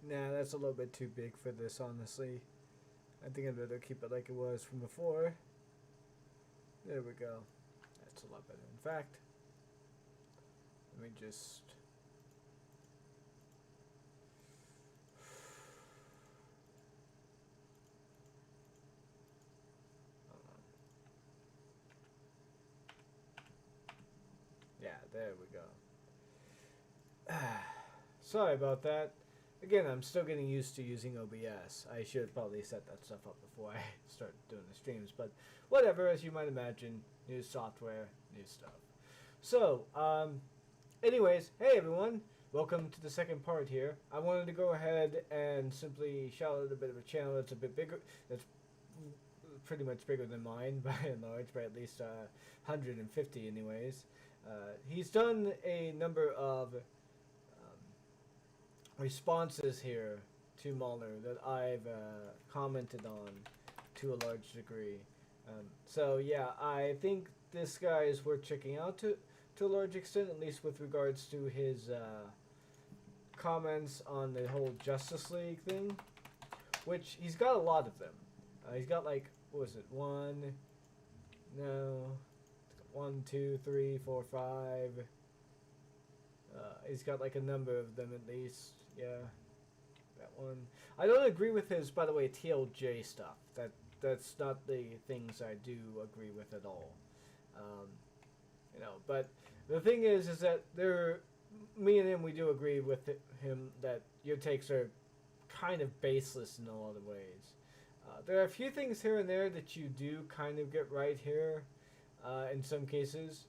Nah, that's a little bit too big for this, honestly. I think I'd better keep it like it was from before. There we go. That's a lot better. In fact, let me just... Yeah, there we go. Sorry about that. Again, I'm still getting used to using OBS. I should probably set that stuff up before I start doing the streams, but whatever, as you might imagine, new software, new stuff. So, anyways, hey everyone, welcome to the second part here. I wanted to go ahead and simply shout out a bit of a channel that's a bit bigger, that's pretty much bigger than mine by and large, by at least 150 anyways. He's done a number of responses here to MauLer that I've commented on to a large degree. So yeah, I think this guy is worth checking out to a large extent, at least with regards to his comments on the whole Justice League thing, which he's got a lot of them. He's got like, what was it, one, two, three, four, five. He's got like a number of them at least. Yeah, that one. I don't agree with his, by the way, TLJ stuff. That's not the things I do agree with at all. You know, but the thing is that me and him, we do agree with him that your takes are kind of baseless in a lot of ways. There are a few things here and there that you do kind of get right here, in some cases.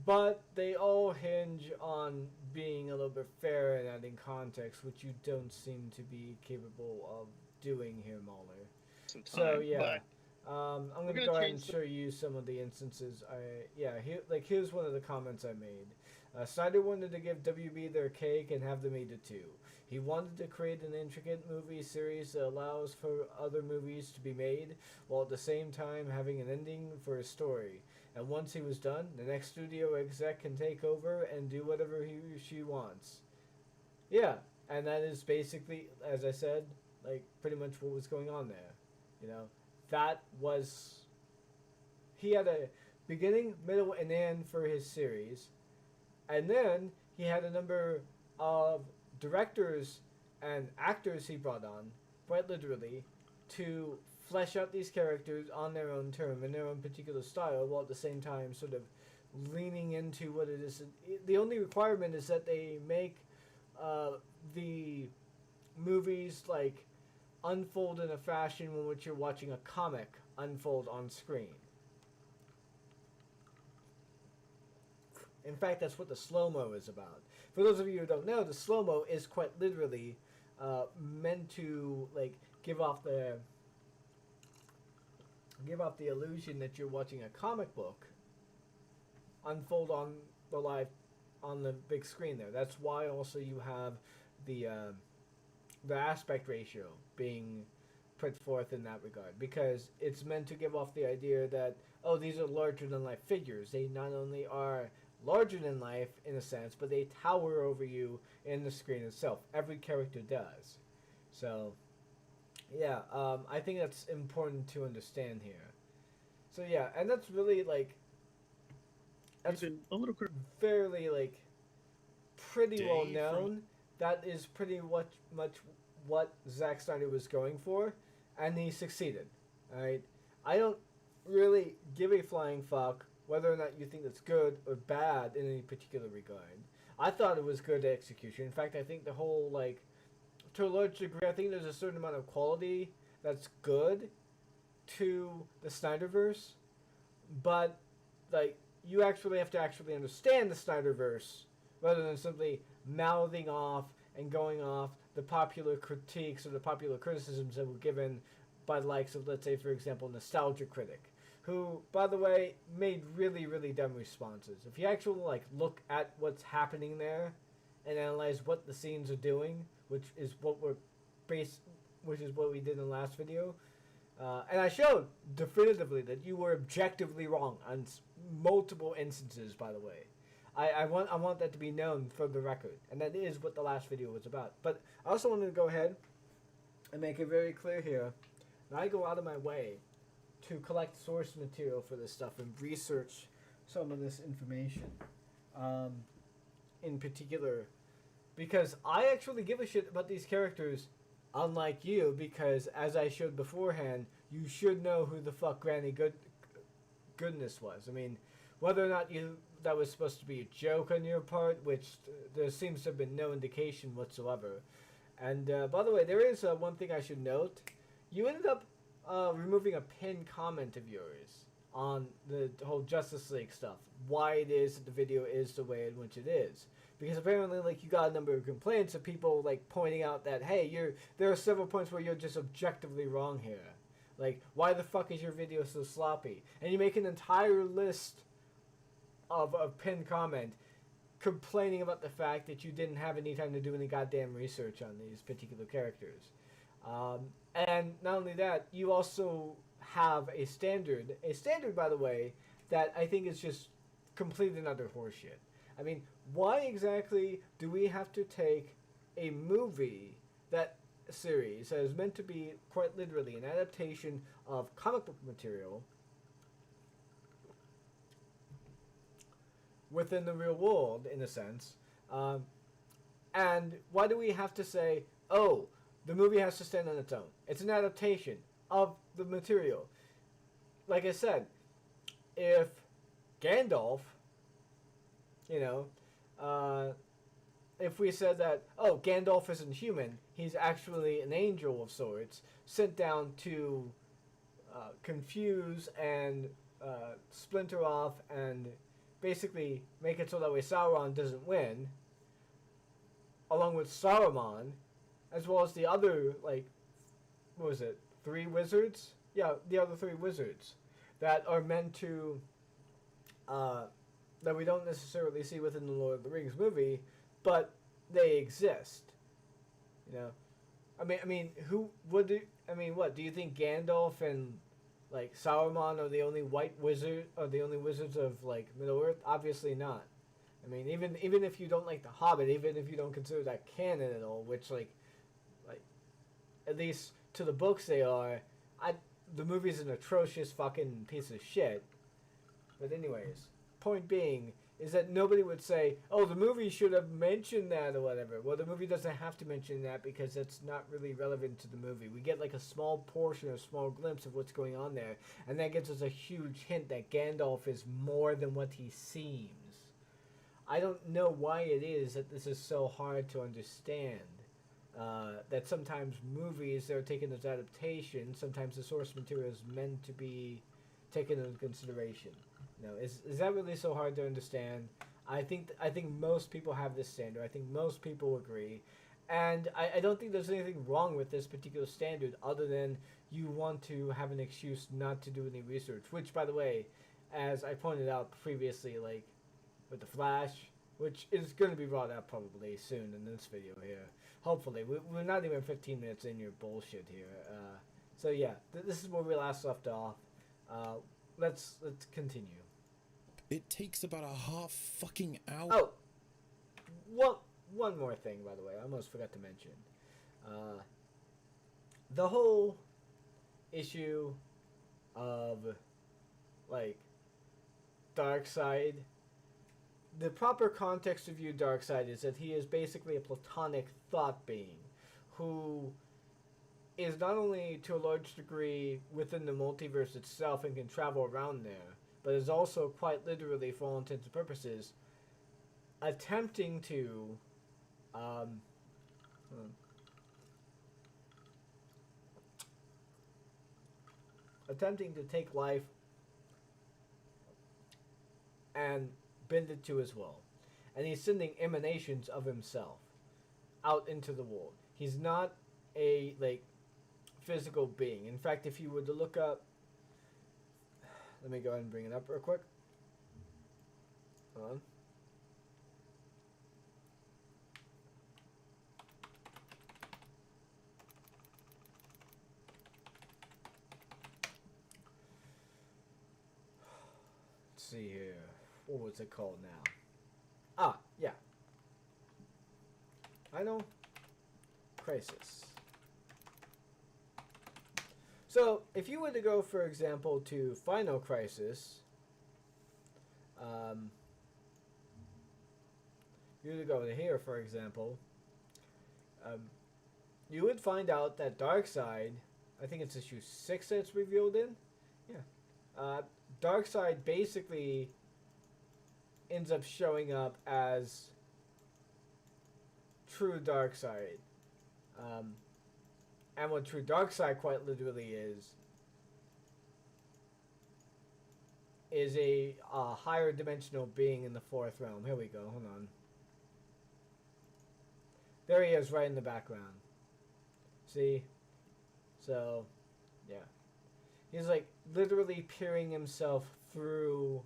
But they all hinge on being a little bit fair and adding context, which you don't seem to be capable of doing here, MauLer. So yeah, I'm gonna go ahead and show you some of the instances. Here's one of the comments I made. Snyder wanted to give WB their cake and have them eat it too. He wanted to create an intricate movie series that allows for other movies to be made, while at the same time having an ending for his story. And once he was done, the next studio exec can take over and do whatever he or she wants. Yeah, and that is basically, as I said, like pretty much what was going on there. You know, that was... He had a beginning, middle, and end for his series. And then he had a number of directors and actors he brought on, quite literally, to flesh out these characters on their own term, in their own particular style, while at the same time sort of leaning into what it is. The only requirement is that they make the movies like unfold in a fashion in which you're watching a comic unfold on screen. In fact, that's what the slow-mo is about. For those of you who don't know, the slow-mo is quite literally meant to like give off the illusion that you're watching a comic book unfold on the big screen there. That's why also you have the aspect ratio being put forth in that regard, because it's meant to give off the idea that, oh, these are larger than life figures. They not only are larger than life in a sense, but they tower over you in the screen itself. Every character does. So yeah, I think that's important to understand here. So yeah, and that's really like, that's fairly like pretty well known. That is pretty much what Zack Snyder was going for, and he succeeded. Alright? I don't really give a flying fuck whether or not you think that's good or bad in any particular regard. I thought it was good execution. In fact, I think the whole, like, to a large degree, I think there's a certain amount of quality that's good to the Snyderverse, but, like, you actually have to actually understand the Snyderverse rather than simply mouthing off and going off the popular critiques or the popular criticisms that were given by the likes of, let's say, for example, Nostalgia Critic, who, by the way, made really, really dumb responses. If you actually like look at what's happening there and analyze what the scenes are doing, which is what we did in the last video, and I showed definitively that you were objectively wrong on multiple instances, by the way. I want that to be known for the record, and that is what the last video was about. But I also wanted to go ahead and make it very clear here that I go out of my way to collect source material for this stuff and research some of this information, in particular, because I actually give a shit about these characters, unlike you, because as I showed beforehand, you should know who the fuck Granny Goodness was. I mean, whether or not that was supposed to be a joke on your part, which there seems to have been no indication whatsoever. And by the way, there is one thing I should note. You ended up removing a pinned comment of yours on the whole Justice League stuff. Why it is that the video is the way in which it is. Because apparently, like, you got a number of complaints of people, like, pointing out that, hey, there are several points where you're just objectively wrong here. Like, why the fuck is your video so sloppy? And you make an entire list of a pinned comment complaining about the fact that you didn't have any time to do any goddamn research on these particular characters. And not only that, you also have a standard, by the way, that I think is just complete and utter horseshit. I mean, why exactly do we have to take a movie that series that is meant to be quite literally an adaptation of comic book material within the real world, in a sense, and why do we have to say, oh, the movie has to stand on its own? It's an adaptation of the material. Like I said, if Gandalf, if we said that, oh, Gandalf isn't human, he's actually an angel of sorts, sent down to confuse and splinter off and basically make it so that way Sauron doesn't win, along with Saruman, as well as the other, like, what was it, 3 wizards? Yeah, the other 3 wizards that are meant to, that we don't necessarily see within the Lord of the Rings movie, but they exist. What do you think Gandalf and, like, Saruman are the only wizards of, like, Middle-earth? Obviously not. I mean, even if you don't like The Hobbit, even if you don't consider that canon at all, which, like at least to the books they are, the movie's an atrocious fucking piece of shit. But anyways, point being is that nobody would say, oh, the movie should have mentioned that or whatever. Well, the movie doesn't have to mention that because it's not really relevant to the movie. We get like a small portion, a small glimpse of what's going on there, and that gives us a huge hint that Gandalf is more than what he seems. I don't know why it is that this is so hard to understand. That sometimes movies that are taken as adaptations, sometimes the source material is meant to be taken into consideration. Is that really so hard to understand? I think most people have this standard. I think most people agree. And I don't think there's anything wrong with this particular standard other than you want to have an excuse not to do any research. Which, by the way, as I pointed out previously, like with The Flash, which is going to be brought up probably soon in this video here. Hopefully. We're not even 15 minutes in your bullshit here. So yeah, this is where we last left off. Let's continue. It takes about a half fucking hour. Oh, well, one more thing, by the way. I almost forgot to mention. The whole issue of, like, Darkseid. The proper context to view Darkseid is that he is basically a platonic thought being who is not only to a large degree within the multiverse itself and can travel around there, but is also quite literally, for all intents and purposes, attempting to take life and bend it to his will. And he's sending emanations of himself out into the world. He's not a, like, physical being. In fact, if you were to look up, let me go ahead and bring it up real quick. Hold on. Let's see here. What was it called now? Ah, yeah. I know. Crisis. So, if you were to go, for example, to Final Crisis, you were to go to here, for example, you would find out that Darkseid, I think it's issue 6 that it's revealed in. Yeah. Darkseid basically ends up showing up as true Darkseid. And what true Darkseid quite literally is a higher dimensional being in the fourth realm. Here we go. Hold on. There he is right in the background. See? So, yeah. He's like literally peering himself through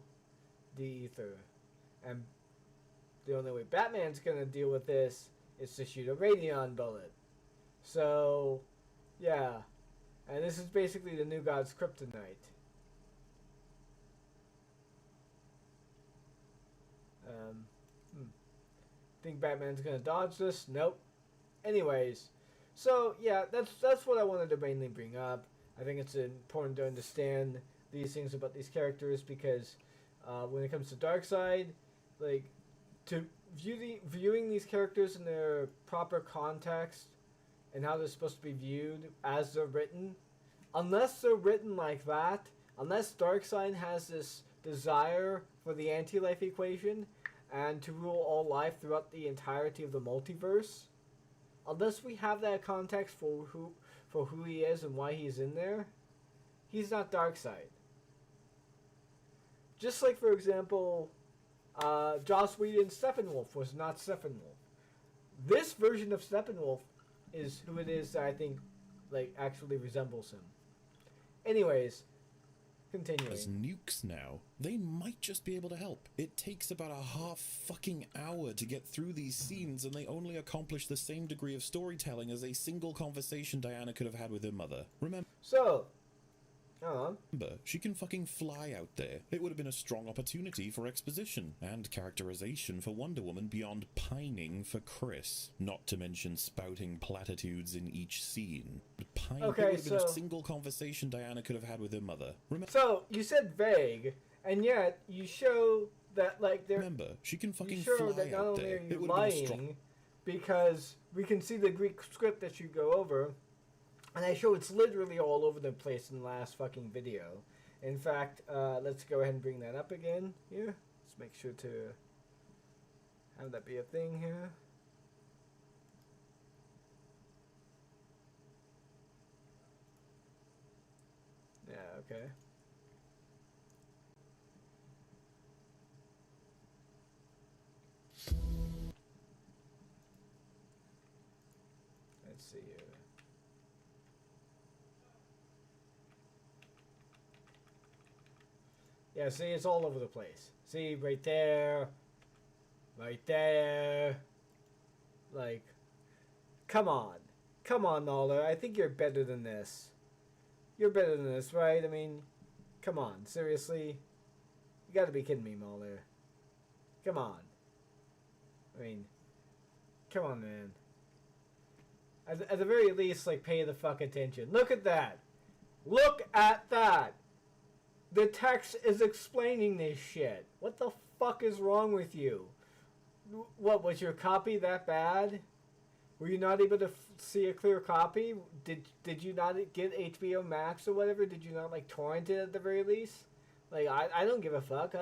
the ether. And the only way Batman's gonna deal with this is to shoot a radion bullet. So, yeah. And this is basically the new God's kryptonite. Think Batman's gonna dodge this? Nope. Anyways, so yeah, that's what I wanted to mainly bring up. I think it's important to understand these things about these characters because when it comes to Darkseid, like to viewing these characters in their proper context and how they're supposed to be viewed as they're written, unless they're written like that, unless Darkseid has this desire for the anti-life equation and to rule all life throughout the entirety of the multiverse, unless we have that context for who he is and why he's in there, he's not Darkseid. Just like, for example, Joss Whedon's Steppenwolf was not Steppenwolf. This version of Steppenwolf is who it is that I think like actually resembles him. Anyways, continuing. As nukes now, they might just be able to help. It takes about a half fucking hour to get through these scenes, and they only accomplish the same degree of storytelling as a single conversation Diana could have had with her mother. Remember, she can fucking fly out there. It would have been a strong opportunity for exposition and characterization for Wonder Woman beyond pining for Chris. Not to mention spouting platitudes in each scene. It would have been a single conversation Diana could have had with her mother. So, you said vague, and yet you show that, like, she can fucking fly out there. It would have been strong. Because we can see the Greek script that you go over, and I show it's literally all over the place in the last fucking video. In fact, let's go ahead and bring that up again here. Let's make sure to have that be a thing here. Yeah, okay. Let's see here. Yeah, see, it's all over the place. See, right there. Right there. Like, come on. Come on, MauLer. I think you're better than this. You're better than this, right? I mean, come on. Seriously? You gotta be kidding me, MauLer. Come on. I mean, come on, man. At the very least, like, pay the fuck attention. Look at that. Look at that. The text is explaining this shit. What the fuck is wrong with you? What, was your copy that bad? Were you not able to see a clear copy? Did you not get HBO Max or whatever? Did you not, like, torrent it at the very least? Like, I don't give a fuck.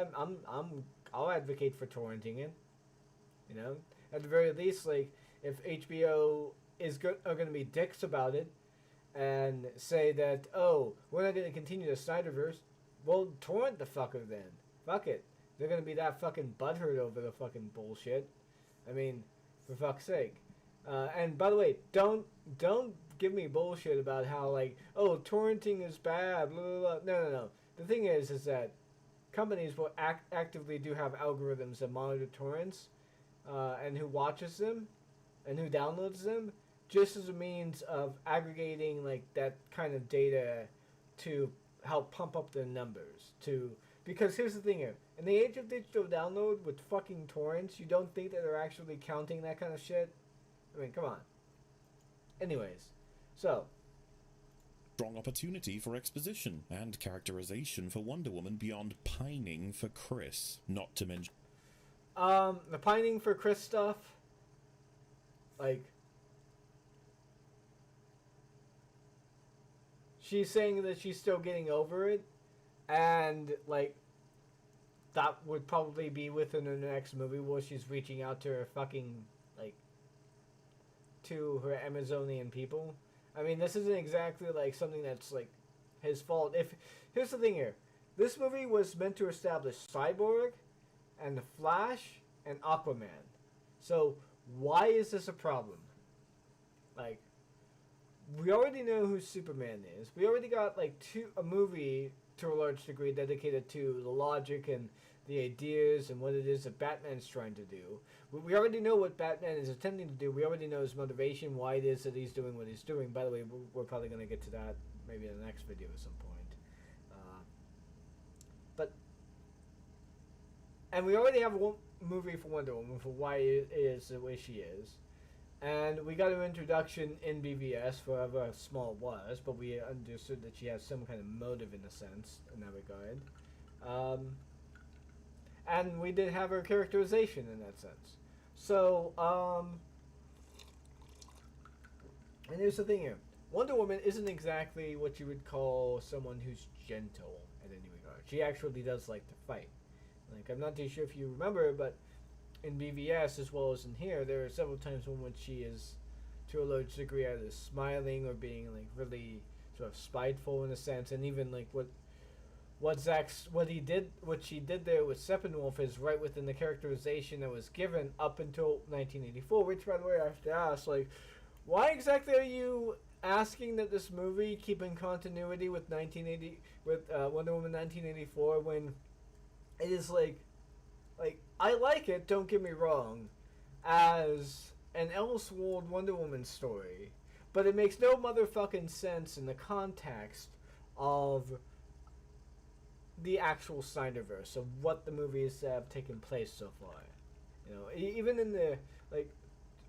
I'll advocate for torrenting it. You know? At the very least, like, if HBO are going to be dicks about it and say that, oh, we're not going to continue the Snyderverse, well, torrent the fucker then. Fuck it. They're going to be that fucking butthurt over the fucking bullshit. I mean, for fuck's sake. And by the way, don't give me bullshit about how, like, oh, torrenting is bad, blah, blah, blah. No. The thing is that companies will actively do have algorithms that monitor torrents, and who watches them, and who downloads them, just as a means of aggregating, like, that kind of data to help pump up the numbers. Because here's the thing here. In the age of digital download with fucking torrents, you don't think that they're actually counting that kind of shit? I mean, come on. Anyways, so strong opportunity for exposition and characterization for Wonder Woman beyond pining for Chris. Not to mention the pining for Chris stuff, like, she's saying that she's still getting over it, and like that would probably be within her next movie where she's reaching out to her fucking, like, to her Amazonian people. I mean, this isn't exactly like something that's like his fault. If here's the thing here, this movie was meant to establish Cyborg and the Flash and Aquaman. So why is this a problem? Like, we already know who Superman is. We already got like a movie to a large degree dedicated to the logic and the ideas and what it is that Batman's trying to do. We already know what Batman is attempting to do. We already know his motivation, why it is that he's doing what he's doing. By the way, we're probably going to get to that maybe in the next video at some point. And we already have one movie for Wonder Woman for why it is the way she is. And we got her introduction in BVS, for however small it was, but we understood that she has some kind of motive in a sense in that regard. And we did have her characterization in that sense. So, and here's the thing here. Wonder Woman isn't exactly what you would call someone who's gentle in any regard. She actually does like to fight. Like, I'm not too sure if you remember, but in BVS as well as in here, there are several times when she is, to a large degree, either smiling or being like really sort of spiteful in a sense, and even like what she did there with Steppenwolf is right within the characterization that was given up until 1984. Which, by the way, I have to ask, like, why exactly are you asking that this movie keep in continuity with Wonder Woman 1984 when it is like I like it, don't get me wrong, as an Elseworld Wonder Woman story, but it makes no motherfucking sense in the context of the actual Snyderverse, of what the movies have taken place so far. You know, even in the, like,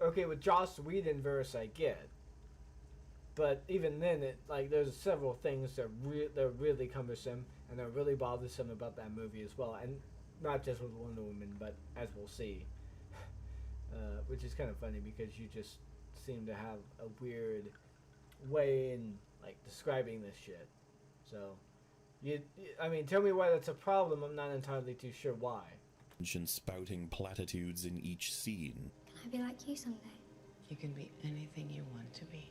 okay, with Joss Whedon verse I get, but even then, it, like, there's several things that are really cumbersome and are really bothersome about that movie as well, and not just with Wonder Woman, but as we'll see, which is kind of funny because you just seem to have a weird way in like describing this shit. So, I mean, tell me why that's a problem. I'm not entirely too sure why. Spouting platitudes in each scene. Can I be like you someday? You can be anything you want to be.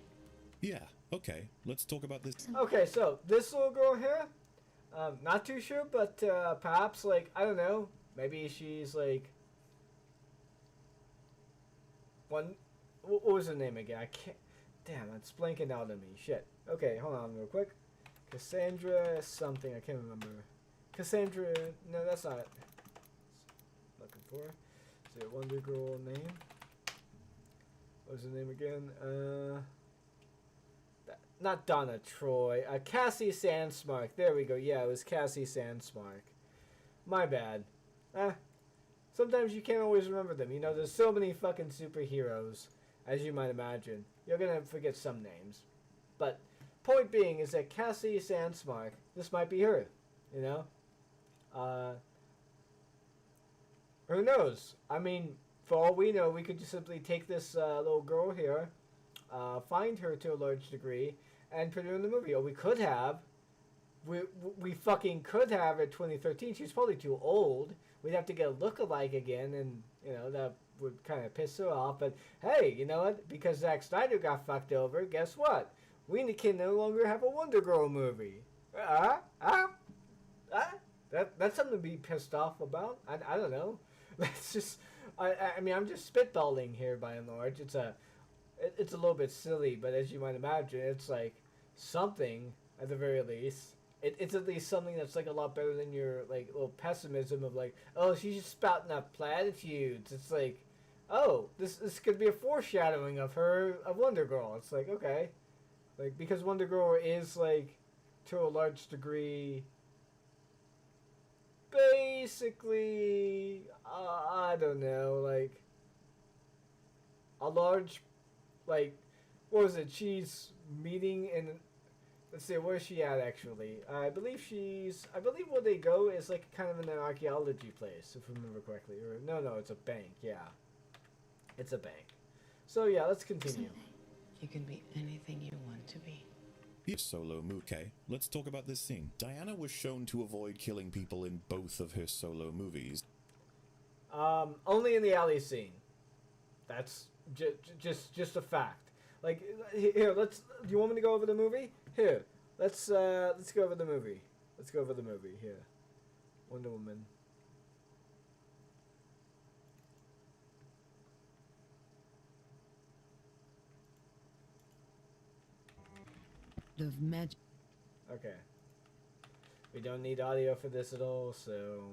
Yeah, okay, let's talk about this. Okay, so this little girl here, not too sure, but perhaps, like, I don't know, maybe she's like what was her name again? I can't, damn, it's blanking out on me. Shit. Okay, hold on real quick. Cassandra something, I can't remember. Cassandra, no, that's not it. Looking for. Is it Wonder Girl name? What was her name again? Not Donna Troy. Cassie Sandsmark. There we go. Yeah, it was Cassie Sandsmark. My bad. Sometimes you can't always remember them. You know, there's so many fucking superheroes, as you might imagine. You're gonna forget some names. But, point being is that Cassie Sandsmark, this might be her. You know? Who knows? I mean, for all we know, we could just simply take this little girl here, find her to a large degree, and put her in the movie. Or we could have. We fucking could have at 2013. She's probably too old. We'd have to get a look-alike again, and, you know, that would kind of piss her off. But, hey, you know what? Because Zack Snyder got fucked over, guess what? We can no longer have a Wonder Girl movie. That's something to be pissed off about. I don't know. That's just... I mean, I'm just spitballing here by and large. It's a little bit silly, but as you might imagine, it's like something at the very least. It's at least something that's like a lot better than your like little pessimism of like, oh, she's just spouting up platitudes. It's like, oh, this could be a foreshadowing of Wonder Girl. It's like, okay, like, because Wonder Girl is like to a large degree basically, I don't know, like, a large, like, what was it? She's meeting in, let's see, where's she at actually? I believe where they go is like kind of in an archaeology place, if I remember correctly. Or, no, it's a bank, yeah. It's a bank. So yeah, let's continue. You can be anything you want to be. Solo movie. Okay, let's talk about this scene. Diana was shown to avoid killing people in both of her solo movies. Only in the alley scene. That's just a fact. Like, here, do you want me to go over the movie? Here, let's go over the movie. Let's go over the movie, here. Wonder Woman. The magic. Okay. We don't need audio for this at all, so...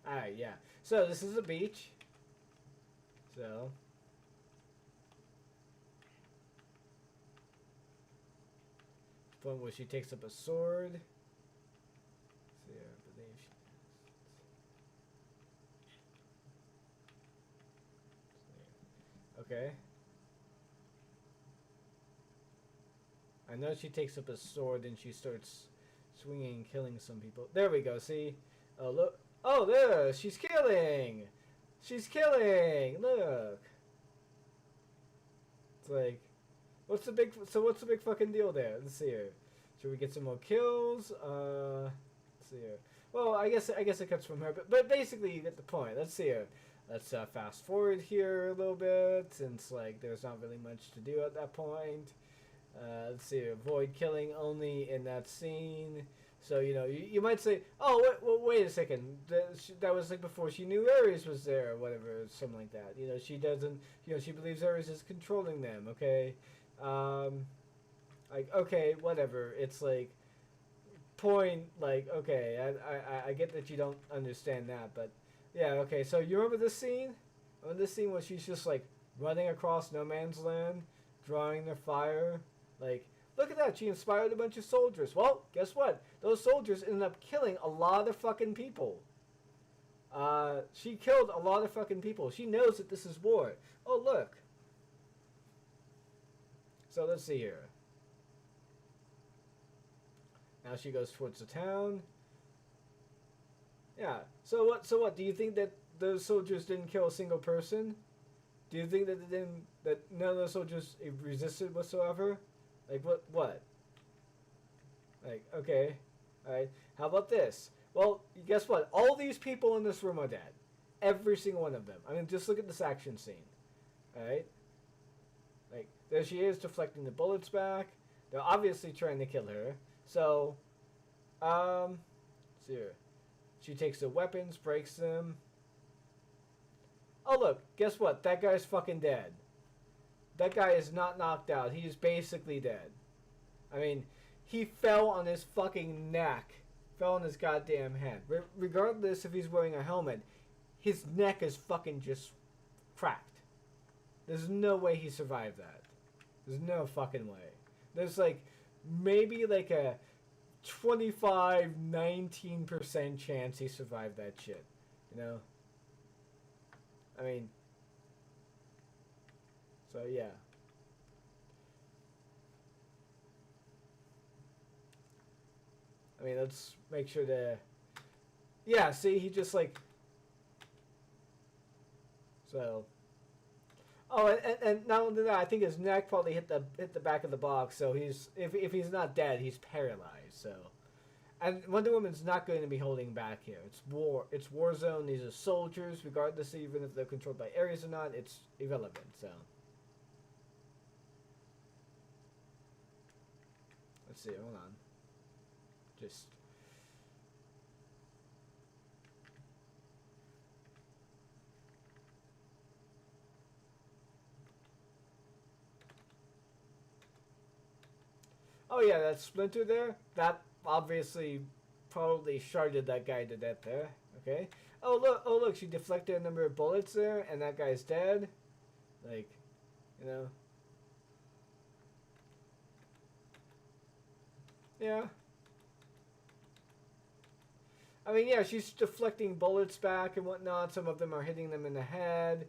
Alright, yeah. So, this is a beach. So... Point where she takes up a sword. So, yeah, I believe she... Okay. I know she takes up a sword and she starts swinging and killing some people. There we go, see? Oh, look. Oh, there! She's killing! She's killing! Look! It's like... what's the big fucking deal there? Let's see here. Should we get some more kills? Let's see here. Well, I guess it cuts from her, but basically you get the point. Let's see here. Let's fast forward here a little bit, since like there's not really much to do at that point. Let's see, avoid killing only in that scene. So, you know, you might say, oh, wait a second. That was like before she knew Ares was there or whatever, something like that. You know, she doesn't, you know, she believes Ares is controlling them, okay? Like, okay, whatever. It's like, point, like, okay, I get that you don't understand that, but, yeah, okay. So, you remember this scene? Remember this scene where she's just, like, running across no man's land, drawing the fire? Like, look at that, she inspired a bunch of soldiers. Well, guess what? Those soldiers ended up killing a lot of fucking people. She killed a lot of fucking people. She knows that this is war. Oh, look. So, let's see here. Now she goes towards the town. Yeah. So what? Do you think that those soldiers didn't kill a single person? Do you think that that none of those soldiers resisted whatsoever? Like, what? Like, okay. Alright. How about this? Well, guess what? All these people in this room are dead. Every single one of them. I mean, just look at this action scene. Alright? Like, there she is, deflecting the bullets back. They're obviously trying to kill her. So, let's see here. She takes the weapons, breaks them. Oh, look. Guess what? That guy's fucking dead. That guy is not knocked out. He is basically dead. I mean, he fell on his fucking neck. Fell on his goddamn head. Regardless if he's wearing a helmet, his neck is fucking just cracked. There's no way he survived that. There's no fucking way. There's like, maybe like a 19% chance he survived that shit. You know? I mean... so, yeah. I mean, let's make sure to... yeah, see, he just, like... so... oh, and not only that, I think his neck probably hit the back of the box, so he's... if he's not dead, he's paralyzed, so... and Wonder Woman's not going to be holding back here. It's war. It's war zone. These are soldiers, regardless even if they're controlled by Ares or not. It's irrelevant, so... let's see, hold on. Just... oh yeah, that splinter there, that obviously probably sharded that guy to death there. Okay. Oh look, she deflected a number of bullets there, and that guy's dead. Like, you know. Yeah. I mean, yeah, she's deflecting bullets back and whatnot. Some of them are hitting them in the head.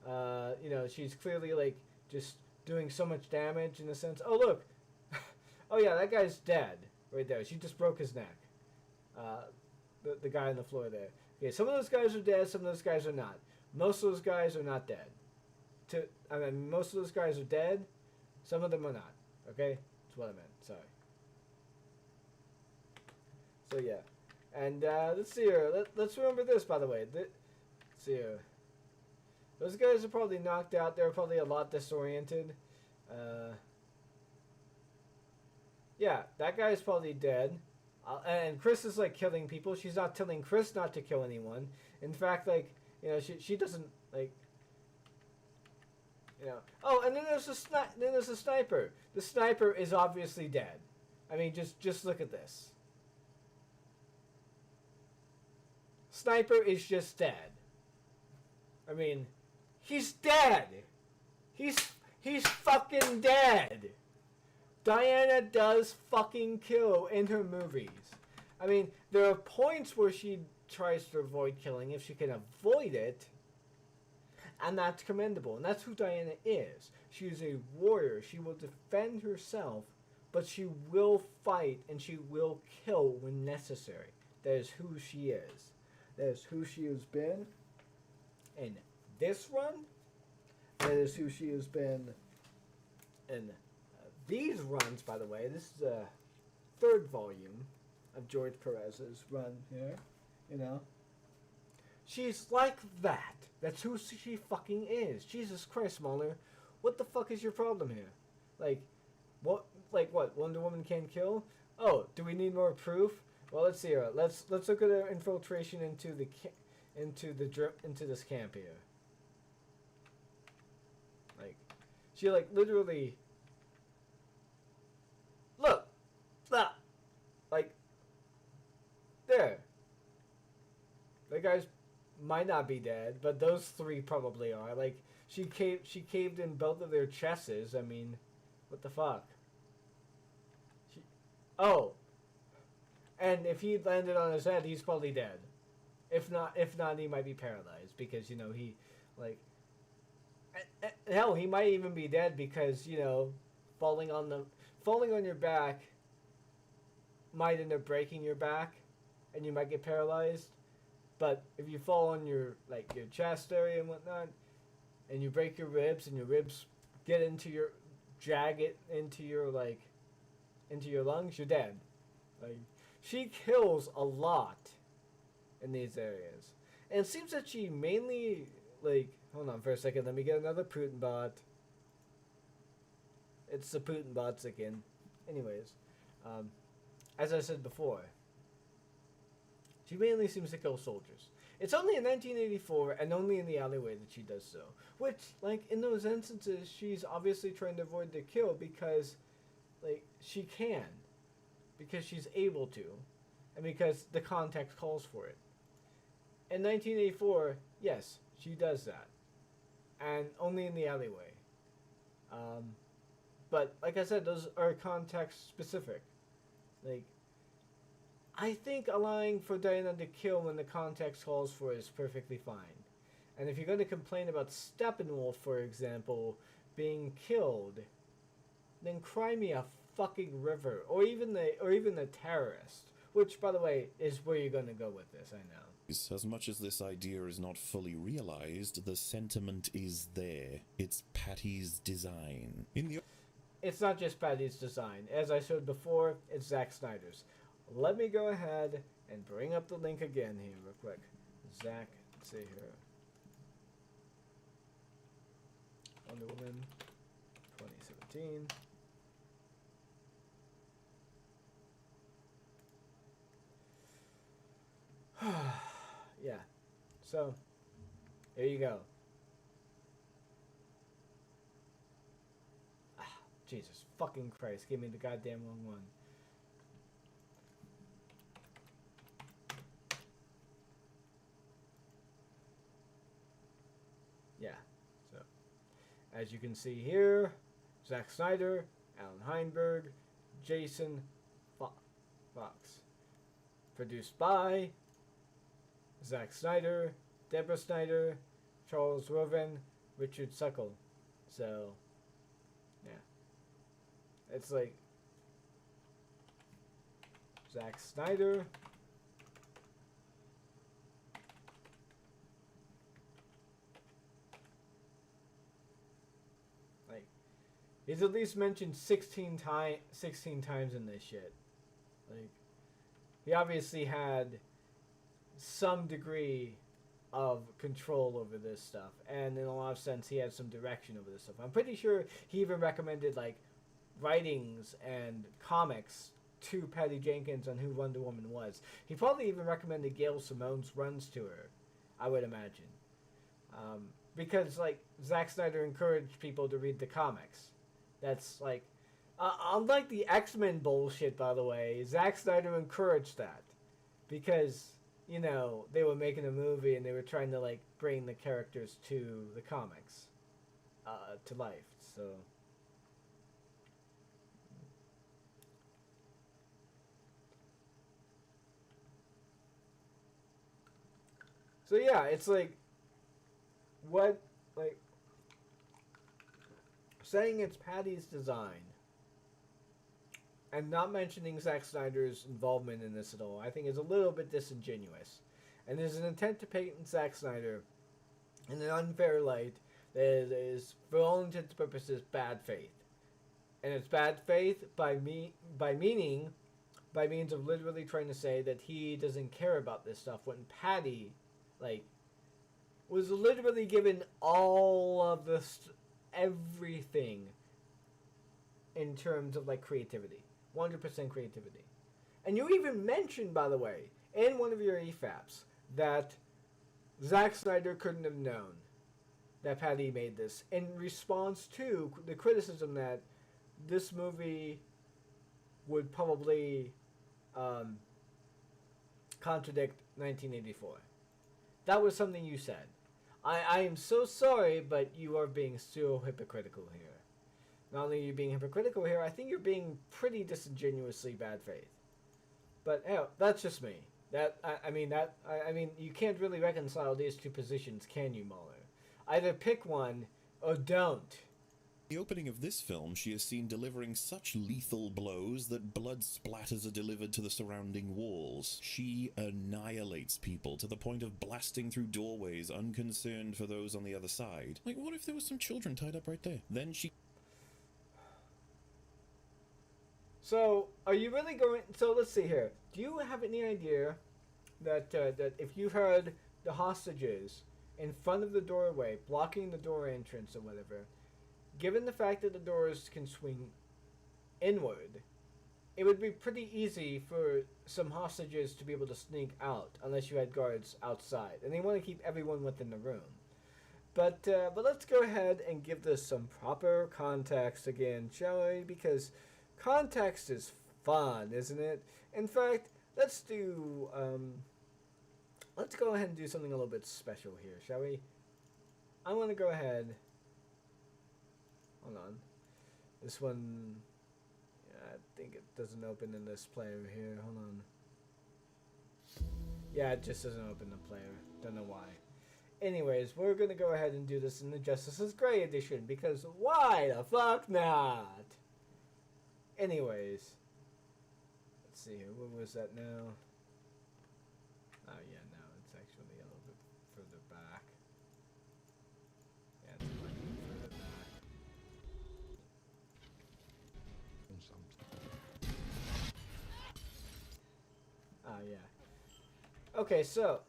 You know, she's clearly, like, just doing so much damage in a sense. Oh, look. Oh, yeah, that guy's dead right there. She just broke his neck. The guy on the floor there. Okay, some of those guys are dead. Some of those guys are not. Most of those guys are not dead. I mean, most of those guys are dead. Some of them are not. Okay? That's what I meant. Sorry. So, yeah. And let's see here. Let's remember this, by the way. Let's see here. Those guys are probably knocked out. They're probably a lot disoriented. Yeah, that guy's probably dead. And Chris is, like, killing people. She's not telling Chris not to kill anyone. In fact, like, you know, she doesn't, like, you know. Oh, and then there's a sniper. The sniper is obviously dead. I mean, just look at this. Sniper is just dead. I mean, he's dead. He's fucking dead. Diana does fucking kill in her movies. I mean, there are points where she tries to avoid killing if she can avoid it, and that's commendable. And that's who Diana is. She is a warrior. She will defend herself, but she will fight and she will kill when necessary. That is who she is. That is who she has been in this run. That is who she has been in these runs, by the way. This is the third volume of George Perez's run here. You know? She's like that. That's who she fucking is. Jesus Christ, MauLer. What the fuck is your problem here? Like what? Wonder Woman can kill? Oh, do we need more proof? Well, let's see here. Let's look at her infiltration into this camp here. Like, she like literally. Look, like there. The guys might not be dead, but those three probably are. Like she caved in both of their chests. I mean, what the fuck? Oh. And if he landed on his head, he's probably dead. If not, he might be paralyzed because, you know, he, like, hell, he might even be dead because, you know, falling on your back might end up breaking your back, and you might get paralyzed. But if you fall on your, like, your chest area and whatnot, and you break your ribs, and your ribs get into your, drag it into your, like, into your lungs, you're dead. Like, she kills a lot in these areas. And it seems that she mainly, like, hold on for a second, let me get another Putin bot. It's the Putin bots again. Anyways, as I said before, she mainly seems to kill soldiers. It's only in 1984 and only in the alleyway that she does so. Which, like, in those instances, she's obviously trying to avoid the kill because, like, she can. Because she's able to, and because the context calls for it. In 1984, yes, she does that, and only in the alleyway. But like I said, those are context specific. Like, I think allowing for Diana to kill when the context calls for it is perfectly fine. And if you're going to complain about Steppenwolf, for example, being killed, then cry me a fucking river, or even the terrorist, which, by the way, is where you're going to go with this. I know. As much as this idea is not fully realized, the sentiment is there. It's Patty's design. It's not just Patty's design. As I showed before, it's Zack Snyder's. Let me go ahead and bring up the link again here real quick. Zack, let's see here. Wonder Woman 2017. Yeah, so there you go. Jesus fucking Christ, give me the goddamn wrong one. Yeah, so as you can see here, Zack Snyder, Alan Heinberg, Jason Fox. Produced by Zack Snyder, Deborah Snyder, Charles Roven, Richard Suckle. So, yeah. It's like Zack Snyder, like he's at least mentioned 16 times in this shit. Like he obviously had some degree of control over this stuff, and in a lot of sense he had some direction over this stuff. I'm pretty sure he even recommended like writings and comics to Patty Jenkins on who Wonder Woman was. He probably even recommended Gail Simone's runs to her, I would imagine. Because like Zack Snyder encouraged people to read the comics. That's like unlike the X-Men bullshit, by the way, Zack Snyder encouraged that because you know, they were making a movie and they were trying to like bring the characters to the comics, to life. So yeah, it's like, what, like, saying it's Patty's design and not mentioning Zack Snyder's involvement in this at all, I think is a little bit disingenuous. And there's an intent to paint Zack Snyder in an unfair light that is, for all intents and purposes, bad faith. And it's bad faith by means of literally trying to say that he doesn't care about this stuff when Patty, like, was literally given all of this, everything in terms of, like, creativity. 100% creativity. And you even mentioned, by the way, in one of your EFAPs, that Zack Snyder couldn't have known that Patty made this in response to the criticism that this movie would probably contradict 1984. That was something you said. I am so sorry, but you are being so hypocritical here. Not only are you being hypocritical here, I think you're being pretty disingenuously bad faith. But hell, that's just me. I mean, you can't really reconcile these two positions, can you, MauLer? Either pick one or don't. The opening of this film, she is seen delivering such lethal blows that blood splatters are delivered to the surrounding walls. She annihilates people to the point of blasting through doorways, unconcerned for those on the other side. Like, what if there was some children tied up right there? Then she... So, are you really going... So, let's see here. Do you have any idea that if you heard the hostages in front of the doorway, blocking the door entrance or whatever, given the fact that the doors can swing inward, it would be pretty easy for some hostages to be able to sneak out, unless you had guards outside. And they want to keep everyone within the room. But let's go ahead and give this some proper context again, shall we? Because context is fun, isn't it? In fact, let's go ahead and do something a little bit special here, shall we? I want to go ahead. Hold on. This one, yeah, I think it doesn't open in this player here. Hold on. Yeah, it just doesn't open the player. Don't know why. Anyways, we're going to go ahead and do this in the Justice's Gray edition, because why the fuck not? Anyways, let's see here. What was that now? Oh yeah, no, it's actually a little bit further back. Yeah, it's a little bit further back. Ah, yeah. Okay, so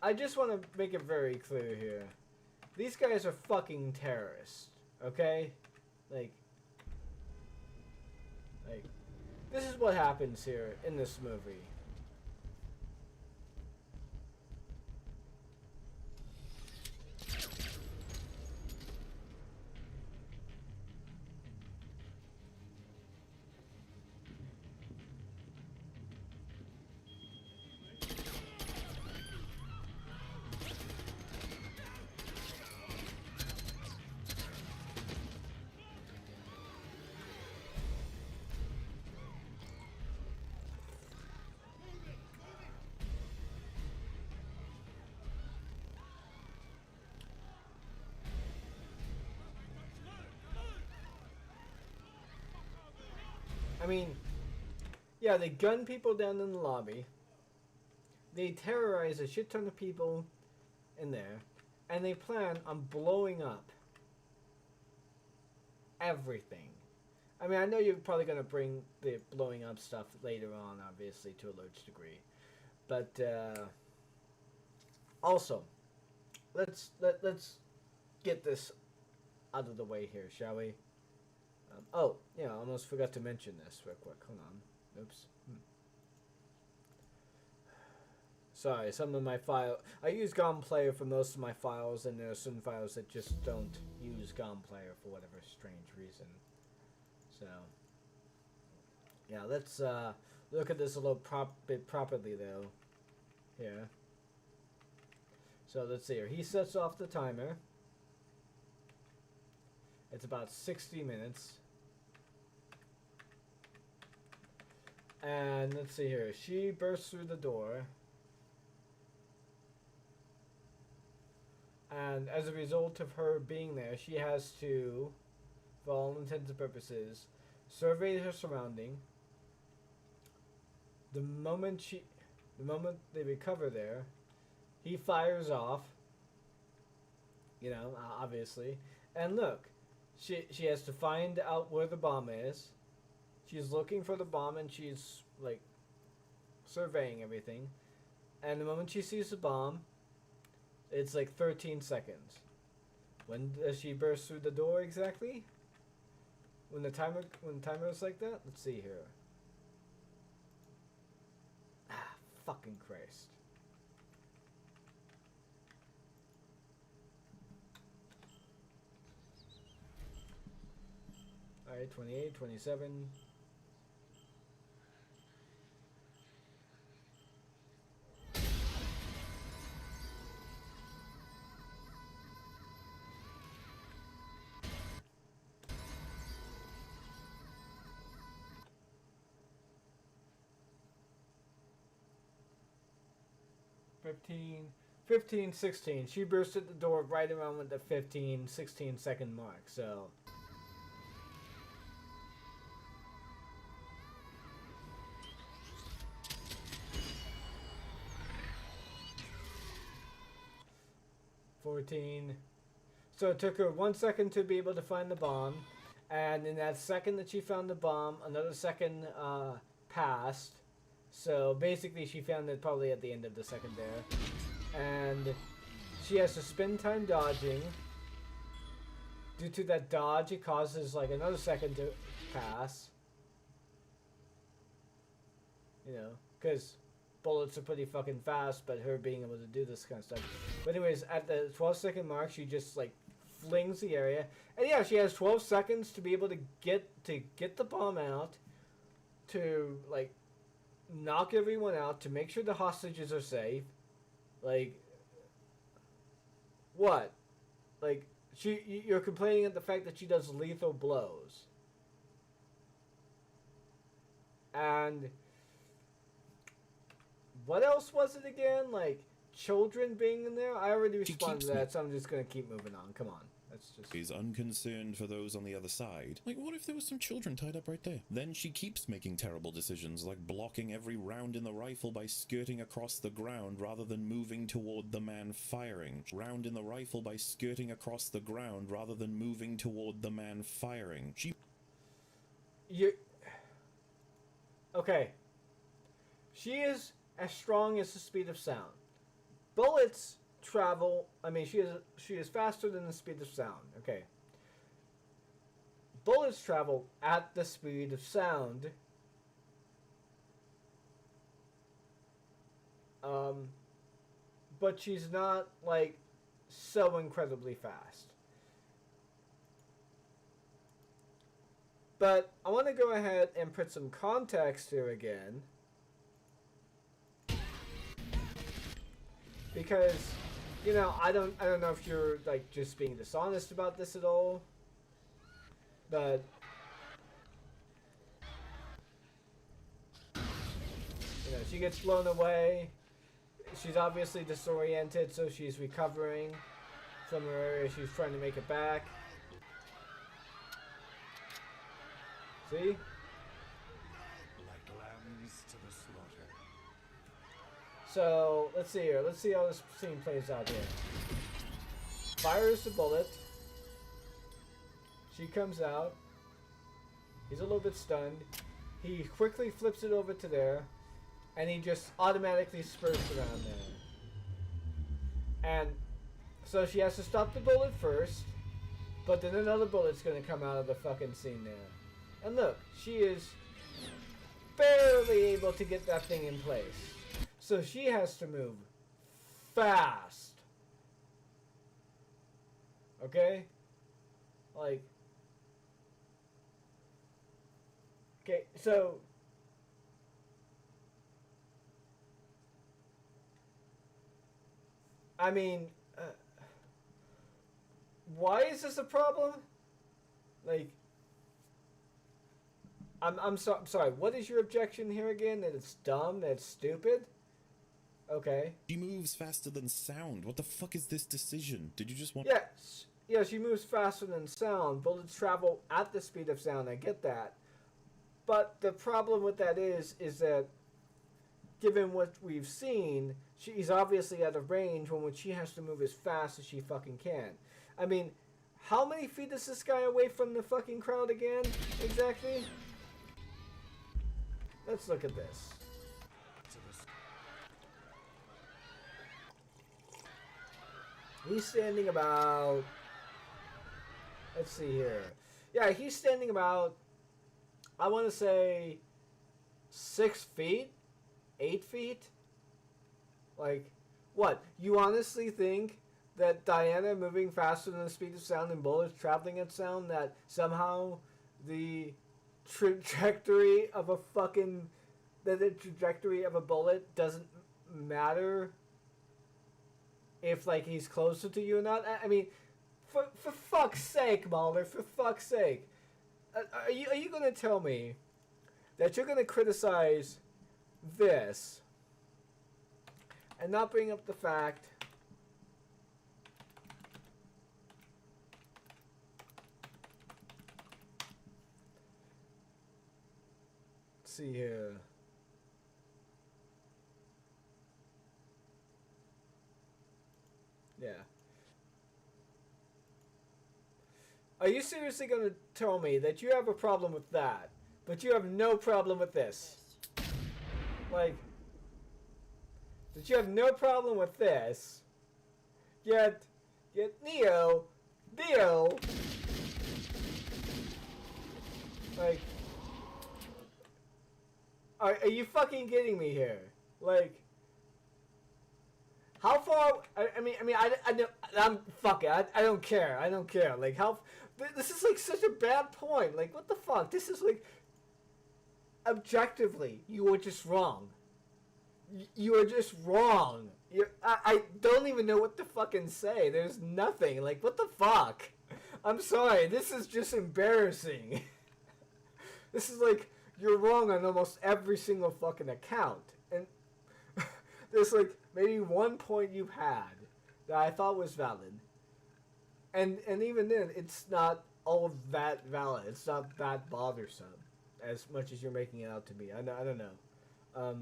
I just want to make it very clear here. These guys are fucking terrorists, okay? Like, this is what happens here in this movie. I mean, yeah, they gun people down in the lobby. They terrorize a shit ton of people in there. And they plan on blowing up everything. I mean, I know you're probably going to bring the blowing up stuff later on, obviously, to a large degree. But, also, let's get this out of the way here, shall we? Oh, yeah, I almost forgot to mention this real quick. Hold on. Oops. Sorry, some of my file... I use GOM Player for most of my files, and there are certain files that just don't use GOM Player for whatever strange reason. So, yeah, let's look at this a little bit properly, though. Here. So, let's see here. He sets off the timer. It's about 60 minutes. And let's see here. She bursts through the door. And as a result of her being there, she has to, for all intents and purposes, survey her surrounding. The moment they recover there, he fires off. You know, obviously. And look, she has to find out where the bomb is. She's looking for the bomb and she's, like, surveying everything. And the moment she sees the bomb, it's like 13 seconds. When does she burst through the door exactly? When the timer is like that? Let's see here. Ah, fucking Christ. Alright, 28, 27. Fifteen, 16. She burst at the door right around with the 15, 16 second mark, so. So it took her 1 second to be able to find the bomb, and in that second that she found the bomb, another second passed. So basically she found it probably at the end of the second there. And she has to spend time dodging. Due to that dodge, it causes like another second to pass. You know, because bullets are pretty fucking fast, but her being able to do this kind of stuff. But anyways, at the 12-second mark, she just like flings the area. And yeah, she has 12 seconds to be able to get the bomb out, to like knock everyone out, to make sure the hostages are safe. Like, what? Like, you're complaining at the fact that she does lethal blows. And what else was it again? Like, children being in there? I already responded to that, so I'm just gonna keep moving on. Come on. That's just... He's unconcerned for those on the other side. Like, what if there was some children tied up right there? Then she keeps making terrible decisions, like blocking every round in the rifle by skirting across the ground rather than moving toward the man firing. Round in the rifle by skirting across the ground rather than moving toward the man firing. Okay. She is as strong as the speed of sound. Bullets travel... I mean, she is faster than the speed of sound. Okay. Bullets travel at the speed of sound. But she's not, like, so incredibly fast. But I want to go ahead and put some context here again. Because, you know, I don't know if you're, like, just being dishonest about this at all. But, you know, she gets blown away. She's obviously disoriented, so she's recovering from her area. She's trying to make it back. See? So, let's see here. Let's see how this scene plays out here. Fires the bullet. She comes out. He's a little bit stunned. He quickly flips it over to there. And he just automatically spurts around there. And so she has to stop the bullet first. But then another bullet's going to come out of the fucking scene there. And look, she is barely able to get that thing in place. So she has to move fast. Okay? Like... Okay, so... I mean... why is this a problem? Like... I'm sorry, what is your objection here again? That it's dumb? That it's stupid? Okay. She moves faster than sound. What the fuck is this decision? Did you just want... Yes. Yeah, she moves faster than sound. Bullets travel at the speed of sound. I get that. But the problem with that is that given what we've seen, she's obviously out of range when she has to move as fast as she fucking can. I mean, how many feet is this guy away from the fucking crowd again? Exactly? Let's look at this. He's standing about... Let's see here. Yeah, he's standing about... I want to say... 6 feet? 8 feet? Like, what? You honestly think that Diana moving faster than the speed of sound and bullets traveling at sound, that somehow the trajectory of a fucking... that the trajectory of a bullet doesn't matter if, like, he's closer to you or not? I mean, for fuck's sake, MauLer, for fuck's sake. Are you going to tell me that you're going to criticize this and not bring up the fact let's see here. Yeah. Are you seriously going to tell me that you have a problem with that, but you have no problem with this? Like, that you have no problem with this, yet Neo, like, are you fucking kidding me here? Like, how far? I mean, fuck it. I don't care. I don't care. Like, how? This is like such a bad point. Like, what the fuck? This is like, objectively, you were just wrong. You are just wrong. I don't even know what to fucking say. There's nothing. Like, what the fuck? I'm sorry. This is just embarrassing. This is like, you're wrong on almost every single fucking account. And there's like maybe one point you had that I thought was valid. And even then, it's not all that valid. It's not that bothersome as much as you're making it out to be. I don't know.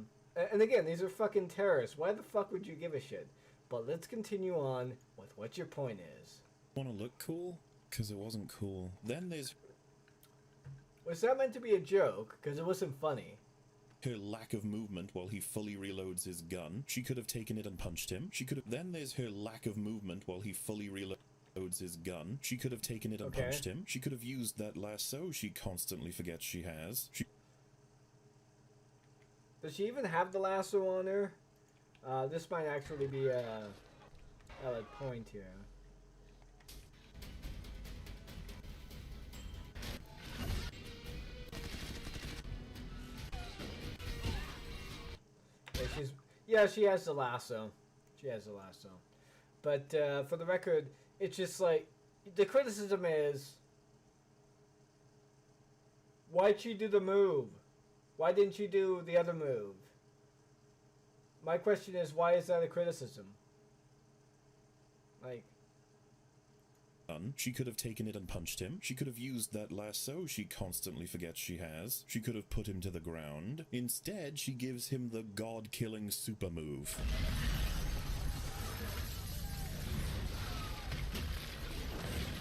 And again, these are fucking terrorists. Why the fuck would you give a shit? But let's continue on with what your point is. Want to look cool? Because it wasn't cool. Then there's... Was that meant to be a joke? Because it wasn't funny. Her lack of movement while he fully reloads his gun. She could have taken it and punched him. She could have... Then there's her lack of movement while he fully reloads his gun. She could have taken it and punched him. She could have used that lasso she constantly forgets she has. Does she even have the lasso on her? This might actually be a valid point here. Yeah, she has the lasso. She has the lasso. But for the record, it's just like, the criticism is, why'd she do the move? Why didn't she do the other move? My question is, why is that a criticism? Like... done. She could have taken it and punched him. She could have used that lasso she constantly forgets she has. She could have put him to the ground. Instead, she gives him the god-killing super move.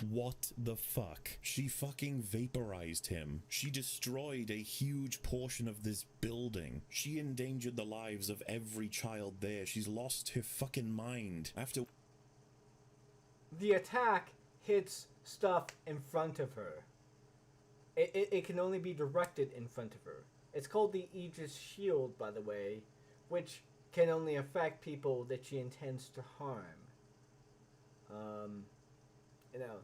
What the fuck? She fucking vaporized him. She destroyed a huge portion of this building. She endangered the lives of every child there. She's lost her fucking mind. After the attack hits stuff in front of her. It can only be directed in front of her. It's called the Aegis Shield, by the way, which can only affect people that she intends to harm. You know,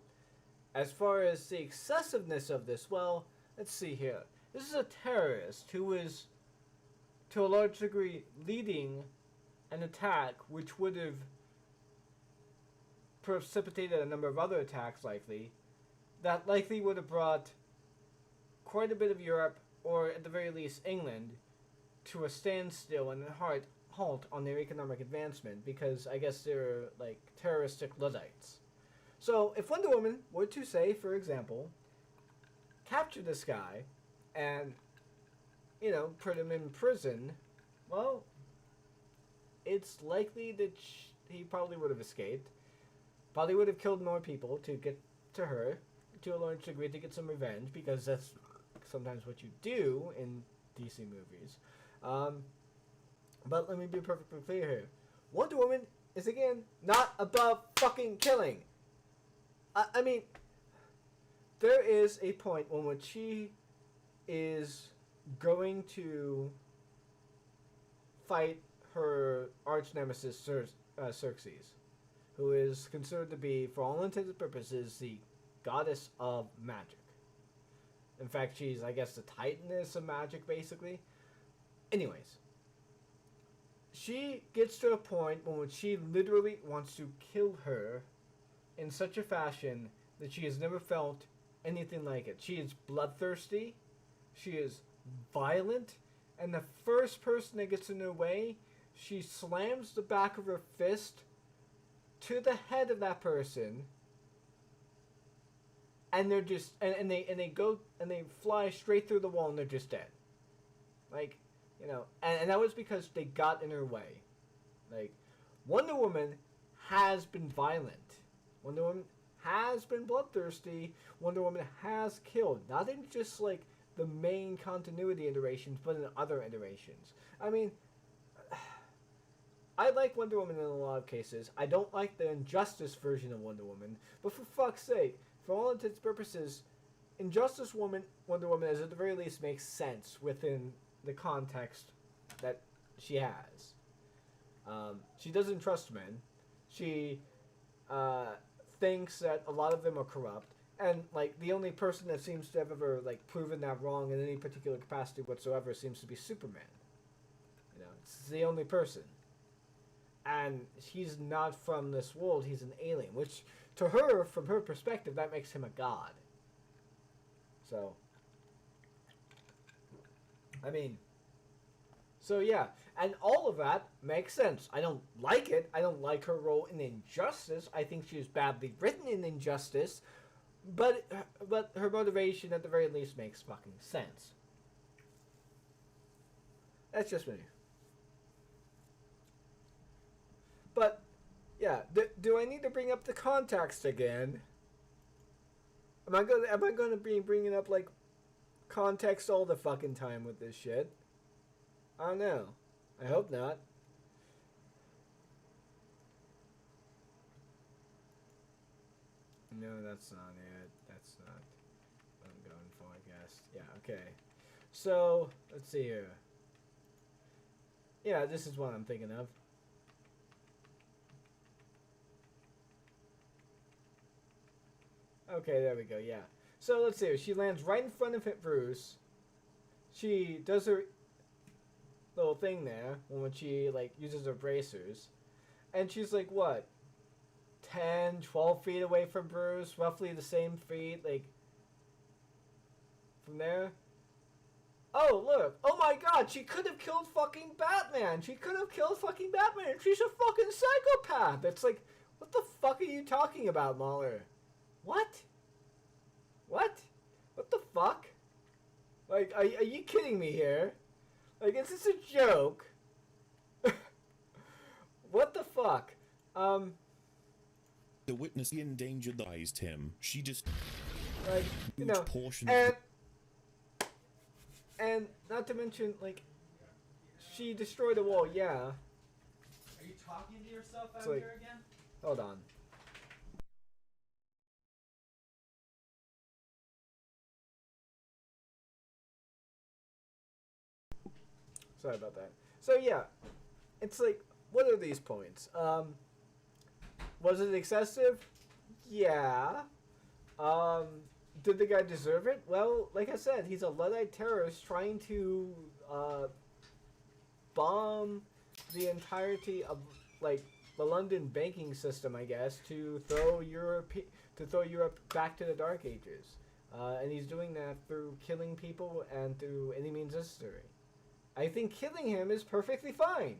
as far as the excessiveness of this, well, let's see here. This is a terrorist who is, to a large degree, leading an attack which would have precipitated a number of other attacks, likely, that likely would have brought quite a bit of Europe, or at the very least England, to a standstill and a hard halt on their economic advancement, because I guess they're like terroristic Luddites. So if Wonder Woman were to say, for example, capture this guy and, you know, put him in prison, well, it's likely that he probably would have escaped. Probably would have killed more people to get to her, to a large degree, to get some revenge, because that's sometimes what you do in DC movies. But let me be perfectly clear here. Wonder Woman is, again, not above fucking killing. I mean, there is a point when which she is going to fight her arch nemesis, Xerxes, who is considered to be, for all intents and purposes, the goddess of magic. In fact, she's, I guess, the titaness of magic, basically. Anyways, she gets to a point when she literally wants to kill her in such a fashion that she has never felt anything like it. She is bloodthirsty, she is violent, and the first person that gets in her way, she slams the back of her fist to the head of that person, and they're just and they fly straight through the wall and they're just dead. Like, you know, and that was because they got in her way. Like, Wonder Woman has been violent. Wonder Woman has been bloodthirsty. Wonder Woman has killed. Not in just, like, the main continuity iterations, but in other iterations. I mean, I like Wonder Woman in a lot of cases. I don't like the Injustice version of Wonder Woman. But for fuck's sake, for all intents and purposes, Injustice Wonder Woman, as at the very least, makes sense within the context that she has. She doesn't trust men. She thinks that a lot of them are corrupt, and like the only person that seems to have ever like proven that wrong in any particular capacity whatsoever seems to be Superman. You know, it's the only person, and he's not from this world. He's an alien, which to her, from her perspective, that makes him a god. So, I mean, so yeah, and all of that makes sense. I don't like it. I don't like her role in Injustice. I think she was badly written in Injustice, but her motivation at the very least makes fucking sense. That's just me. But yeah, do I need to bring up the context again? Am I gonna be bringing up like context all the fucking time with this shit? I don't know. I hope not. No, that's not it. That's not what I'm going for, I guess. Yeah, okay. So, let's see here. Yeah, this is what I'm thinking of. Okay, there we go, yeah. So, let's see here. She lands right in front of Bruce. She does her little thing there when she like uses her bracers, and she's like what, 10, 12 feet away from Bruce, roughly the same feet, like from there. Oh look, oh my god, she could have killed fucking Batman. She's a fucking psychopath. It's like, what the fuck are you talking about, MauLer? What? What? What the fuck? Like, are you kidding me here? Like, is this a joke? What the fuck? The witness endangered him. She just Like, you know, portion and not to mention, like, she destroyed the wall, yeah. Are you talking to yourself out like, here again? Hold on. Sorry about that. So yeah, it's like, what are these points? Was it excessive? Yeah. Did the guy deserve it? Well, like I said, he's a Luddite terrorist trying to bomb the entirety of, like, the London banking system, I guess, to throw Europe back to the Dark Ages. And he's doing that through killing people and through any means necessary. I think killing him is perfectly fine.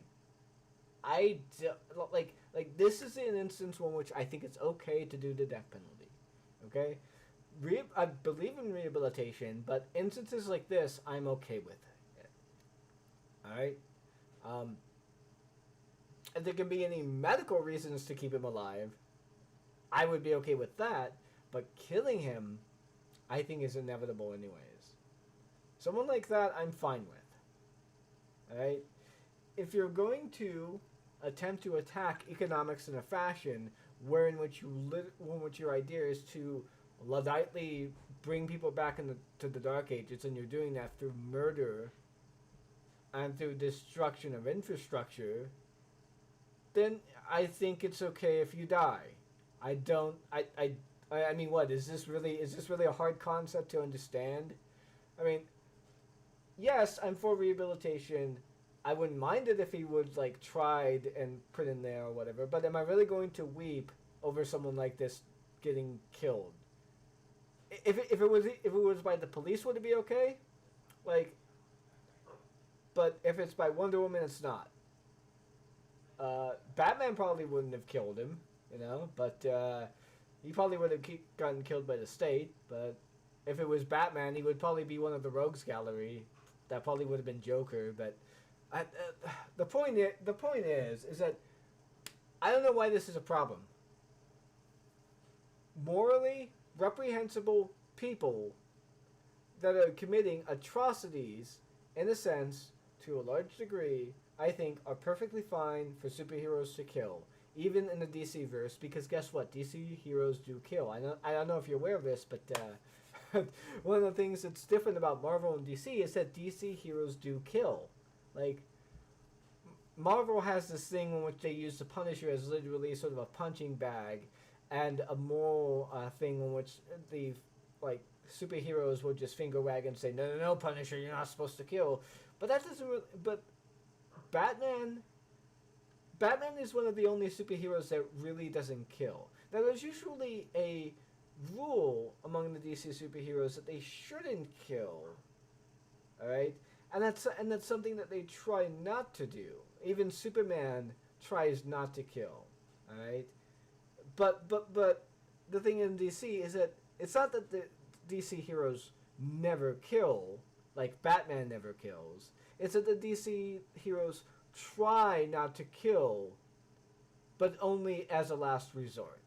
Like this is an instance in which I think it's okay to do the death penalty. Okay? I believe in rehabilitation, but instances like this, I'm okay with it. Alright? If there can be any medical reasons to keep him alive, I would be okay with that, but killing him, I think is inevitable anyways. Someone like that, I'm fine with. Alright? If you're going to attempt to attack economics in a fashion in which your idea is to Ludditely bring people back to the Dark Ages, and you're doing that through murder and through destruction of infrastructure, then I think it's okay if you die. I mean, what is this really a hard concept to understand? I mean, yes, I'm for rehabilitation. I wouldn't mind it if he would, like, tried and put in there or whatever, but am I really going to weep over someone like this getting killed? If it was by the police, would it be okay? Like, but if it's by Wonder Woman, it's not. Batman probably wouldn't have killed him, you know, but he probably would have gotten killed by the state. But if it was Batman, he would probably be one of the rogues gallery. That probably would have been Joker. But the point is that I don't know why this is a problem. Morally reprehensible people that are committing atrocities, in a sense, to a large degree, I think are perfectly fine for superheroes to kill, even in the DC verse, because guess what? DC heroes do kill. I don't know if you're aware of this, but one of the things that's different about Marvel and DC is that DC heroes do kill. Like, Marvel has this thing in which they use the Punisher as literally sort of a punching bag, and a moral thing in which the, like, superheroes will just finger wag and say, no, Punisher, you're not supposed to kill. But that doesn't really, but Batman is one of the only superheroes that really doesn't kill. Now, there's usually a rule among the DC superheroes that they shouldn't kill. Alright? And that's something that they try not to do. Even Superman tries not to kill. Alright? But the thing in DC is that it's not that the DC heroes never kill, like Batman never kills. It's that the DC heroes try not to kill, but only as a last resort.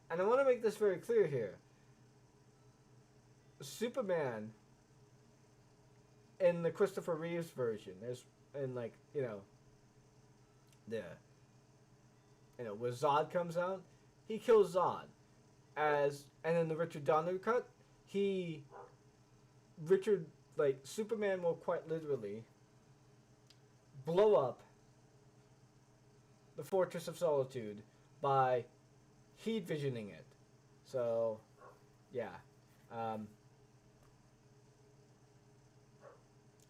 And I want to make this very clear here. Superman, in the Christopher Reeves version, when Zod comes out, he kills Zod. And in the Richard Donner cut, Superman will quite literally blow up the Fortress of Solitude by heat visioning it. So, yeah.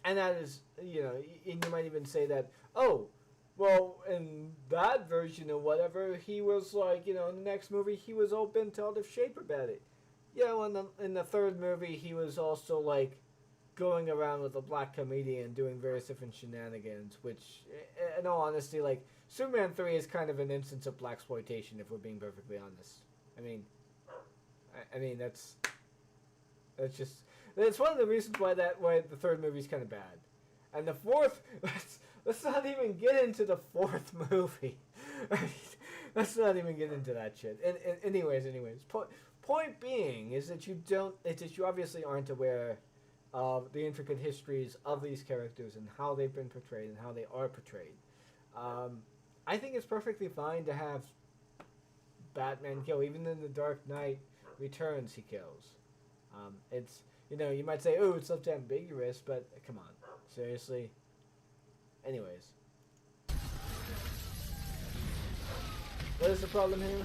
And that is, and you might even say that, oh, well, in that version or whatever, he was like, in the next movie, he was all bent out of shape about it. In the third movie, he was also like, going around with a black comedian doing various different shenanigans, which, in all honesty, like, Superman 3 is kind of an instance of blaxploitation, if we're being perfectly honest. I mean, that's just, that's one of the reasons why the third movie's kind of bad. And the fourth, let's not even get into the fourth movie. Let's not even get into that shit. And anyways, point being is that you obviously aren't aware of the intricate histories of these characters and how they've been portrayed and how they are portrayed. I think it's perfectly fine to have Batman kill. Even in The Dark Knight Returns, he kills. It's, you might say, oh, it's left ambiguous, but come on. Seriously? Anyways. What is the problem here?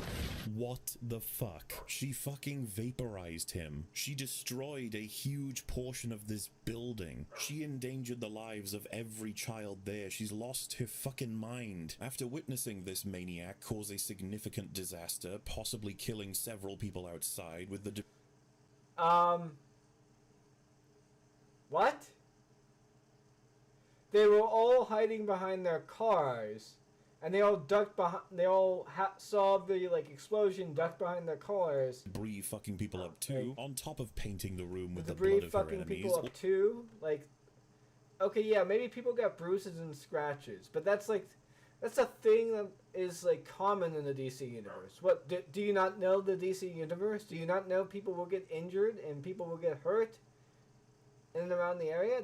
What the fuck? She fucking vaporized him. She destroyed a huge portion of this building. She endangered the lives of every child there. She's lost her fucking mind. After witnessing this maniac cause a significant disaster, possibly killing several people outside with the... What? They were all hiding behind their cars. And they all ducked behind. They all saw the explosion, ducked behind their cars. Debris fucking people up too. On top of painting the room with the debris blood of her fucking enemies. people up too. Okay, yeah, maybe people got bruises and scratches, but that's a thing that is common in the DC universe. What do you not know the DC universe? Do you not know people will get injured and people will get hurt in and around the area?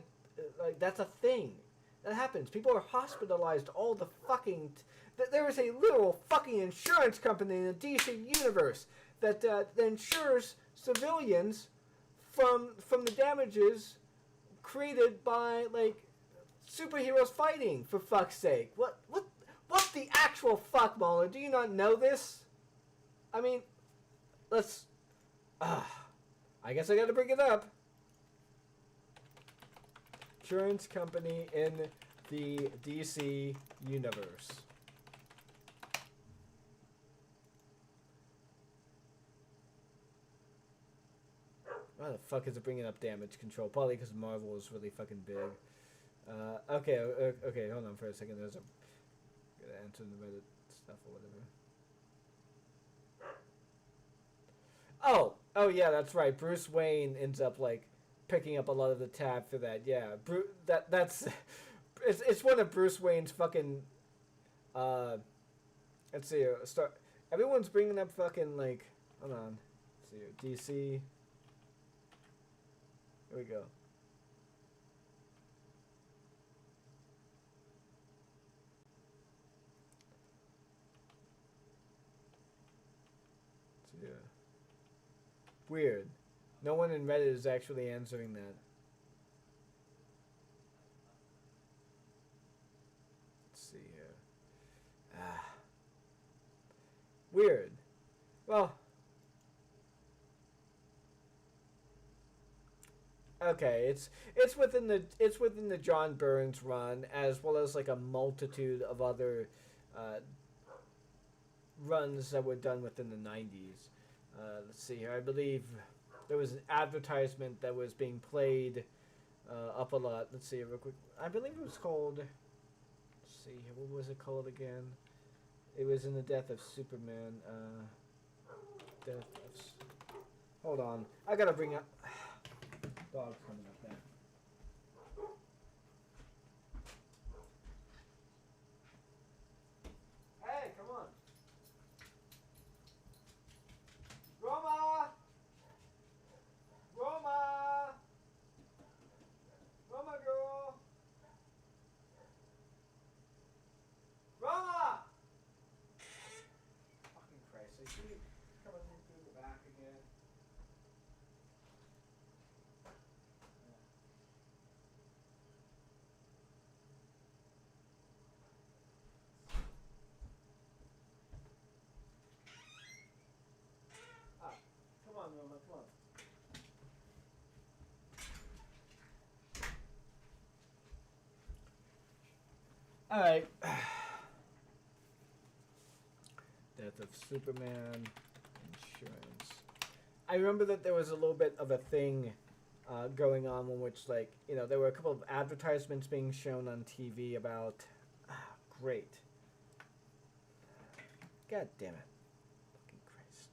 That's a thing. That happens. People are hospitalized all the fucking... There is a literal fucking insurance company in the DC universe that insures civilians from the damages created by, superheroes fighting, for fuck's sake. What the actual fuck, MauLer? Do you not know this? I mean, let's... I guess I gotta bring it up. Insurance company in the DC universe. Why the fuck is it bringing up damage control? Probably because Marvel is really fucking big. Okay, hold on for a second. Gotta answer the Reddit stuff or whatever. Oh yeah, that's right. Bruce Wayne ends up picking up a lot of the tab for that. Yeah, that's it's one of Bruce Wayne's fucking. Let's see. Everyone's bringing up fucking Hold on. Let's see. DC. Here we go. Let's see. Weird. No one in Reddit is actually answering that. Let's see here. Weird. Well. Okay, it's within the John Burns run, as well as a multitude of other runs that were done within the 90s. Let's see here. I believe there was an advertisement that was being played up a lot. Let's see real quick. I believe it was called... Let's see here. What was it called again? It was in the Death of Superman. Hold on. I gotta bring up... Dog's coming up there. Hey, come on. Roma! Roma girl! Roma! Fucking Christ, I see you coming through the back again. Come on, Roma, come on. Alright. Death of Superman. Insurance. I remember that there was a little bit of a thing going on, in which, like, you know, there were a couple of advertisements being shown on TV about. Great. God damn it. Fucking Christ.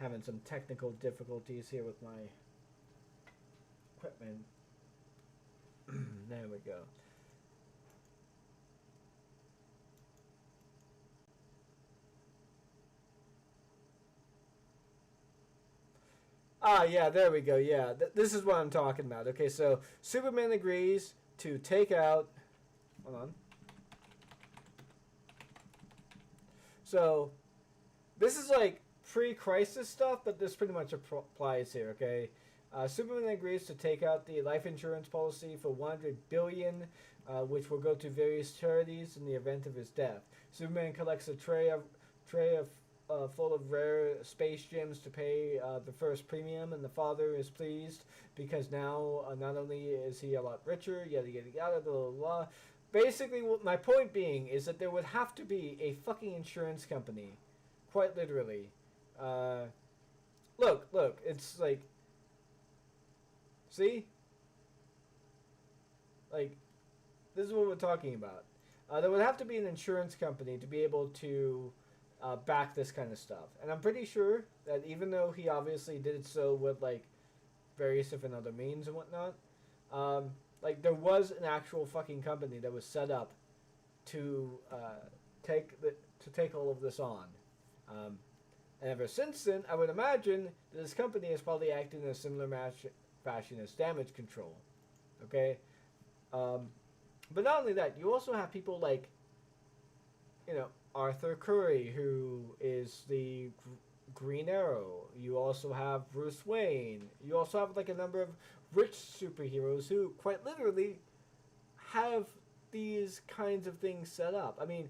Having some technical difficulties here with my equipment. There we go. Ah, yeah, there we go. Yeah, this is what I'm talking about. Okay, so Superman agrees to take out. Hold on. So, this is like pre-crisis stuff, but this pretty much applies here. Okay, Superman agrees to take out the life insurance policy for $100 billion, which will go to various charities in the event of his death. Superman collects a tray of full of rare space gems to pay the first premium, and the father is pleased because now not only is he a lot richer, yada yada yada, blah blah blah. Basically, what my point being is that there would have to be a fucking insurance company, quite literally. Look, it's like, see? Like, this is what we're talking about. There would have to be an insurance company to be able to back this kind of stuff. And I'm pretty sure that even though he obviously did so with, like, various different other means and whatnot, like, there was an actual fucking company that was set up to take all of this on. And ever since then, I would imagine that this company is probably acting in a similar fashion as damage control. Okay? But not only that, you also have people like, you know, Arthur Curry, who is the Green Arrow. You also have Bruce Wayne. You also have, like, a number of rich superheroes who, quite literally, have these kinds of things set up. I mean,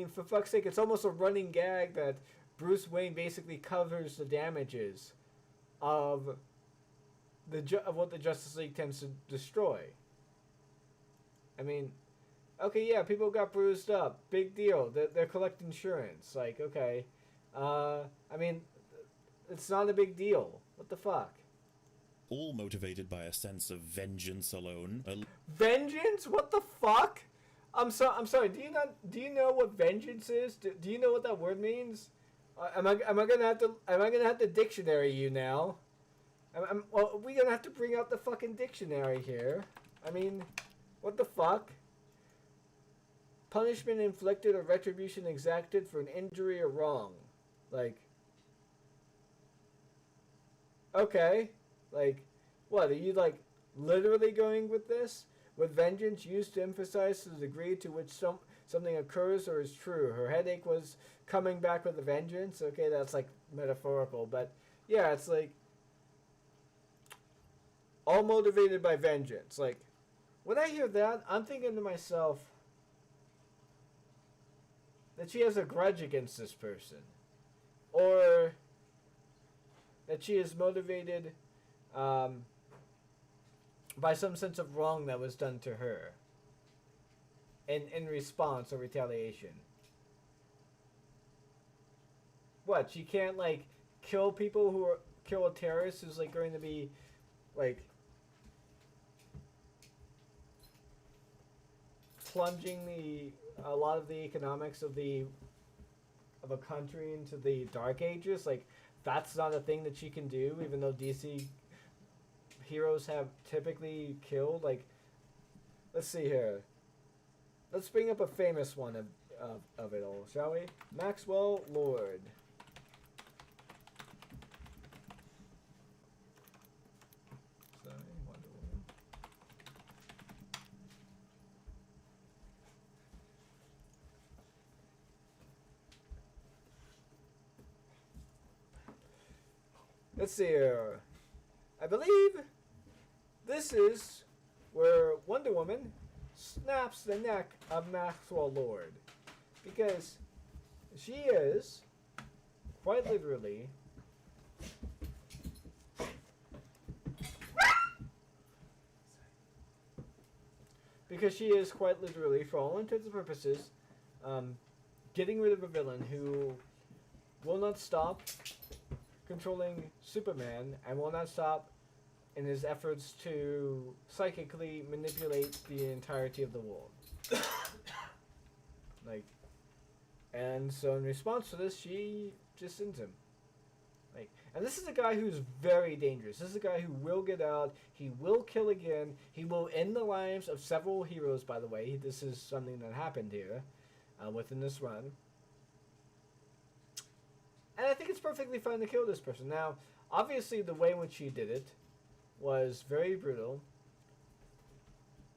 for fuck's sake, it's almost a running gag that Bruce Wayne basically covers the damages of what the Justice League tends to destroy. I mean, okay, yeah, people got bruised up. Big deal. They're collecting insurance. Like, okay. I mean, it's not a big deal. What the fuck? All motivated by a sense of vengeance alone. Vengeance? What the fuck? I'm sorry. Do you know what vengeance is? Do you know what that word means? Am I gonna have to dictionary you now? Well, we gonna have to bring out the fucking dictionary here. I mean, what the fuck? Punishment inflicted or retribution exacted for an injury or wrong. Like, okay. Like, what, are you, like, literally going with this? With vengeance used to emphasize the degree to which something occurs or is true. Her headache was coming back with a vengeance. Okay, that's, like, metaphorical. But, yeah, it's, like, all motivated by vengeance. Like, when I hear that, I'm thinking to myself that she has a grudge against this person. Or that she is motivated by some sense of wrong that was done to her in response or retaliation. What, she can't, like, kill a terrorist who's, like, going to be, like, plunging a lot of the economics of a country into the dark ages? Like, that's not a thing that she can do, even though DC heroes have typically killed. Like, let's see here. Let's bring up a famous one of it all, shall we? Maxwell Lord. Sorry, Wonder Woman. Let's see here. I believe this is where Wonder Woman snaps the neck of Maxwell Lord. Because she is, quite literally, because she is quite literally, for all intents and purposes, getting rid of a villain who will not stop controlling Superman and will not stop in his efforts to psychically manipulate the entirety of the world. Like, and so in response to this, she just ends him. Like, and this is a guy who's very dangerous. This is a guy who will get out. He will kill again. He will end the lives of several heroes, by the way. This is something that happened here within this run. And I think it's perfectly fine to kill this person. Now, obviously, the way in which she did it was very brutal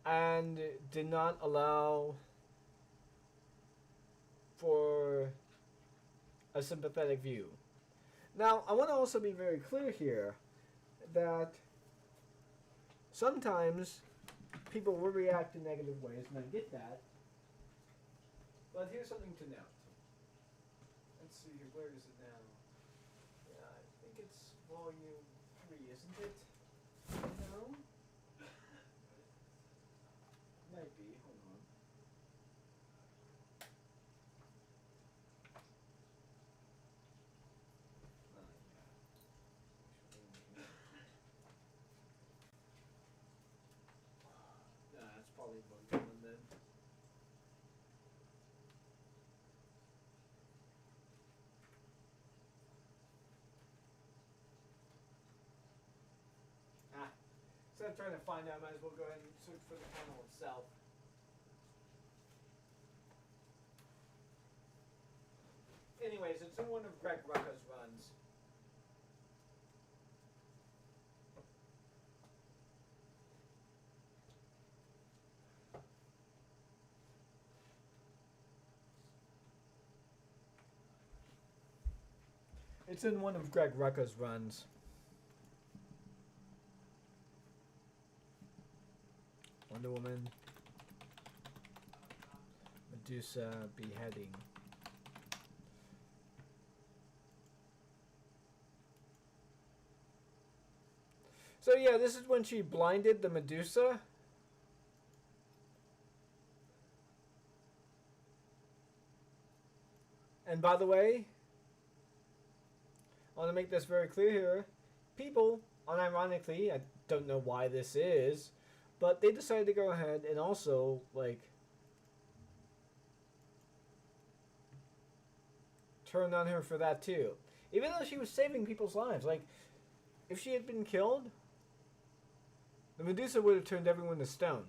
and did not allow for a sympathetic view. Now, I want to also be very clear here that sometimes people will react in negative ways, and I get that. But here's something to note. Let's see, where is it now? Yeah, I think it's volume 3, isn't it? No? Might be, hold on. That's probably volume 1 then. Instead of trying to find out, I might as well go ahead and search for the panel itself. Anyways, it's in one of Greg Rucka's runs. It's in one of Greg Rucka's runs. Wonder Woman, Medusa beheading. So yeah, this is when she blinded the Medusa. And by the way, I want to make this very clear here. People, unironically, I don't know why this is, but they decided to go ahead and also, like, turn on her for that too. Even though she was saving people's lives. Like, if she had been killed, the Medusa would have turned everyone to stone.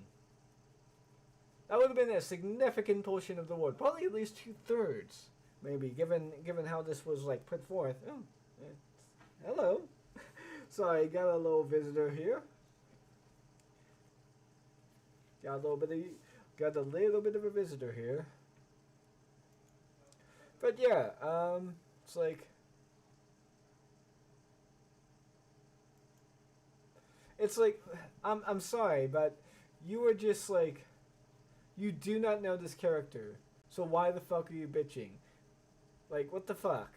That would have been a significant portion of the world. Probably at least 2/3, maybe, given how this was, like, put forth. Oh, hello. Sorry, got a little visitor here. Got a little bit of a visitor here. But yeah, it's like, I'm sorry, but you were just like, you do not know this character, so why the fuck are you bitching? Like, what the fuck?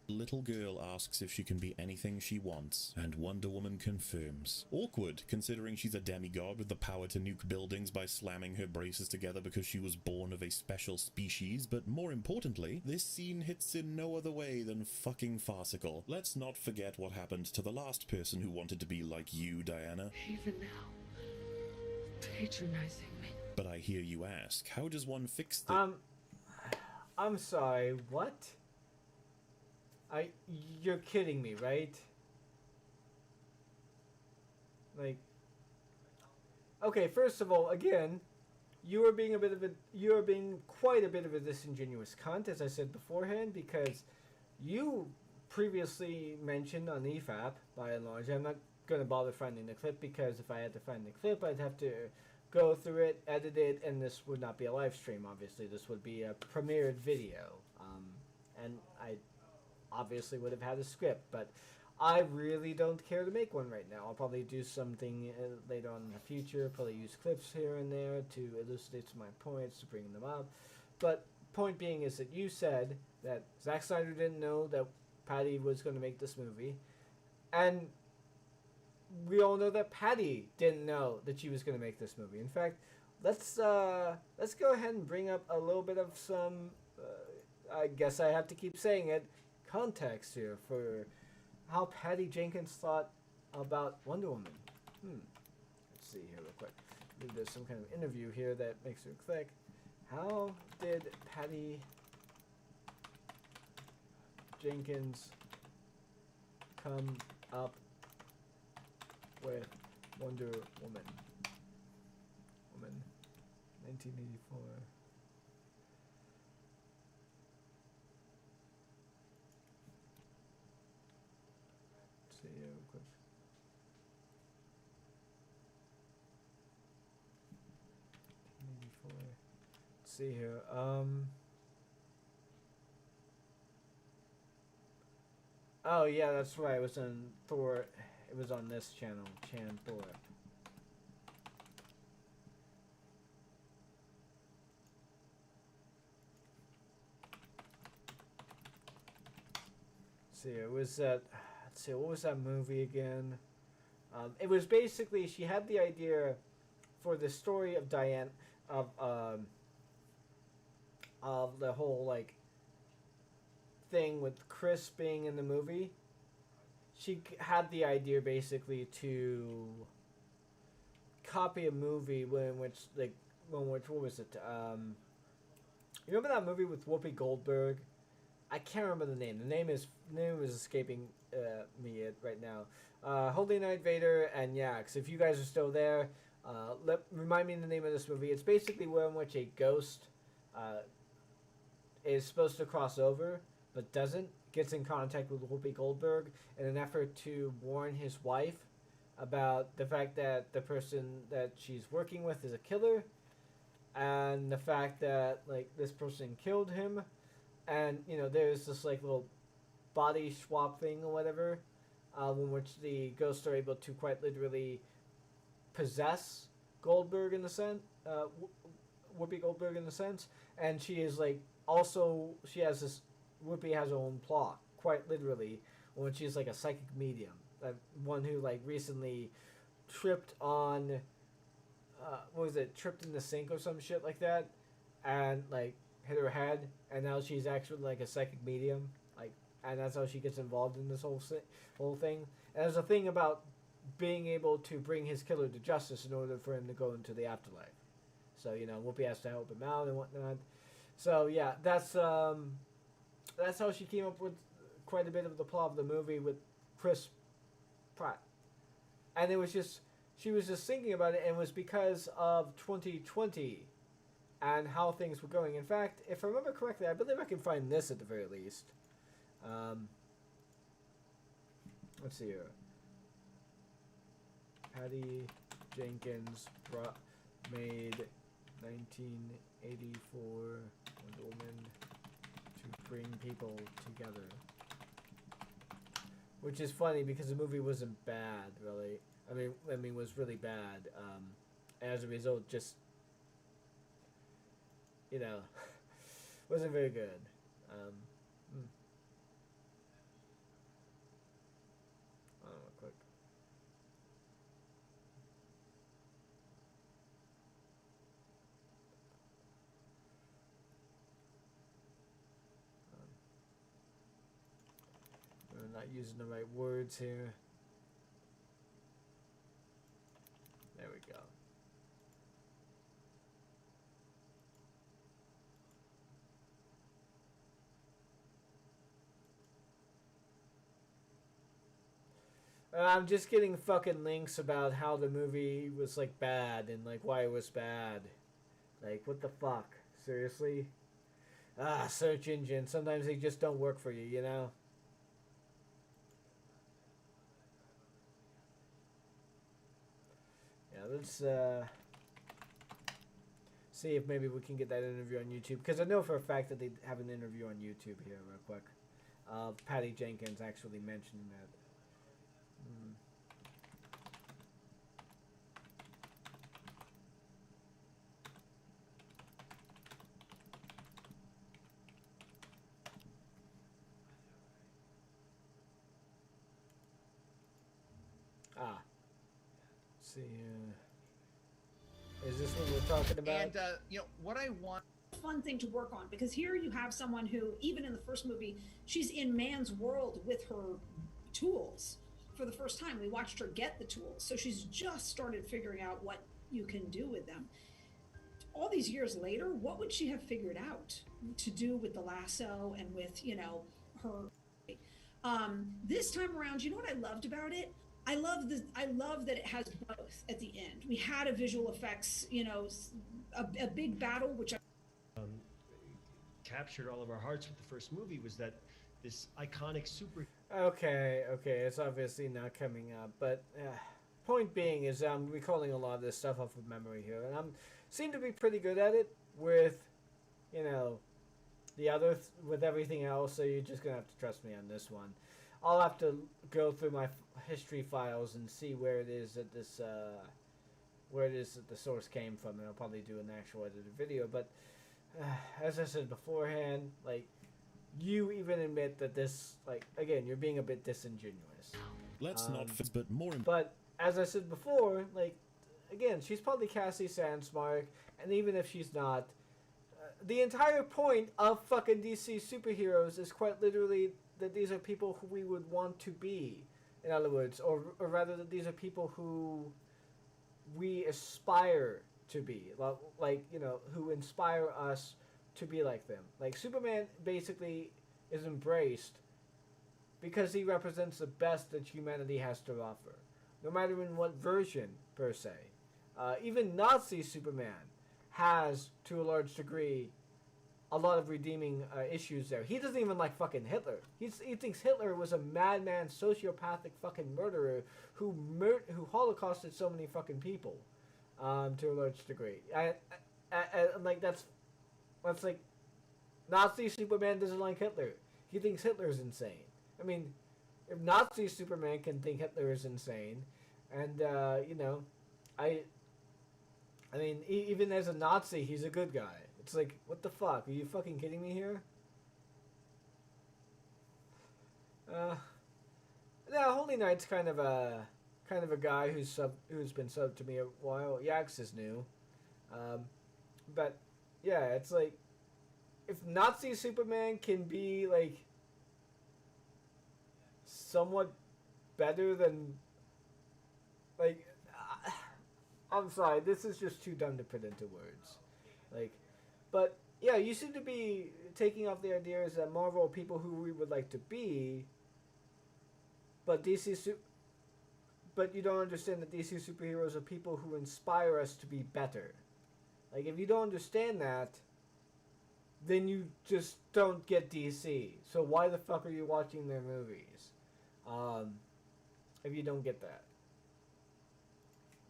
Little girl asks if she can be anything she wants, and Wonder Woman confirms. Awkward, considering she's a demigod with the power to nuke buildings by slamming her braces together because she was born of a special species, but more importantly, this scene hits in no other way than fucking farcical. Let's not forget what happened to the last person who wanted to be like you, Diana. Even now, patronizing me. But I hear you ask, how does one fix this? I'm sorry, what? You're kidding me, right? Like, okay, first of all, again, you are being quite a bit of a disingenuous cunt, as I said beforehand, because you previously mentioned on EFAP, by and large. I'm not going to bother finding the clip, because if I had to find the clip, I'd have to go through it, edit it, and this would not be a live stream, obviously. This would be a premiered video. And I obviously would have had a script, but I really don't care to make one right now. I'll probably do something later on in the future, probably use clips here and there to elucidate some of my points, to bring them up. But point being is that you said that Zack Snyder didn't know that Patty was going to make this movie, and we all know that Patty didn't know that she was going to make this movie. In fact, let's go ahead and bring up a little bit of some. I guess I have to keep saying it. Context here for how Patty Jenkins thought about Wonder Woman. Let's see here real quick. Maybe there's some kind of interview here that makes it click. How did Patty Jenkins come up with Wonder Woman? 1984. Let's see here real quick. Let's see here. Oh yeah, that's right. It was on Thor. It was on this channel, Chan Thor. See, it was that. Let's see, what was that movie again? It was basically she had the idea for the story of Diane of the whole like thing with Chris being in the movie. She had the idea basically to copy a movie what was it? You remember that movie with Whoopi Goldberg? I can't remember the name. The name is escaping me right now. Holy Knight Vader and Yax. If you guys are still there, remind me the name of this movie. It's basically one in which a ghost is supposed to cross over, but doesn't. Gets in contact with Whoopi Goldberg in an effort to warn his wife about the fact that the person that she's working with is a killer, and the fact that like this person killed him. And, you know, there's this, like, little body swap thing or whatever, in which the ghosts are able to quite literally possess Goldberg in the sense, Whoopi Goldberg in the sense, and she is, like, also, she has this, Whoopi has her own plot, quite literally, when she's, like, a psychic medium, one who, like, recently tripped on, tripped in the sink or some shit like that, and, like, hit her head, and now she's actually like a psychic medium, like, and that's how she gets involved in this whole thing. And there's a thing about being able to bring his killer to justice in order for him to go into the afterlife. So you know, Whoopi has to help him out and whatnot. So yeah, that's how she came up with quite a bit of the plot of the movie with Chris Pratt. And it was just she was just thinking about it, and it was because of 2020. And how things were going. In fact, if I remember correctly, I believe I can find this at the very least. Let's see here. Patty Jenkins made 1984 Wonder Woman to bring people together. Which is funny because the movie wasn't bad, really. I mean, was really bad. As a result, just, you know, wasn't very good. Quick. We're not using the right words here. There we go. I'm just getting fucking links about how the movie was, like, bad and, like, why it was bad. Like, what the fuck? Seriously? Search engine. Sometimes they just don't work for you, you know? Yeah, let's, see if maybe we can get that interview on YouTube. Because I know for a fact that they have an interview on YouTube here real quick. Patty Jenkins actually mentioning that. Let's see, is this what we're talking about? And you know what I want. Fun thing to work on, because here you have someone who, even in the first movie, she's in man's world with her tools for the first time. We watched her get the tools, so she's just started figuring out what you can do with them. All these years later, what would she have figured out to do with the lasso and with, you know, her? This time around, you know what I loved about it? I love that it has both at the end. We had a visual effects, you know, a big battle, which I captured all of our hearts with the first movie, was that this iconic super. Okay, it's obviously not coming up, but point being is I'm recalling a lot of this stuff off of memory here, and I'm seem to be pretty good at it with, you know, the other with everything else. So you're just gonna have to trust me on this one. I'll have to go through my history files and see where it is that this where it is that the source came from, and I'll probably do an actual edited video. But as I said beforehand, like, you even admit that this, like, again, you're being a bit disingenuous. Let's not, but more. But as I said before, like, again, she's probably Cassie Sandsmark, and even if she's not, the entire point of fucking DC superheroes is quite literally that these are people who we would want to be. In other words, or rather that these are people who we aspire to be, like, you know, who inspire us to be like them. Like, Superman basically is embraced because he represents the best that humanity has to offer, no matter in what version, per se. Even Nazi Superman has, to a large degree, a lot of redeeming issues there. He doesn't even like fucking Hitler. He thinks Hitler was a madman, sociopathic fucking murderer who holocausted so many fucking people, to a large degree. Like, that's like, Nazi Superman doesn't like Hitler. He thinks Hitler's insane. I mean, if Nazi Superman can think Hitler is insane, and you know, I mean, even as a Nazi, he's a good guy. It's like, what the fuck? Are you fucking kidding me here? Yeah, Holy Knight's kind of a guy who's been subbed to me a while. Yax is new, but yeah, it's like, if Nazi Superman can be like somewhat better than, like, I'm sorry, this is just too dumb to put into words, like. But yeah, you seem to be taking off the ideas that Marvel are people who we would like to be, but but you don't understand that DC superheroes are people who inspire us to be better. Like, if you don't understand that, then you just don't get DC. So why the fuck are you watching their movies? If you don't get that.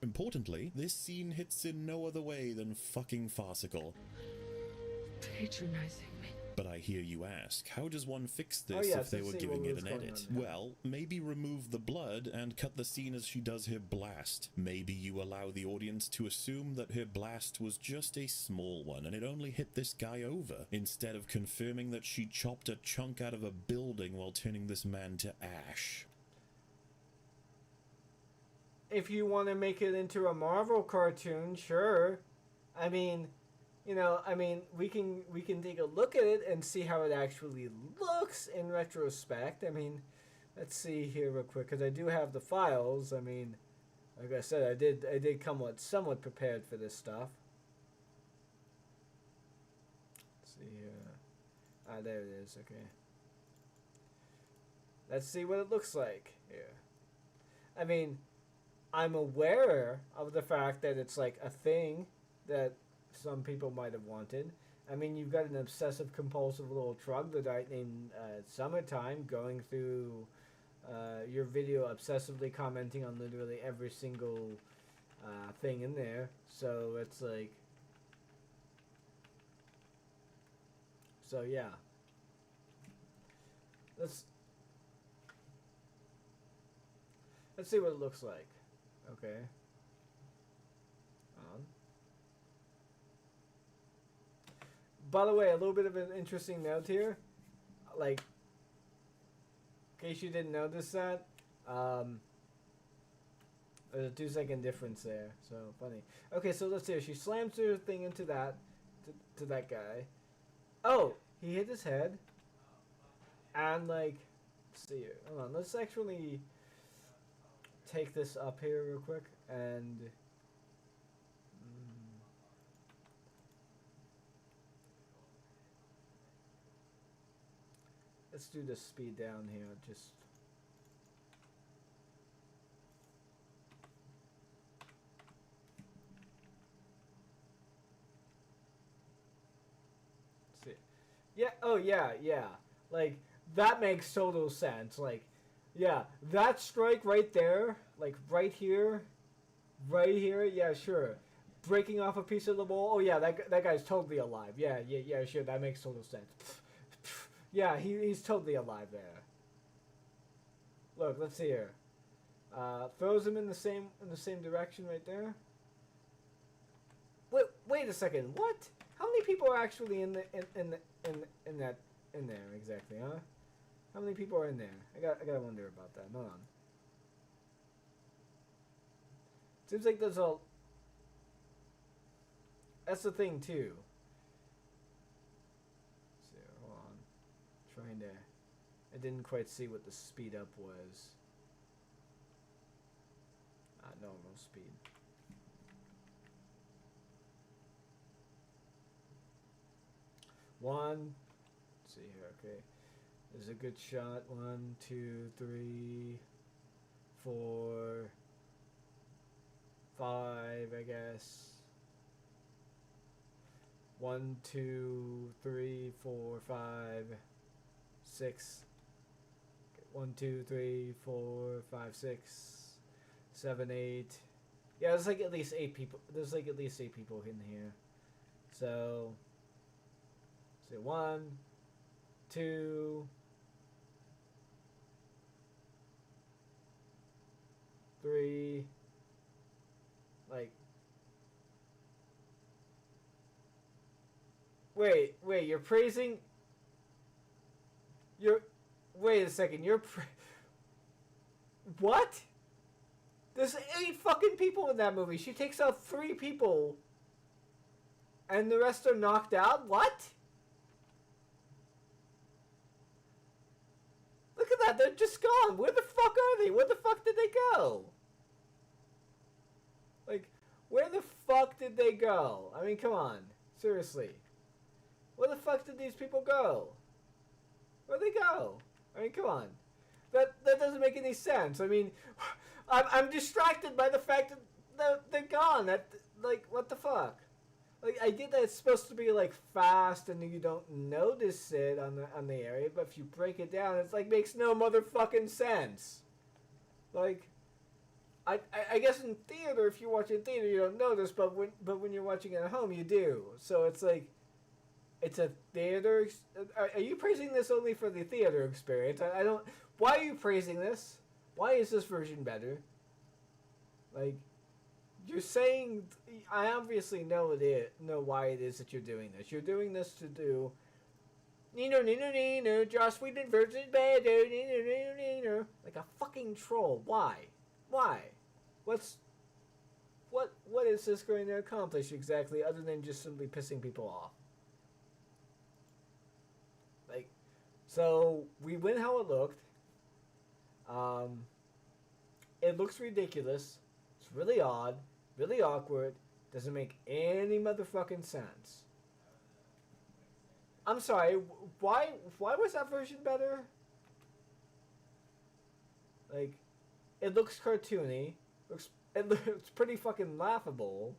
Importantly, this scene hits in no other way than fucking farcical. Patronizing me. But I hear you ask, how does one fix this Oh, yes, if they let's were see giving what it was an going edit? on now. Well, maybe remove the blood and cut the scene as she does her blast. Maybe you allow the audience to assume that her blast was just a small one and it only hit this guy over, instead of confirming that she chopped a chunk out of a building while turning this man to ash. If you want to make it into a Marvel cartoon, sure. I mean, you know, we can take a look at it and see how it actually looks in retrospect. I mean, let's see here real quick, because I do have the files. I mean, like I said, I did come somewhat prepared for this stuff. Let's see here. There it is. Okay. Let's see what it looks like here. I mean, I'm aware of the fact that it's like a thing that some people might have wanted. I mean, you've got an obsessive compulsive little troglodyte named Summertime going through your video, obsessively commenting on literally every single thing in there. So it's like, so yeah. Let's see what it looks like. Okay. By the way, a little bit of an interesting note here. Like, in case you didn't notice that, There's a 2-second difference there. So funny. Okay, so let's see. She slams her thing into that, to that guy. Oh, he hit his head. And like, let's see here. Hold on. Let's actually take this up here real quick and. Let's do the speed down here. Just. See. Yeah. Oh yeah. Yeah. Like that makes total sense. Like, yeah, that strike right there, like right here. Yeah, sure. Breaking off a piece of the wall. Oh yeah, that guy's totally alive. Yeah, sure. That makes total sense. Yeah, he's totally alive there. Look, let's see here. Throws him in the same direction right there. Wait a second. What? How many people are actually in there exactly, huh? How many people are in there? I gotta wonder about that. Hold on. Seems like there's a. That's the thing too. So hold on. Trying to. I didn't quite see what the speed up was. Normal speed. One. Let's see here. Okay. There's a good shot. 1, 2, 3, 4, 5, I guess. 1, 2, 3, 4, 5, 6. 1, 2, 3, 4, 5, 6, 7, 8. Yeah, there's like at least 8 people. There's like at least 8 people in here. So, say 1, 2, 3. Like. Wait, you're praising. Wait a second, what? There's 8 fucking people in that movie. She takes out 3 people. And the rest are knocked out? What? Look at that, they're just gone. Where the fuck are they? Where the fuck did they go? Like, where the fuck did they go? I mean, come on. Seriously. Where the fuck did these people go? Where'd they go? I mean, come on. That doesn't make any sense. I mean, I'm distracted by the fact that they're gone. Like, what the fuck? Like, I get that it's supposed to be, like, fast and you don't notice it on the area, but if you break it down, it's like, makes no motherfucking sense. Like, I guess in theater, if you watch in theater, you don't notice, but when you're watching it at home, you do. So it's like, it's a theater. Are you praising this only for the theater experience? I don't. Why are you praising this? Why is this version better? Like, you're saying. I obviously know why it is that you're doing this. You're doing this to do. Nino, Joss Whedon version better. Nino. Like a fucking troll. Why? What is this going to accomplish exactly, other than just simply pissing people off? Like, so we went how it looked. It looks ridiculous. It's really odd, really awkward. Doesn't make any motherfucking sense. I'm sorry. Why was that version better? Like, it looks cartoony. It looks pretty fucking laughable.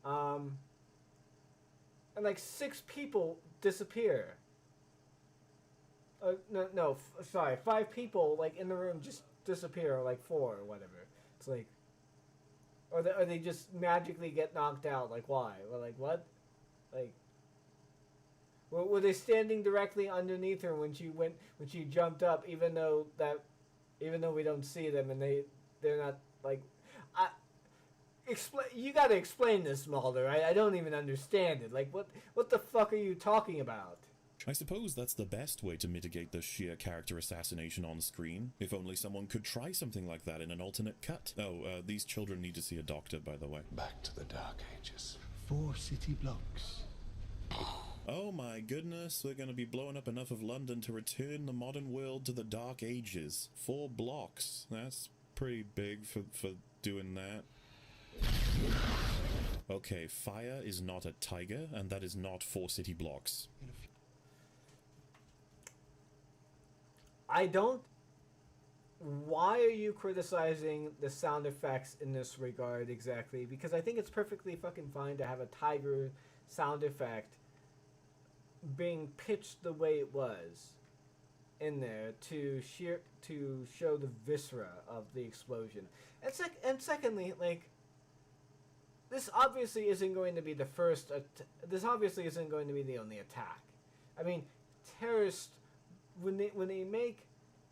And like 6 people disappear. Sorry, 5 people like in the room just disappear, or like 4 or whatever. It's like, or they just magically get knocked out. Like, why? Or like, what? Like, were they standing directly underneath her when she jumped up? Even though we don't see them, and they're not like, you gotta explain this, MauLer. I don't even understand it. Like, what the fuck are you talking about? I suppose that's the best way to mitigate the sheer character assassination on screen. If only someone could try something like that in an alternate cut. Oh, these children need to see a doctor, by the way. Back to the Dark Ages. 4 city blocks. Oh my goodness, we're going to be blowing up enough of London to return the modern world to the Dark Ages. 4 blocks. That's pretty big for doing that. Okay, fire is not a tiger, and that is not 4 city blocks. I don't... Why are you criticizing the sound effects in this regard exactly? Because I think it's perfectly fucking fine to have a tiger sound effect being pitched the way it was in there to show the viscera of the explosion. And secondly, like, this obviously isn't going to be the first... this obviously isn't going to be the only attack. I mean, terrorists, when they make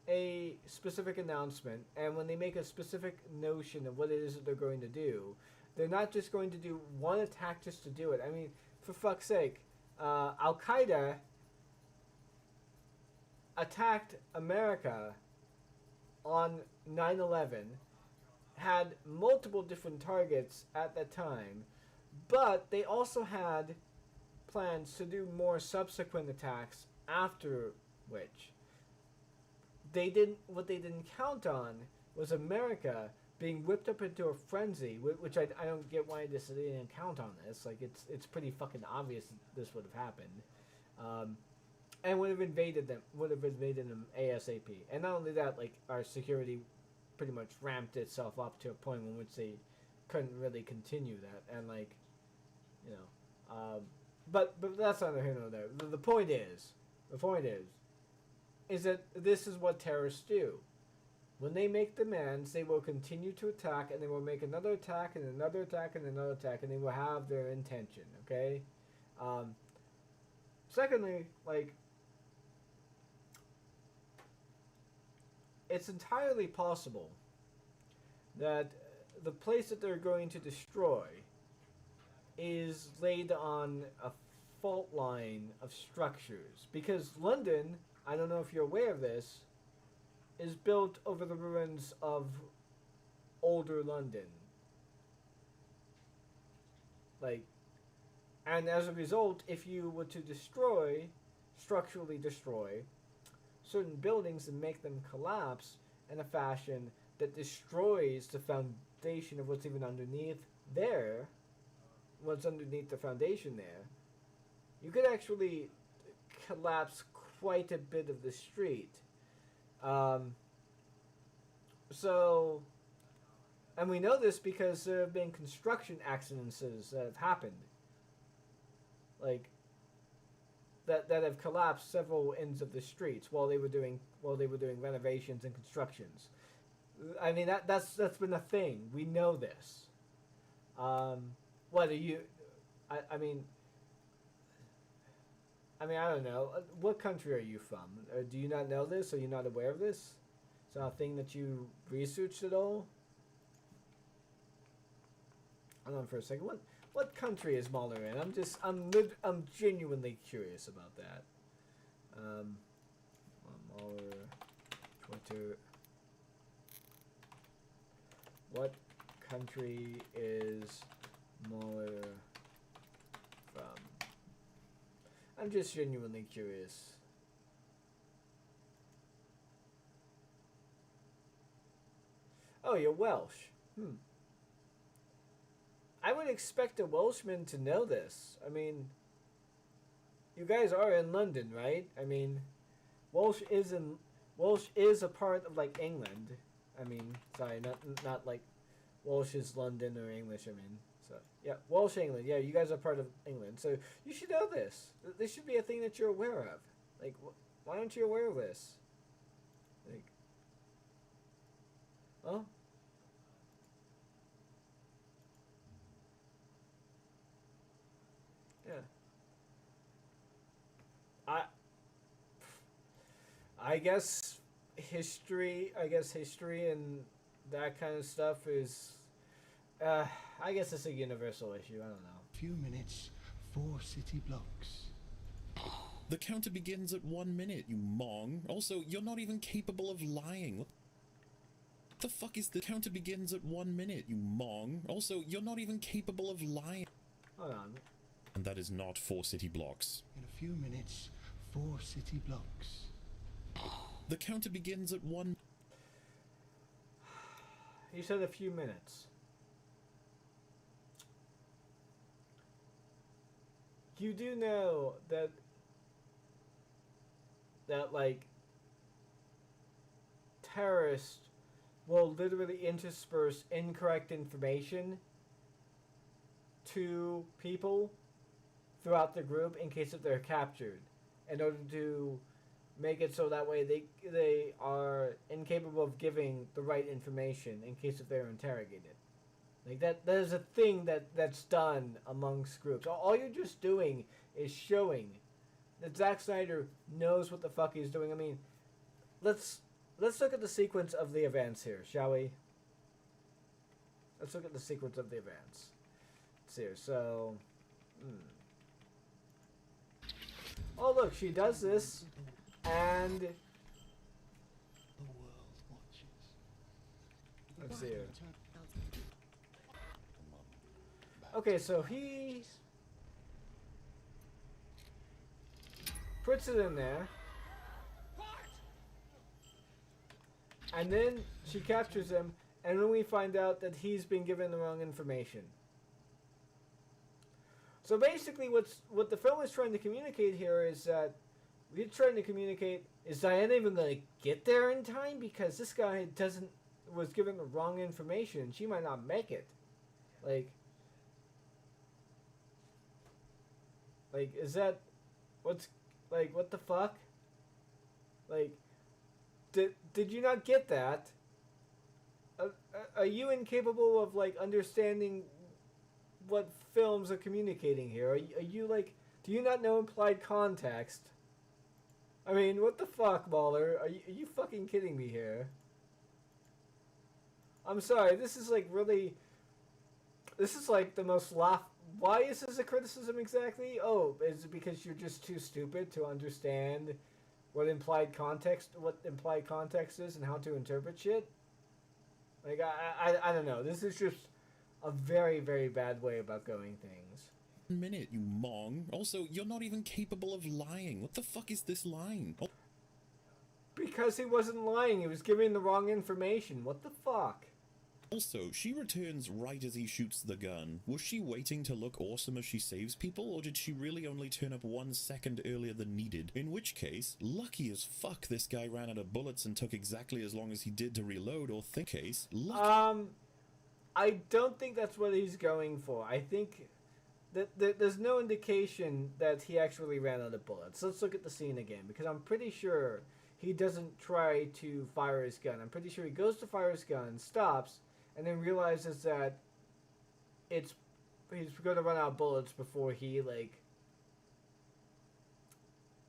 a specific announcement and when they make a specific notion of what it is that they're going to do, they're not just going to do one attack just to do it. I mean, for fuck's sake, Al-Qaeda attacked America on 9/11, had multiple different targets at that time, but they also had plans to do more subsequent attacks after which. What they didn't count on was America being whipped up into a frenzy, which I don't get why they didn't count on this. Like, it's pretty fucking obvious this would have happened. And would have invaded them ASAP. And not only that, like, our security pretty much ramped itself up to a point in which they couldn't really continue that. And, like, you know, but that's neither here nor there. The point is that this is what terrorists do. When they make demands, they will continue to attack, and they will make another attack, and another attack, and another attack, and they will have their intention, okay? Secondly, like, it's entirely possible that the place that they're going to destroy is laid on a fault line of structures. Because London, I don't know if you're aware of this, is built over the ruins of older London. Like, and as a result, if you were to structurally destroy certain buildings and make them collapse in a fashion that destroys the foundation of what's even underneath there, what's underneath the foundation there, you could actually collapse quite a bit of the street. So, and we know this because there have been construction accidents that have happened, like that have collapsed several ends of the streets while they were doing renovations and constructions. I mean, that's been a thing. We know this. Whether you, I mean, I don't know. What country are you from? Do you not know this? Are you not aware of this? Is that a thing that you researched at all? Hold on for a second. What country is MauLer in? I'm genuinely curious about that. MauLer, Twitter. What country is MauLer from? I'm just genuinely curious. Oh, you're Welsh. I would expect a Welshman to know this. I mean, you guys are in London, right? I mean, Welsh is a part of, like, England. I mean, sorry, not like Welsh is London or English. I mean, so yeah, Welsh England. Yeah, you guys are part of England, so you should know this. This should be a thing that you're aware of. Like, why aren't you aware of this? Like, oh. Yeah. I guess history and that kind of stuff is, I guess it's a universal issue. I don't know. Few minutes, 4 city blocks. The counter begins at 1 minute, you mong. Also, you're not even capable of lying. What the fuck is the counter begins at 1 minute, you mong. Also, you're not even capable of lying. Hold on. And that is not 4 city blocks. In a few minutes, 4 city blocks. The counter begins at 1. He said a few minutes. You do know that like terrorists will literally intersperse incorrect information to people throughout the group in case if they're captured, in order to make it so that way they are incapable of giving the right information in case if they're interrogated. Like that is a thing that's done amongst groups. All you're just doing is showing that Zack Snyder knows what the fuck he's doing. I mean, let's look at the sequence of the events here, shall we? Let's look at the sequence of the events. Let's see here. So, oh look, she does this, and The world watches. let's see here. Okay, so he puts it in there, and then she captures him, and then we find out that he's been given the wrong information. So basically, what the film is trying to communicate here is that we're trying to communicate: is Diana even going to get there in time? Because this guy was given the wrong information. She might not make it. Like, is that, what the fuck? Like, did you not get that? Are you incapable of, like, understanding what films are communicating here? Are you, like, do you not know implied context? I mean, what the fuck, MauLer? Are you fucking kidding me here? I'm sorry, this is, like, really, this is, like, the most Why is this a criticism exactly? Oh, is it because you're just too stupid to understand what implied context is and how to interpret shit? Like, I don't know. This is just a very, very bad way about going things. 1 minute, you mong. Also, you're not even capable of lying. What the fuck is this line? Oh. Because he wasn't lying. He was giving the wrong information. What the fuck? Also, she returns right as he shoots the gun. Was she waiting to look awesome as she saves people, or did she really only turn up 1 second earlier than needed? In which case, lucky as fuck this guy ran out of bullets and took exactly as long as he did to reload, or think case, I don't think that's what he's going for. I think that there's no indication that he actually ran out of bullets. Let's look at the scene again, because I'm pretty sure he doesn't try to fire his gun. I'm pretty sure he goes to fire his gun, stops, and then realizes that he's going to run out of bullets before he, like,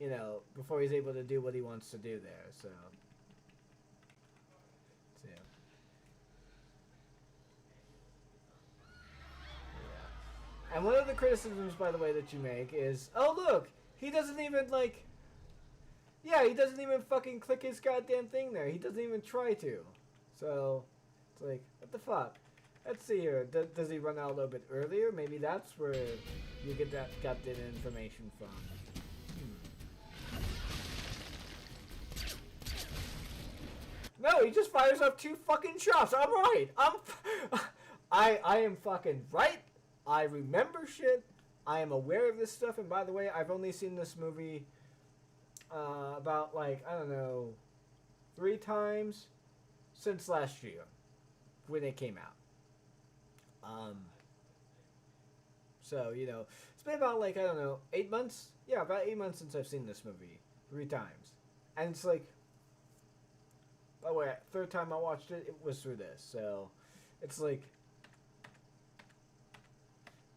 you know, before he's able to do what he wants to do there, so. Yeah. And one of the criticisms, by the way, that you make is, oh, look, he doesn't even, like, yeah, he doesn't even fucking click his goddamn thing there. He doesn't even try to. So, it's like, what the fuck? Let's see here. Does he run out a little bit earlier? Maybe that's where you get that information from. No, he just fires off 2 fucking shots. I'm right. I am fucking right. I remember shit. I am aware of this stuff. And by the way, I've only seen this movie about, like, I don't know, 3 times since last year when it came out. So, you know, it's been about, like, I don't know, 8 months? Yeah, about 8 months since I've seen this movie 3 times. And it's like, by the way, 3rd time I watched it, it was through this. So, it's like,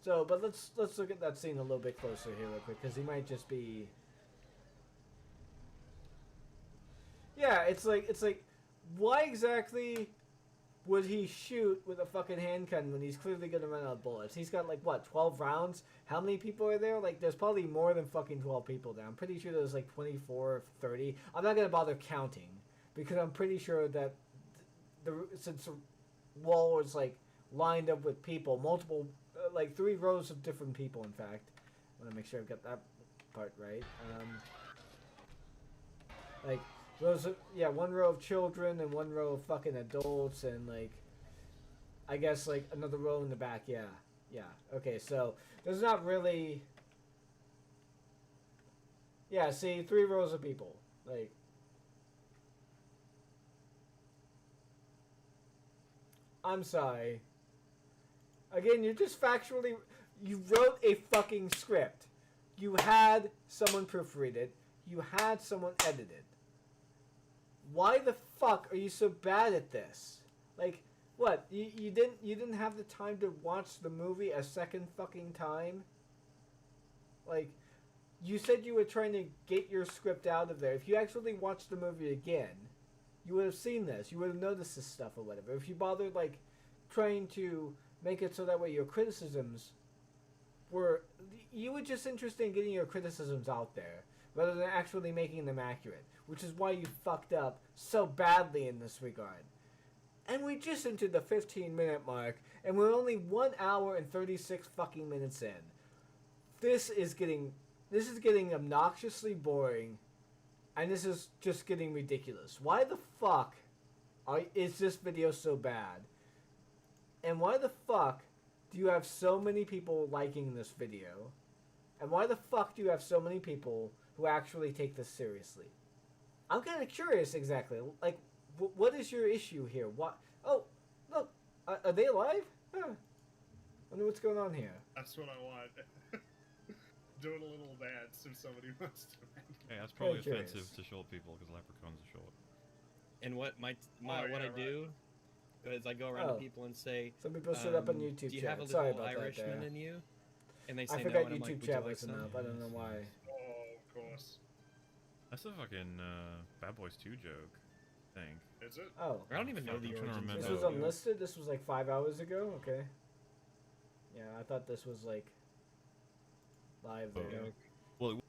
so, but let's look at that scene a little bit closer here real quick, because he might just be, yeah, it's like, why exactly would he shoot with a fucking handgun when he's clearly gonna run out of bullets? He's got like what, 12 rounds? How many people are there? Like, there's probably more than fucking 12 people there. I'm pretty sure there's like 24 or 30. I'm not gonna bother counting because I'm pretty sure that since the wall was like lined up with people, multiple, like 3 rows of different people. In fact, I want to make sure I've got that part right. Like. Rows of, yeah, 1 row of children and 1 row of fucking adults and, like, I guess, like, another row in the back, yeah. Okay, so, there's not really, yeah, see, 3 rows of people, like, I'm sorry. Again, you're just factually, you wrote a fucking script. You had someone proofread it. You had someone edit it. Why the fuck are you so bad at this? Like, what? You didn't have the time to watch the movie a second fucking time? Like, you said you were trying to get your script out of there. If you actually watched the movie again, you would have seen this. You would have noticed this stuff or whatever. If you bothered, like, trying to make it so that way your criticisms were... You were just interested in getting your criticisms out there, rather than actually making them accurate. Which is why you fucked up so badly in this regard. And we just entered the 15-minute mark, and we're only 1 hour and 36 fucking minutes in. This is getting obnoxiously boring, and this is just getting ridiculous. Why the fuck is this video so bad? And why the fuck do you have so many people liking this video? And why the fuck do you have so many people who actually take this seriously? I'm kind of curious exactly. Like, what is your issue here? What? Oh, look. Are they alive? Huh. Wonder what's going on here. That's what I want. Do it a little dance if somebody wants to. Hey, that's probably Very offensive curious. to short people because leprechauns are short. And what I do is I go around to people and say, Some people showed up on YouTube do you chat. have a Sorry little about Irishman that. in you? And they say I no, forgot and I'm like, YouTube would you chat like wasn't some? up. I don't know why. Oh, of course. That's a fucking Bad Boys 2 joke, I think. Is it? Oh. I don't even know the I'm trying to origins. remember. This of was that. unlisted? This was like 5 hours ago? Okay. Yeah, I thought this was like live there. Oh. Well, it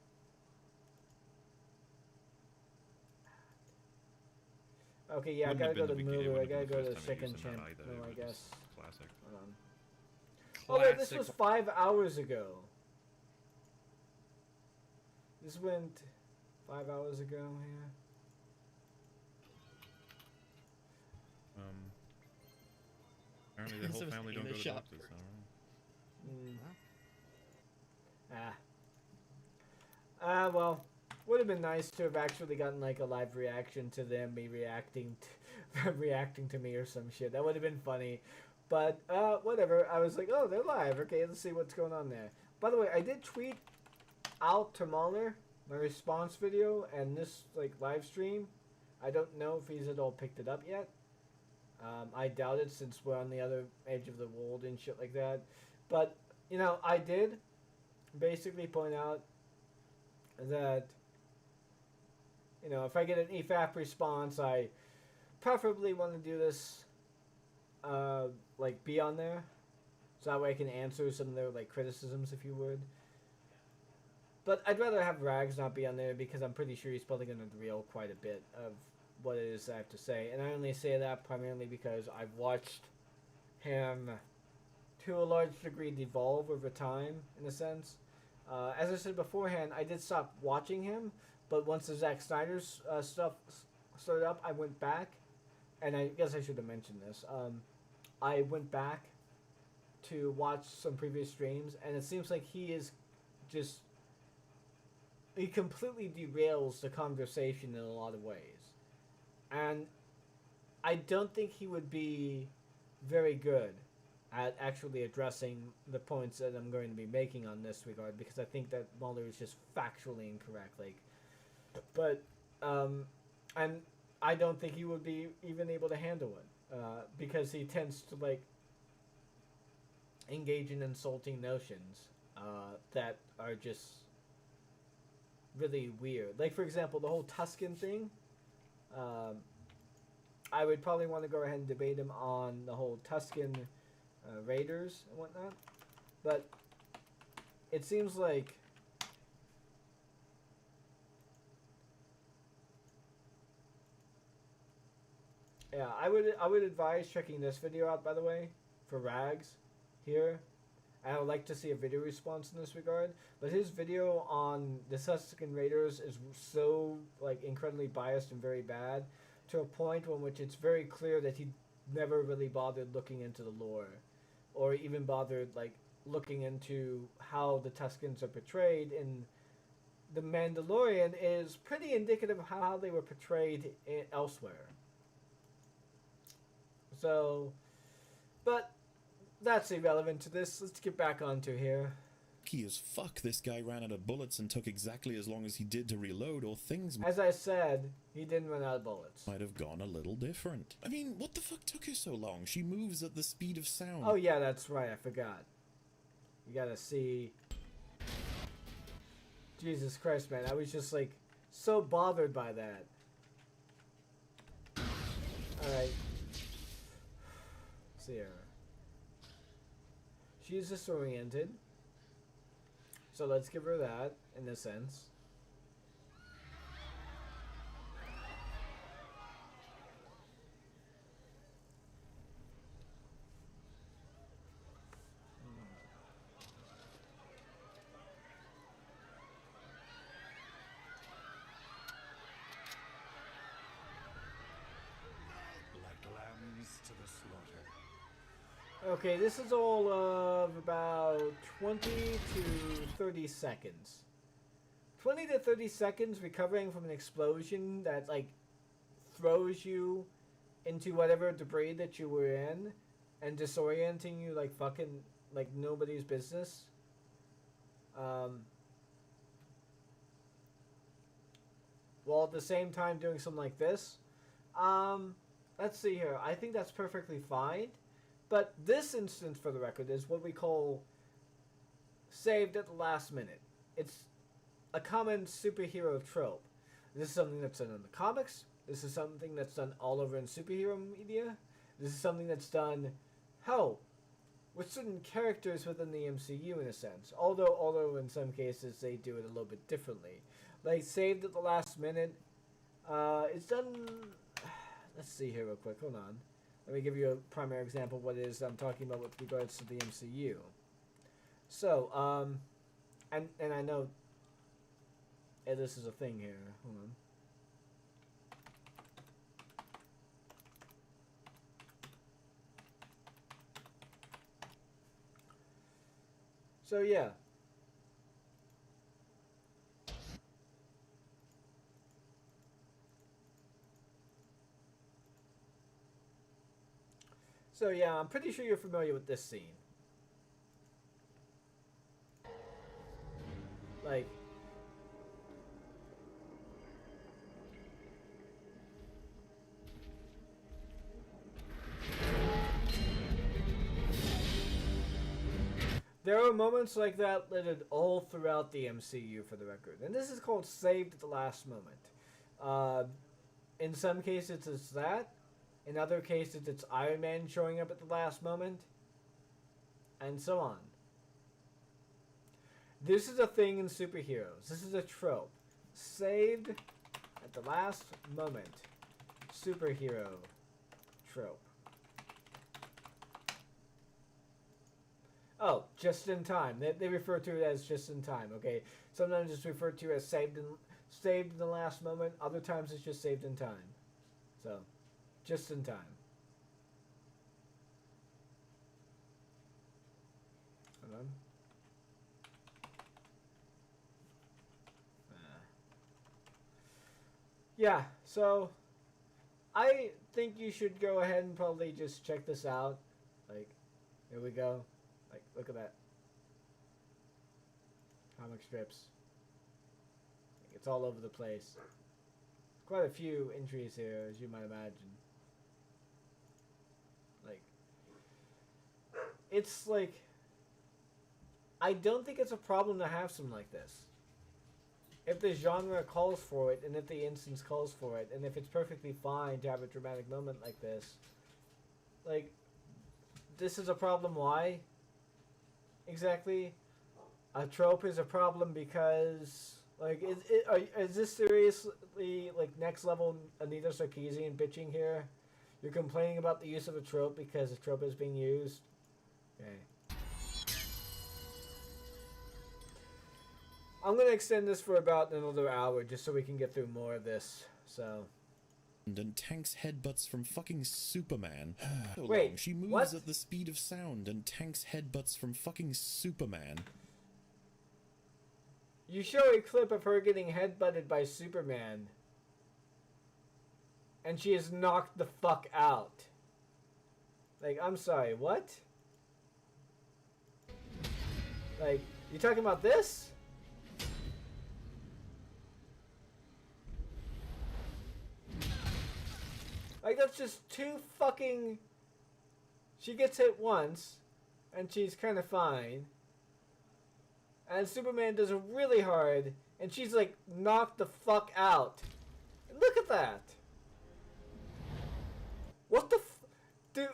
Okay, yeah, I wouldn't gotta have go to been the beginning, movie. I it gotta wouldn't go have to been the first time second they used channel, that either, I but guess. it's classic. Hold on. Oh wait, this was Classic. 5 hours ago. This went 5 hours ago, yeah. Apparently the whole Someone's family in don't the go to shop doctors. I don't know. Well, would have been nice to have actually gotten like a live reaction to them, me reacting to me or some shit. That would have been funny. But, whatever. I was like, oh, they're live. Okay, let's see what's going on there. By the way, I did tweet out to MauLer my response video and this, like, live stream. I don't know if he's at all picked it up yet. I doubt it since we're on the other edge of the world and shit like that. But, you know, I did basically point out that, you know, if I get an EFAP response, I preferably want to do this, like, be on there. So that way I can answer some of their, like, criticisms, if you would. But I'd rather have Rags not be on there because I'm pretty sure he's probably going to reel quite a bit of what it is I have to say. And I only say that primarily because I've watched him to a large degree devolve over time, in a sense. As I said beforehand, I did stop watching him, but once the Zack Snyder's stuff started up, I went back, and I guess I should have mentioned this. I went back to watch some previous streams, and it seems like he is just... He completely derails the conversation in a lot of ways. And I don't think he would be very good at actually addressing the points that I'm going to be making on this regard, because I think that MauLer is just factually incorrect. Like, but and I don't think he would be even able to handle it because he tends to like engage in insulting notions that are just really weird. Like, for example, the whole Tuscan thing. I would probably want to go ahead and debate him on the whole Tuscan Raiders and whatnot. But it seems like yeah, I would advise checking this video out, by the way, for Rags here. I would like to see a video response in this regard, but his video on the Tuscan Raiders is so like incredibly biased and very bad, to a point in which it's very clear that he never really bothered looking into the lore, or even bothered like looking into how the Tuscans are portrayed in The Mandalorian is pretty indicative of how they were portrayed elsewhere. So, but that's irrelevant to this. Let's get back onto here. As fuck, this guy ran out of bullets and took exactly as long as he did to reload, or things As I said, he didn't run out of bullets. might have gone a little different. I mean, what the fuck took her so long? She moves at the speed of sound. Oh yeah, that's right, I forgot. You gotta see... Jesus Christ, man, I was just like, so bothered by that. Alright. See her. She's disoriented. So let's give her that, in a sense. Like lambs to the slaughter. Okay, this is all of about 20 to 30 seconds. 20 to 30 seconds recovering from an explosion that, like, throws you into whatever debris that you were in and disorienting you like fucking, like, nobody's business. While at the same time doing something like this. Let's see here. I think that's perfectly fine. But this instance, for the record, is what we call saved at the last minute. It's a common superhero trope. This is something that's done in the comics. This is something that's done all over in superhero media. This is something that's done, hell, with certain characters within the MCU in a sense. Although in some cases they do it a little bit differently. Like saved at the last minute. It's done. Let's see here real quick. Hold on. Let me give you a primary example of what it is I'm talking about with regards to the MCU. So, and I know this is a thing here. Hold on. So, yeah. So yeah, I'm pretty sure you're familiar with this scene. Like, there are moments like that littered all throughout the MCU, for the record. And this is called saved at the last moment. In some cases it's that. In other cases, it's Iron Man showing up at the last moment, and so on. This is a thing in superheroes. This is a trope. Saved at the last moment. Superhero trope. Oh, just in time. They refer to it as just in time, okay? Sometimes it's referred to as saved in the last moment. Other times it's just saved in time. So... just in time. Hold on. Yeah, so I think you should go ahead and probably just check this out. Like, here we go. Like, look at that. Comic strips. It's all over the place. Quite a few entries here, as you might imagine. Like, it's like, I don't think it's a problem to have something like this. if the genre calls for it, and if the instance calls for it, and if it's perfectly fine to have a dramatic moment like this, like, this is a problem. Why? Exactly. A trope is a problem because, like, is this seriously, like, next level Anita Sarkeesian bitching here? You're complaining about the use of a trope because a trope is being used? Okay. I'm going to extend this for about another hour just so we can get through more of this, so... And tanks headbutts from fucking Superman. Wait, she moves what? at the speed of sound and tanks headbutts from fucking Superman. You show a clip of her getting headbutted by Superman, and she is knocked the fuck out. Like, I'm sorry, what? Like, you talking about this? Like, that's just too fucking... She gets hit once, and she's kind of fine. And Superman does it really hard, and she's, like, knocked the fuck out. Look at that! What the Dude...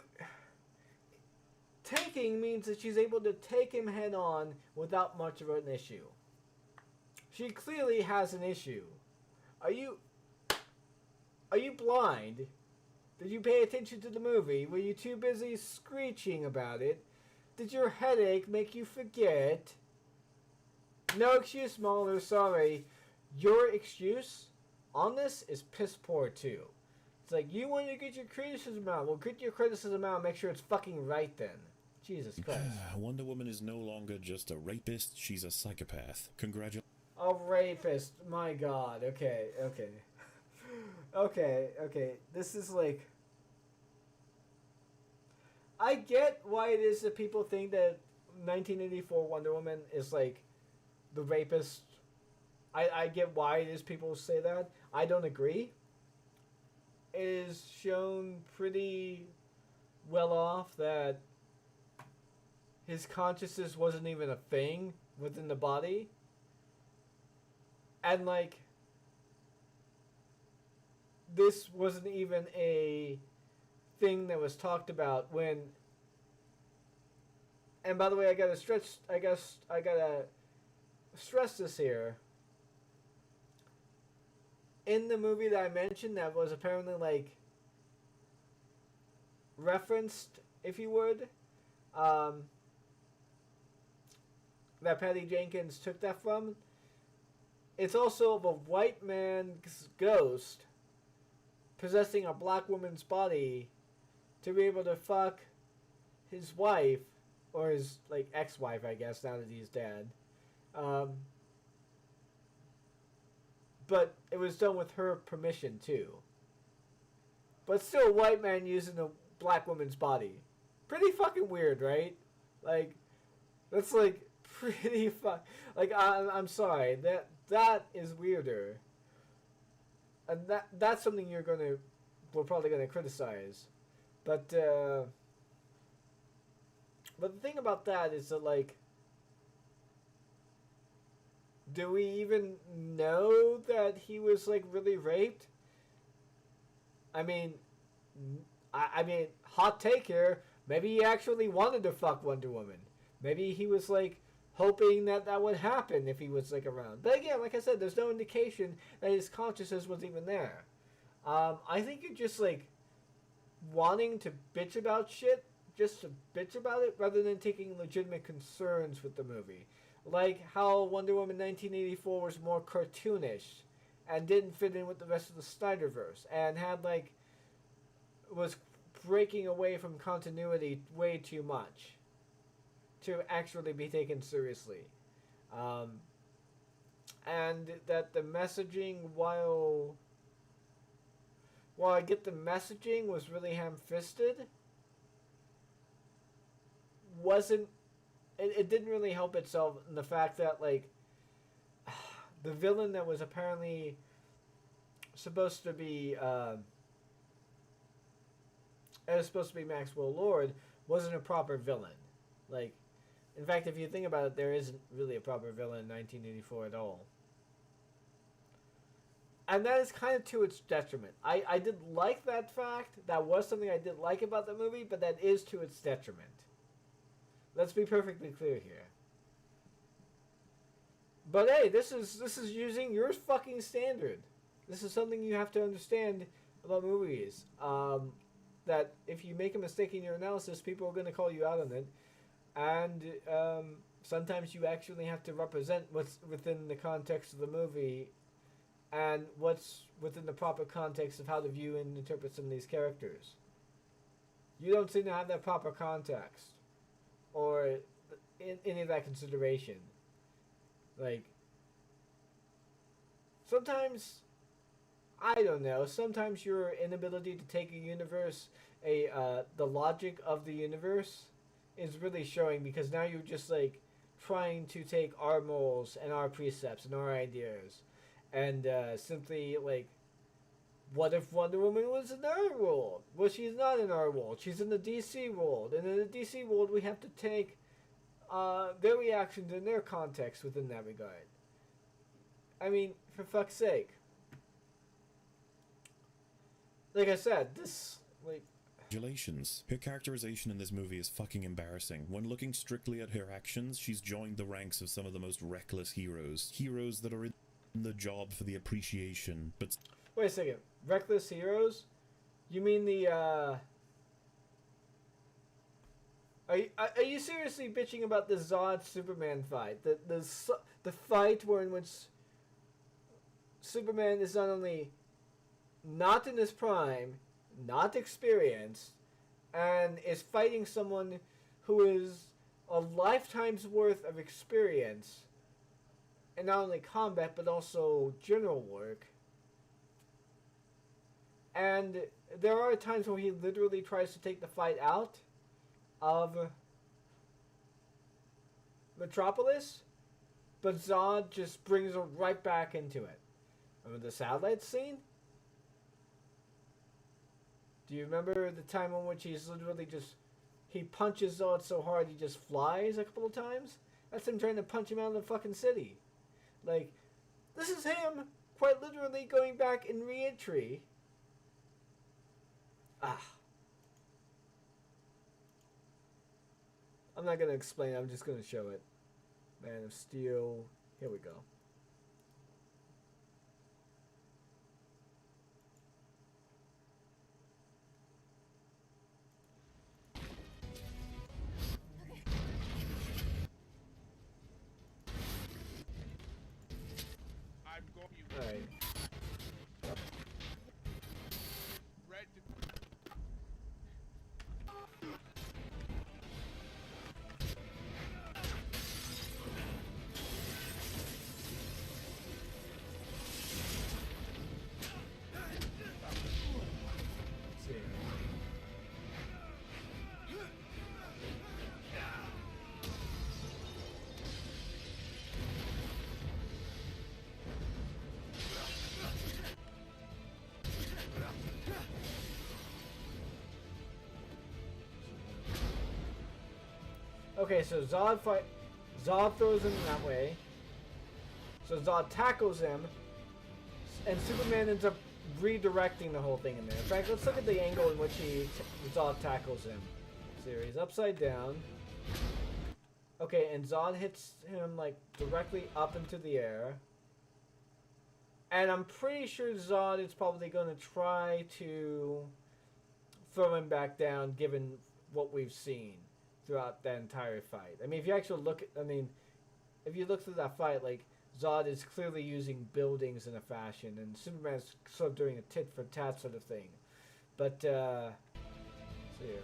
Taking means that she's able to take him head on without much of an issue. She clearly has an issue. Are you blind? Did you pay attention to the movie? Were you too busy screeching about it? Did your headache make you forget? No excuse, MauLer's, sorry. Your excuse on this is piss poor too. It's like, you want to get your criticism out. Well, get your criticism out and make sure it's fucking right then. Jesus Christ. Wonder Woman is no longer just a rapist, she's a psychopath. Congratulations. A rapist. My God. Okay, okay. Okay. This is like... I get why it is that people think that 1984 Wonder Woman is like the rapist. I get why it is people say that. I don't agree. It is shown pretty well off that his consciousness wasn't even a thing within the body. And like, this wasn't even a thing that was talked about when, and by the way, I gotta stress this here. In the movie that I mentioned that was apparently like referenced, if you would, that Patty Jenkins took that from, it's also the white man's ghost possessing a black woman's body to be able to fuck his wife, or his, like, ex-wife, I guess, now that he's dead. But it was done with her permission, too. But still, a white man using a black woman's body. Pretty fucking weird, right? Like, that's, like, pretty like, I'm sorry. That is weirder. And that's something we're probably gonna criticize. But the thing about that is that, like, do we even know that he was, like, really raped? I mean, hot take here, maybe he actually wanted to fuck Wonder Woman. Maybe he was, like, hoping that would happen if he was, like, around. But again, like I said, there's no indication that his consciousness was even there. I think you're just, like, wanting to bitch about shit just to bitch about it rather than taking legitimate concerns with the movie. Like how Wonder Woman 1984 was more cartoonish and didn't fit in with the rest of the Snyderverse and had, like, was breaking away from continuity way too much to actually be taken seriously. And that the messaging, while I get the messaging was really ham-fisted, it didn't really help itself in the fact that, like, the villain that was apparently supposed to be Maxwell Lord wasn't a proper villain. Like, in fact, if you think about it, there isn't really a proper villain in 1984 at all. And that is kind of to its detriment. I did like that fact. That was something I did like about the movie, but that is to its detriment. Let's be perfectly clear here. But hey, this is using your fucking standard. This is something you have to understand about movies. That if you make a mistake in your analysis, people are going to call you out on it. And sometimes you actually have to represent what's within the context of the movie and what's within the proper context of how to view and interpret some of these characters. You don't seem to have that proper context or any of that consideration. Like, sometimes, I don't know, sometimes your inability to take a universe, the logic of the universe is really showing, because now you're just, like, trying to take our morals and our precepts and our ideas and simply, like, what if Wonder Woman was in our world? Well, she's not in our world. She's in the DC world. And in the DC world, we have to take their reactions in their context within that regard. I mean, for fuck's sake. Like I said, this, like... Congratulations. Her characterization in this movie is fucking embarrassing. When looking strictly at her actions, she's joined the ranks of some of the most reckless heroes. Heroes that are in the job for the appreciation, but... Wait a second. Reckless heroes? You mean the, Are you seriously bitching about the Zod Superman fight? The fight where in which Superman is not only not in his prime, not experienced, and is fighting someone who is a lifetime's worth of experience in not only combat but also general work. And there are times where he literally tries to take the fight out of Metropolis, but Zod just brings her right back into it. Remember the satellite scene? Do you remember the time in which he's literally just... He punches Zod so hard he just flies a couple of times? That's him trying to punch him out of the fucking city. Like, this is him quite literally going back in re-entry. I'm not going to explain it, I'm just going to show it. Man of Steel. Here we go. I'm going you. Alright. Red. Let's see. Okay, so Zod throws him that way. So Zod tackles him, and Superman ends up redirecting the whole thing in there. In fact, let's look at the angle in which Zod tackles him. So he's upside down. Okay, and Zod hits him like directly up into the air. And I'm pretty sure Zod is probably going to try to throw him back down, given what we've seen throughout that entire fight. I mean, if you actually look at, if you look through that fight, like, Zod is clearly using buildings in a fashion, and Superman's sort of doing a tit-for-tat sort of thing. But, let's see here.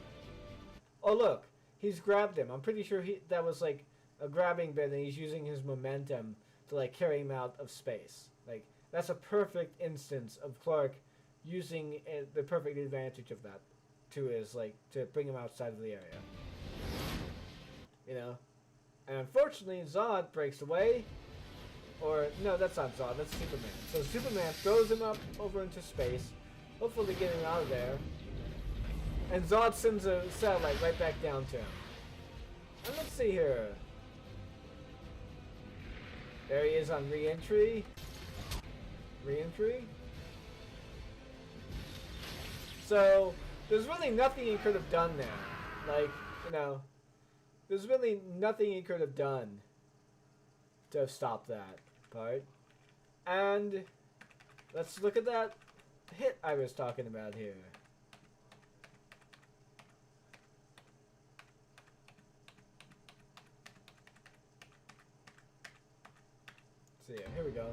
Oh, look! He's grabbed him. I'm pretty sure that was, like, a grabbing bit, and he's using his momentum to, like, carry him out of space. Like, that's a perfect instance of Clark using the perfect advantage of that to his, like, to bring him outside of the area. You know? And unfortunately, Zod breaks away. Or, no, that's not Zod, that's Superman. So Superman throws him up over into space, hopefully getting out of there. And Zod sends a satellite right back down to him. And let's see here. There he is on re-entry. Re-entry? So there's really nothing he could have done there. Like, you know, there's really nothing he could have done to have stopped that part. And let's look at that hit I was talking about here. So yeah, here we go.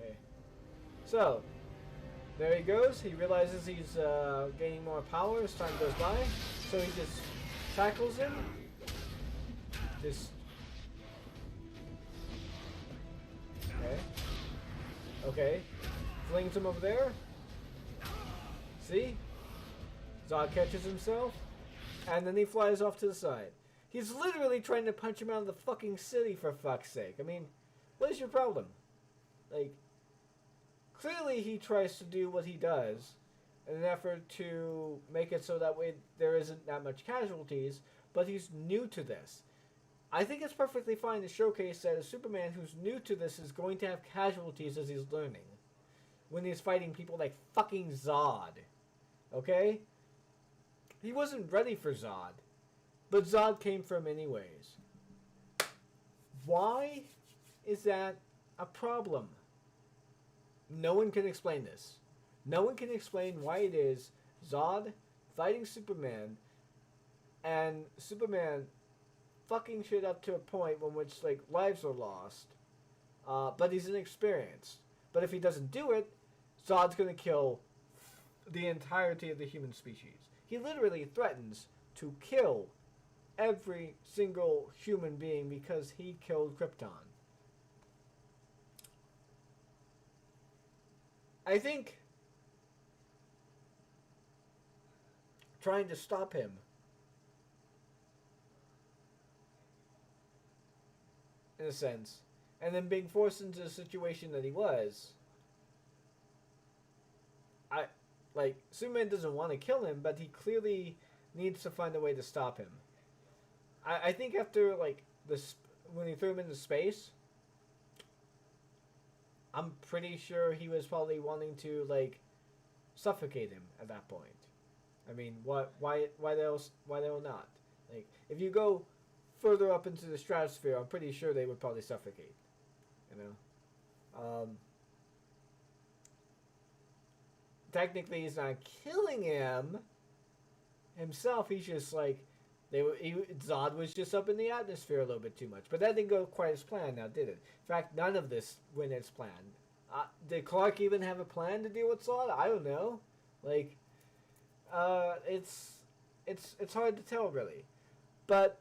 Okay. So, there he goes. He realizes he's gaining more power as time goes by. So he just tackles him. Just... Okay. Okay. Flings him over there. See? Zod catches himself. And then he flies off to the side. He's literally trying to punch him out of the fucking city, for fuck's sake. I mean, what is your problem? Like, clearly he tries to do what he does in an effort to make it so that way there isn't that much casualties, but he's new to this. I think it's perfectly fine to showcase that a Superman who's new to this is going to have casualties as he's learning. When he's fighting people like fucking Zod. Okay? He wasn't ready for Zod. But Zod came for him anyways. Why is that a problem? No one can explain this. No one can explain why it is Zod fighting Superman and Superman fucking shit up to a point in which, like, lives are lost. But he's inexperienced. But if he doesn't do it, Zod's gonna kill the entirety of the human species. He literally threatens to kill every single human being because he killed Krypton. I think trying to stop him in a sense, and then being forced into the situation that he was, Superman doesn't want to kill him, but he clearly needs to find a way to stop him. I think after, like, when he threw him into space, I'm pretty sure he was probably wanting to, like, suffocate him at that point. I mean, why the hell not? Like, if you go further up into the stratosphere, I'm pretty sure they would probably suffocate. You know? Technically, he's not killing him himself. He's just, like, Zod was just up in the atmosphere a little bit too much. But that didn't go quite as planned now, did it? In fact, none of this went as planned. Did Clark even have a plan to deal with Zod? I don't know. Like, it's hard to tell, really. But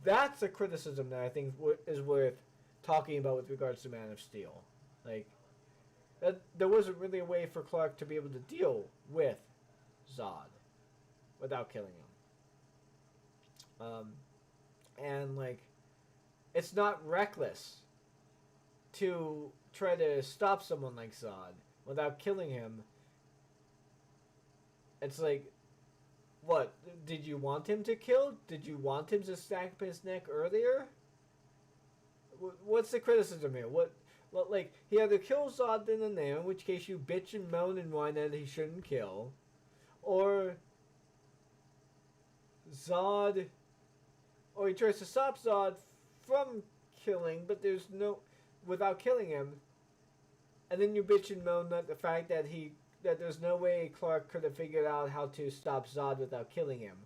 that's a criticism that I think is worth talking about with regards to Man of Steel. Like, there wasn't really a way for Clark to be able to deal with Zod without killing him. And, like, it's not reckless to try to stop someone like Zod without killing him. It's like, what? Did you want him to kill? Did you want him to snap his neck earlier? What's the criticism here? Well, like, he either kills Zod then and there, in which case you bitch and moan and whine that he shouldn't kill, or he tries to stop Zod from killing, but without killing him, and then you bitch and moan at the fact that there's no way Clark could have figured out how to stop Zod without killing him,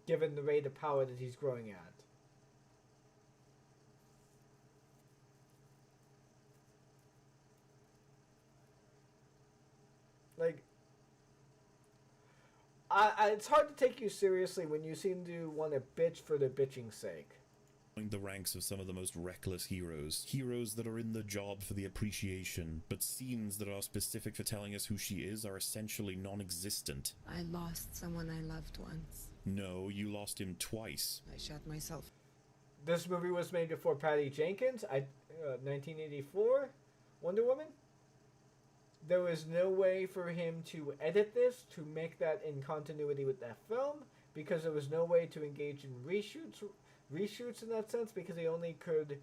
given the rate of power that he's growing at. Like, it's hard to take you seriously when you seem to want to bitch for the bitching's sake. The ranks of some of the most reckless heroes. Heroes that are in the job for the appreciation, but scenes that are specific for telling us who she is are essentially non-existent. I lost someone I loved once. No, you lost him twice. I shot myself. This movie was made before Patty Jenkins, 1984, Wonder Woman. There was no way for him to edit this to make that in continuity with that film, because there was no way to engage in reshoots in that sense, because he only could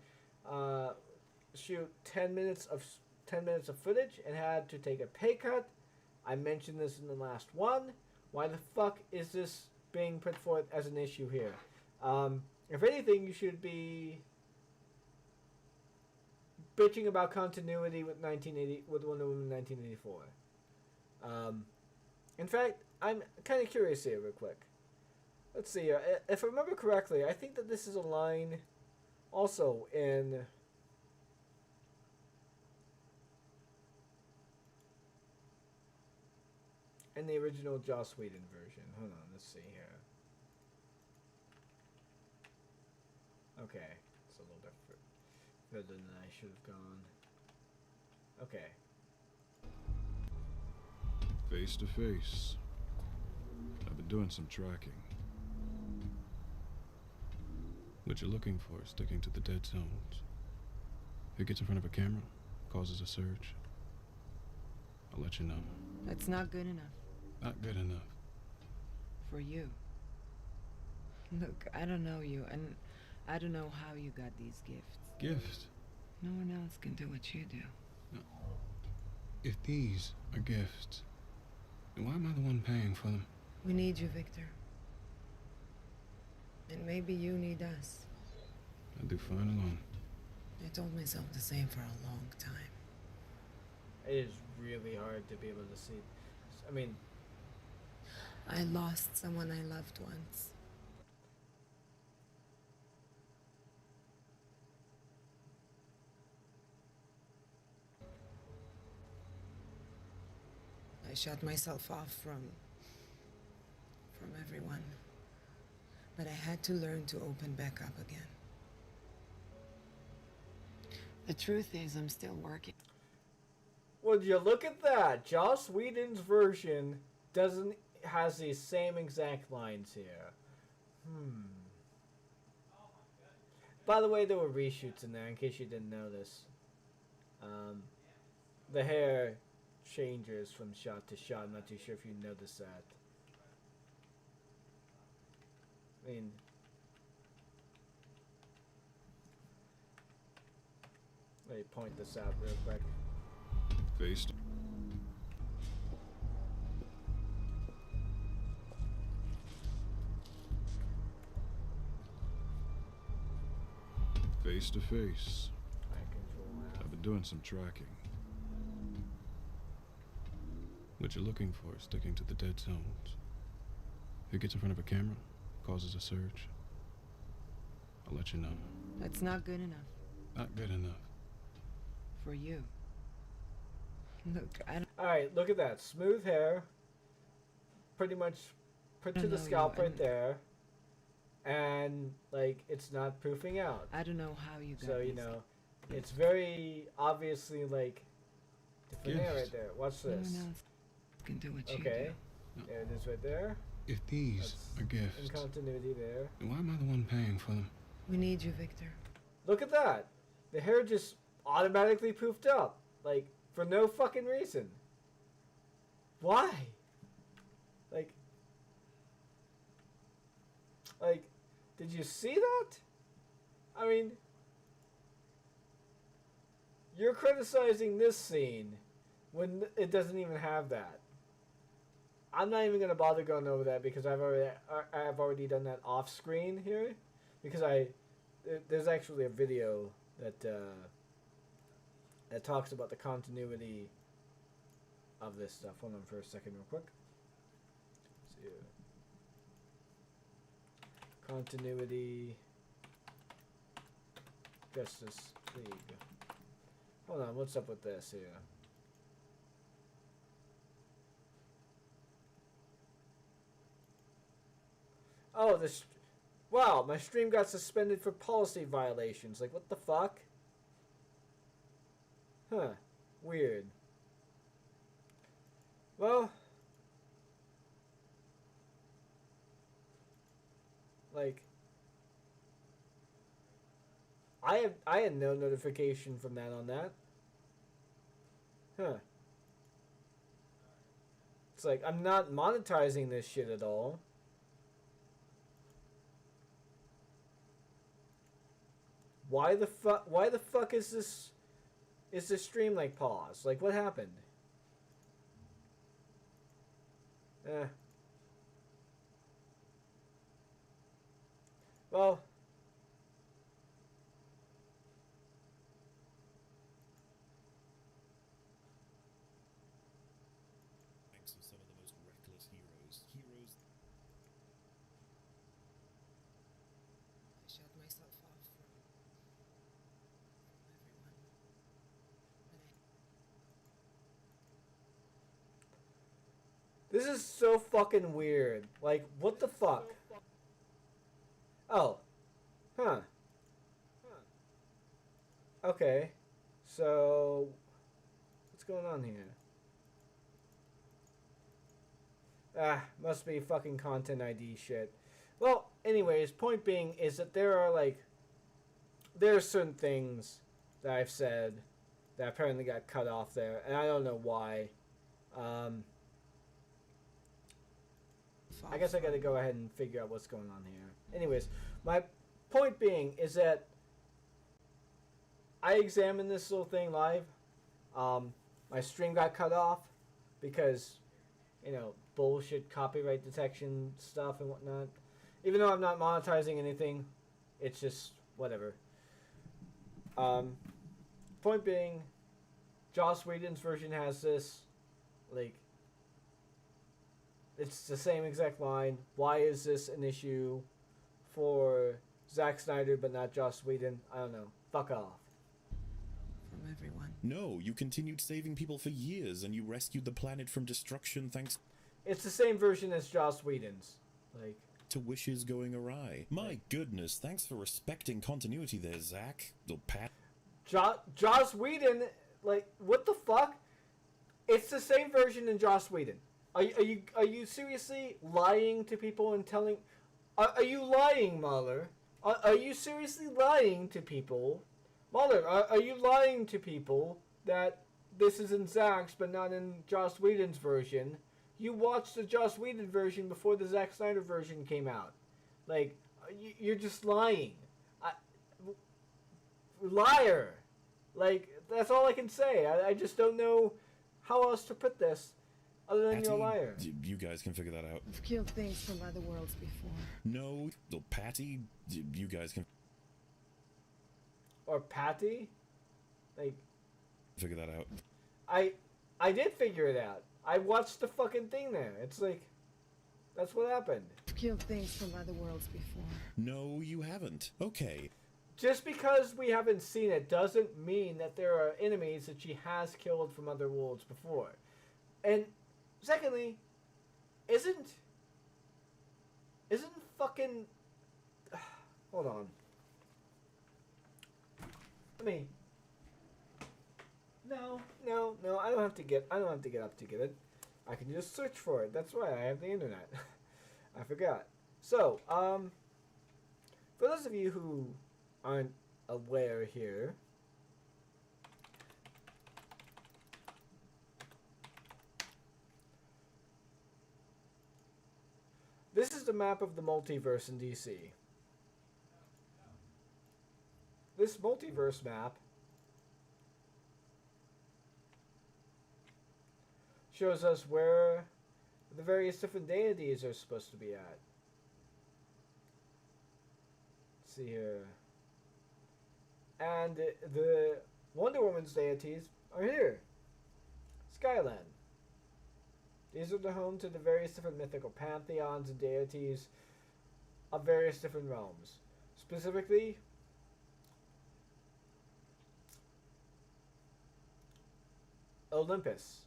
shoot 10 minutes of footage and had to take a pay cut I mentioned this in the last one. Why the fuck is this being put forth as an issue here? If anything, you should be bitching about continuity with Wonder Woman 1984. In fact, I'm kind of curious here, real quick. Let's see. If I remember correctly, I think that this is a line also in the original Joss Whedon version. Hold on, let's see here. Okay, it's a little bit further than I should have gone. Okay. Face to face. I've been doing some tracking. What you're looking for is sticking to the dead zones. If it gets in front of a camera, causes a surge, I'll let you know. That's not good enough. Not good enough. For you. Look, I don't know you, and I don't know how you got these gifts. Gifts? No one else can do what you do. No. If these are gifts, then why am I the one paying for them? We need you, Victor. And maybe you need us. I'll do fine alone. I told myself the same for a long time. It is really hard to be able to see. I mean, I lost someone I loved once. I shut myself off from everyone. But I had to learn to open back up again. The truth is, I'm still working. would you look at that? Joss Whedon's version has these same exact lines here. By the way, there were reshoots in there, in case you didn't notice. The hair changes from shot to shot. I'm not too sure if you noticed that. I mean, let me point this out real quick. Face to face. I've been doing some tracking. What you're looking for is sticking to the dead zones. If it gets in front of a camera, causes a surge, I'll let you know. That's not good enough. Not good enough. For you. Look, I don't... Alright, look at that. Smooth hair. Pretty much put to the scalp right there. And, like, it's not poofing out. I don't know how you got So, you know, it's very obviously, like, different hair right there. Watch this. No one else can do what Okay. you do. There it is right there. If these That's are gifts, in continuity there. then why am I the one paying for them? We need you, Victor. Look at that. The hair just automatically poofed up. Like, for no fucking reason. Why? Like, did you see that? I mean, you're criticizing this scene when it doesn't even have that. I'm not even gonna bother going over that because I've already done that off screen here, because there's actually a video that that talks about the continuity of this stuff. Hold on for a second, real quick. Let's see. Continuity Justice League. Hold on, what's up with this here? Oh, wow, my stream got suspended for policy violations. Like, what the fuck? Huh. Weird. Well, like, I had no notification from that on that. Huh. It's like, I'm not monetizing this shit at all. Why the fuck is this stream like paused? Like, what happened? Well, Ranks of some of the most reckless heroes. Heroes. I shut myself off from everyone. this is so fucking weird. Like, what the fuck? Oh. Huh. Okay. So, what's going on here? Must be fucking content ID shit. Well, anyways, point being is that there are certain things that I've said that apparently got cut off there, and I don't know why. I guess I gotta go ahead and figure out what's going on here. Anyways, my point being is that I examined this little thing live. My stream got cut off because, bullshit copyright detection stuff and whatnot. Even though I'm not monetizing anything, it's just whatever. Point being, Joss Whedon's version has this, it's the same exact line. Why is this an issue for Zack Snyder but not Joss Whedon? I don't know. Fuck off. From everyone. No, you continued saving people for years, and you rescued the planet from destruction thanks It's the same version as Joss Whedon's. to wishes going awry. My goodness, thanks for respecting continuity there, Zach. Or Pat. Joss Whedon, what the fuck? It's the same version in Joss Whedon. Are you seriously lying to people and telling? Are you lying, MauLer? Are you seriously lying to people? MauLer, are you lying to people that this is in Zack's but not in Joss Whedon's version? You watched the Joss Whedon version before the Zack Snyder version came out. You're just lying. Liar. That's all I can say. I just don't know how else to put this other than Patty, you're a liar. You guys can figure that out. I've killed things from other worlds before. No, Patty, you guys can Or Patty? figure that out. I did figure it out. I watched the fucking thing there. It's that's what happened. I've killed things from other worlds before. No, you haven't. Okay. Just because we haven't seen it doesn't mean that there are enemies that she has killed from other worlds before. And secondly, isn't fucking hold on. No, I don't have to get up to get it. I can just search for it. That's right, I have the internet. I forgot. So, for those of you who aren't aware here, this is the map of the multiverse in DC. This multiverse map shows us where the various different deities are supposed to be at. Let's see here. And the Wonder Woman's deities are here. Skyland. These are the home to the various different mythical pantheons and deities of various different realms. Specifically, Olympus.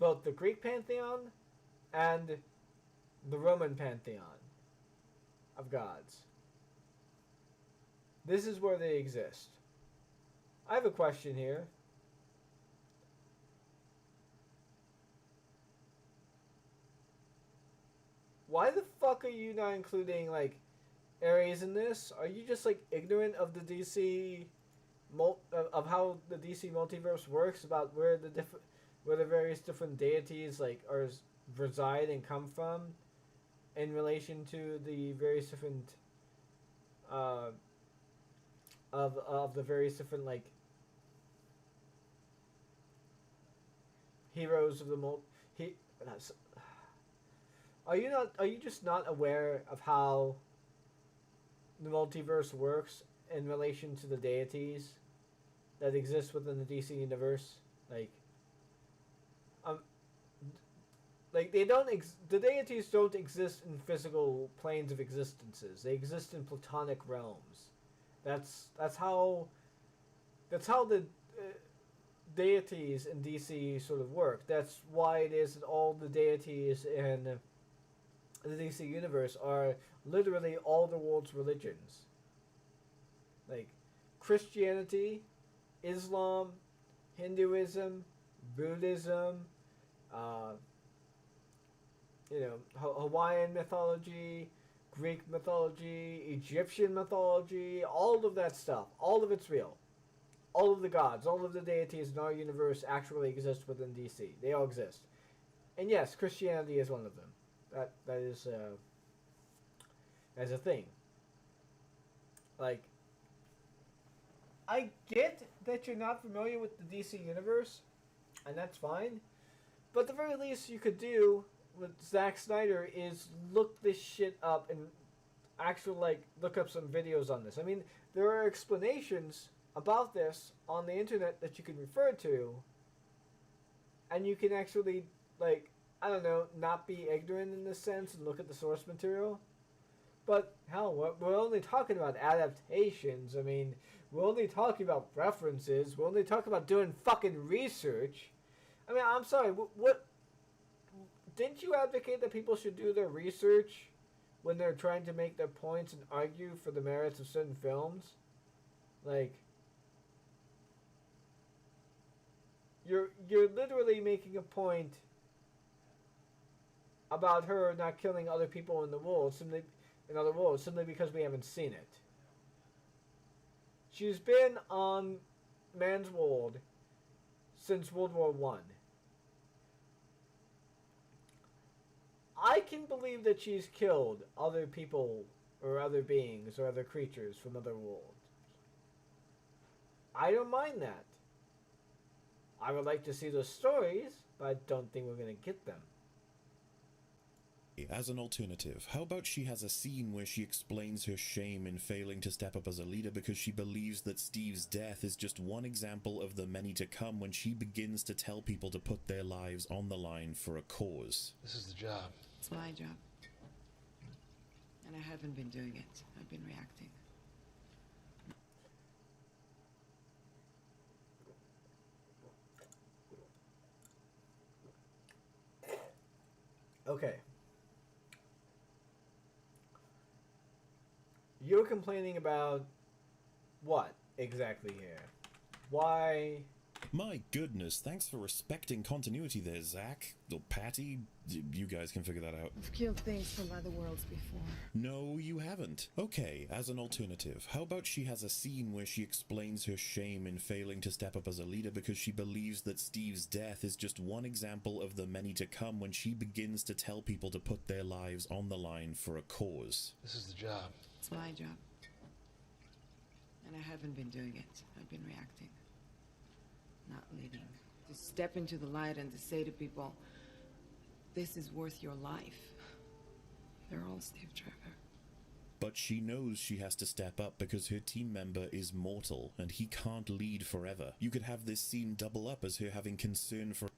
Both the Greek pantheon and the Roman pantheon of gods. This is where they exist. I have a question here. Why the fuck are you not including areas in this? Are you just ignorant of the DC of how the DC multiverse works, about where the various different deities reside and come from in relation to the various different of the various different heroes of the he. That's, are you just not aware of how the multiverse works in relation to the deities that exist within the DC universe? Like they don't the deities don't exist in physical planes of existences. They exist in platonic realms. That's how the deities in DC sort of work. That's why it is that all the deities in the DC universe are literally all the world's religions. Like Christianity, Islam, Hinduism, Buddhism, Hawaiian mythology, Greek mythology, Egyptian mythology, all of that stuff. All of it's real. All of the gods, all of the deities in our universe actually exist within DC. They all exist. And yes, Christianity is one of them. That is a thing. Like, I get that you're not familiar with the DC universe, and that's fine. But the very least you could do with Zack Snyder is look this shit up and actually look up some videos on this. I mean, there are explanations about this on the internet that you can refer to, and you can actually not be ignorant in this sense and look at the source material. But hell, we're only talking about adaptations. I mean, we're only talking about references. We're only talking about doing fucking research. I mean, I'm sorry, what didn't you advocate that people should do their research when they're trying to make their points and argue for the merits of certain films? You're literally making a point about her not killing other people in other worlds simply because we haven't seen it. She's been on man's world since World War One. I can believe that she's killed other people or other beings or other creatures from other worlds. I don't mind that. I would like to see those stories, but I don't think we're going to get them. As an alternative, how about she has a scene where she explains her shame in failing to step up as a leader because she believes that Steve's death is just one example of the many to come when she begins to tell people to put their lives on the line for a cause. This is the job. It's my job. And I haven't been doing it. I've been reacting. Okay. You're complaining about what exactly here? Why? My goodness, thanks for respecting continuity there, Zach. Or Patty, you guys can figure that out. I've killed things from other worlds before. No, you haven't. Okay, as an alternative, how about she has a scene where she explains her shame in failing to step up as a leader because she believes that Steve's death is just one example of the many to come when she begins to tell people to put their lives on the line for a cause. This is the job. It's my job. And I haven't been doing it. I've been reacting. Not leading. To step into the light and to say to people, this is worth your life. They're all Steve Trevor. But she knows she has to step up because her team member is mortal and he can't lead forever. You could have this scene double up as her having concern for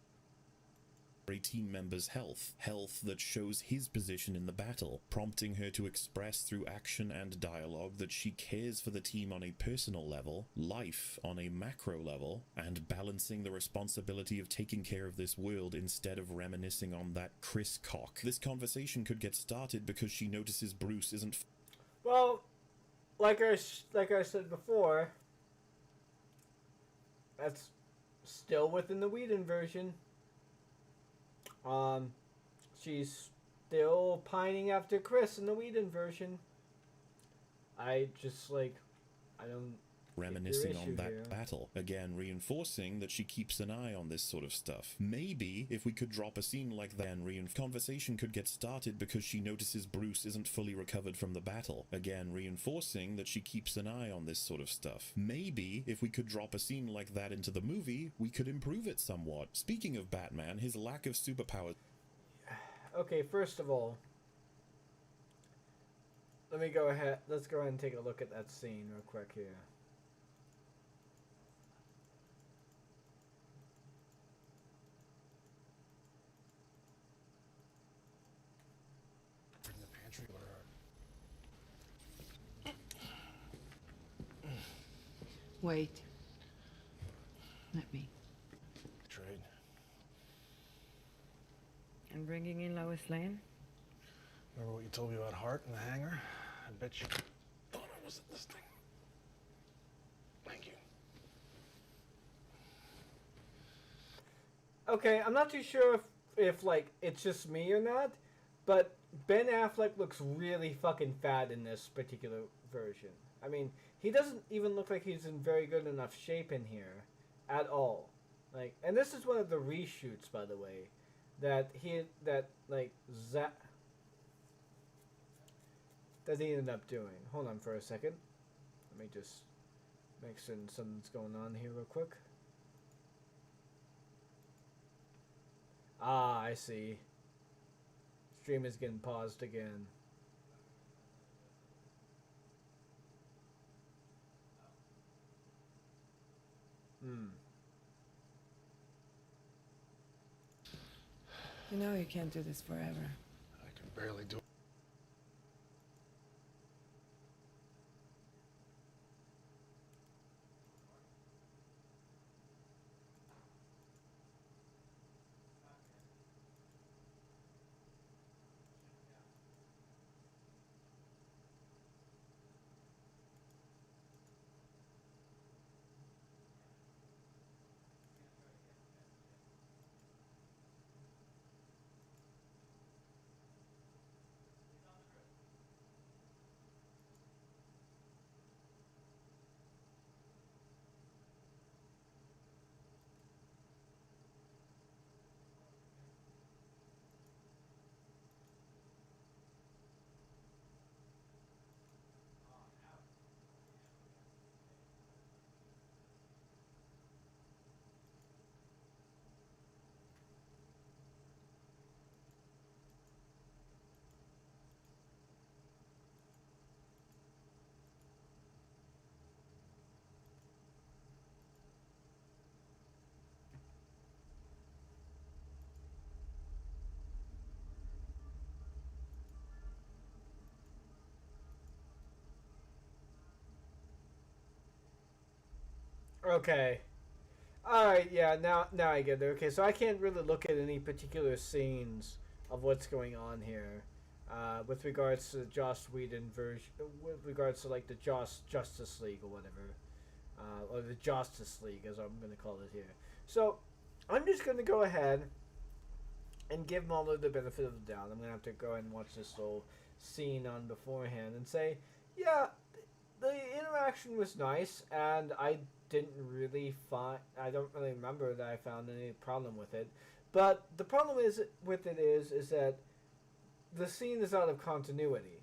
a team member's health that shows his position in the battle, prompting her to express through action and dialogue that she cares for the team on a personal level, life on a macro level, and balancing the responsibility of taking care of this world instead of reminiscing on that Chris cock. This conversation could get started because she notices Bruce isn't well, like I said before, that's still within the Whedon version. She's still pining after Chris in the Whedon version. I don't reminiscing on issue that here. battle, again reinforcing that she keeps an eye on this sort of stuff. Maybe if we could drop a scene like that, conversation could get started because she notices Bruce isn't fully recovered from the battle, again reinforcing that she keeps an eye on this sort of stuff. Maybe if we could drop a scene like that into the movie, we could improve it somewhat. Speaking of Batman, his lack of superpowers. Okay, first of all, let's go ahead and take a look at that scene real quick here. In the pantry or... Wait. Let me. Trade. And bringing in Lois Lane? Remember what you told me about Hart in the hangar? I bet you thought I wasn't listening. Thank you. Okay, I'm not too sure if like it's just me or not, but Ben Affleck looks really fucking fat in this particular version. I mean, he doesn't even look like he's in very good enough shape in here at all. Like, and this is one of the reshoots, by the way, that he ended up doing. Hold on for a second. Let me just make sure something's going on here real quick. Ah, I see. Stream is getting paused again. You know you can't do this forever. I can barely do it. Okay. Alright, yeah, now I get it. Okay, so I can't really look at any particular scenes of what's going on here. With regards to the Joss Whedon version, with regards to like the Justice League or whatever. Or the Justice League, as I'm going to call it here. So, I'm just going to go ahead and give Mauler the benefit of the doubt. I'm going to have to go ahead and watch this whole scene on beforehand and say, yeah, the interaction was nice, and I don't really remember that I found any problem with it. But the problem is that the scene is out of continuity.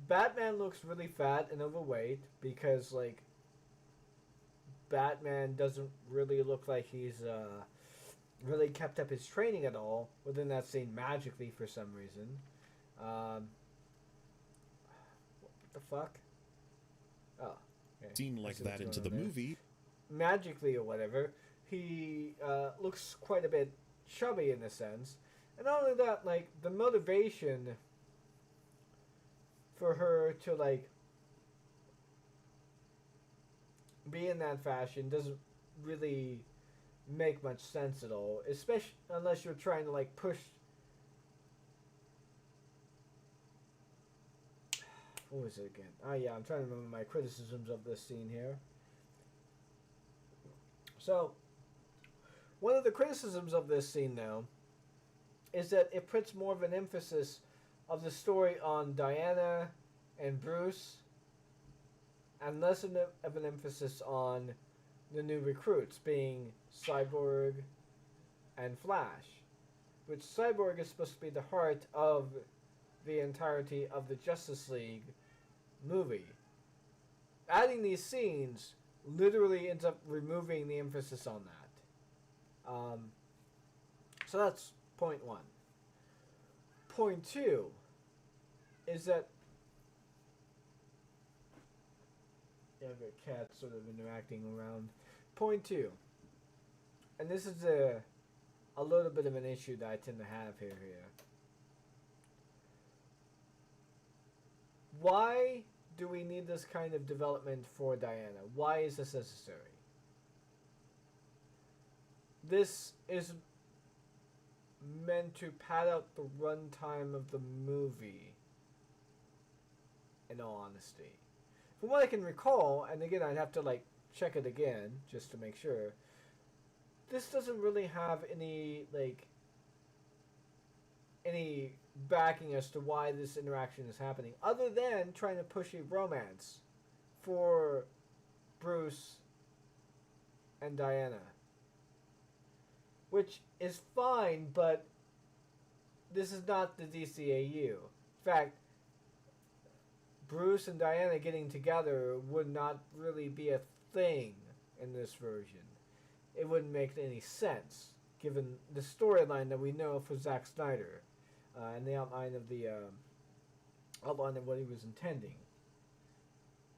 Batman looks really fat and overweight because, like, Batman doesn't really look like he's really kept up his training at all within that scene magically for some reason. What the fuck? Oh. Okay. Scene like that into the movie. Magically or whatever, he looks quite a bit chubby in a sense. And not only that, like, the motivation for her to, like, be in that fashion doesn't really make much sense at all. Especially unless you're trying to, like, push... What was it again? Oh, yeah, I'm trying to remember my criticisms of this scene here. So, one of the criticisms of this scene, though, is that it puts more of an emphasis of the story on Diana and Bruce and less of an emphasis on the new recruits being Cyborg and Flash, which Cyborg is supposed to be the heart of the entirety of the Justice League movie. Adding these scenes literally ends up removing the emphasis on that. So that's point one. Point two is that you have a cat sort of interacting around. Point two, and this is a little bit of an issue that I tend to have here. Why do we need this kind of development for Diana? Why is this necessary? This is meant to pad out the runtime of the movie, in all honesty. From what I can recall, and again I'd have to like check it again just to make sure, this doesn't really have any backing as to why this interaction is happening, other than trying to push a romance for Bruce and Diana. Which is fine, but this is not the DCAU. In fact, Bruce and Diana getting together would not really be a thing in this version. It wouldn't make any sense, given the storyline that we know for Zack Snyder, and the outline of what he was intending.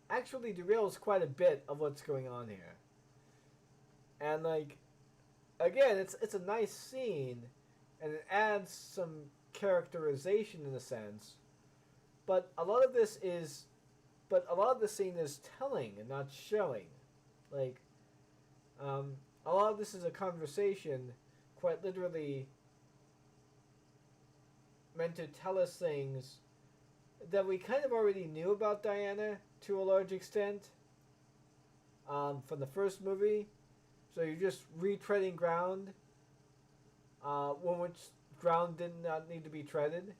Actually derails quite a bit of what's going on here. And like, again, it's a nice scene, and it adds some characterization in a sense, but a lot of the scene is telling and not showing. Like, a lot of this is a conversation, quite literally meant to tell us things that we kind of already knew about Diana to a large extent from the first movie. So you're just retreading ground, which ground did not need to be treaded.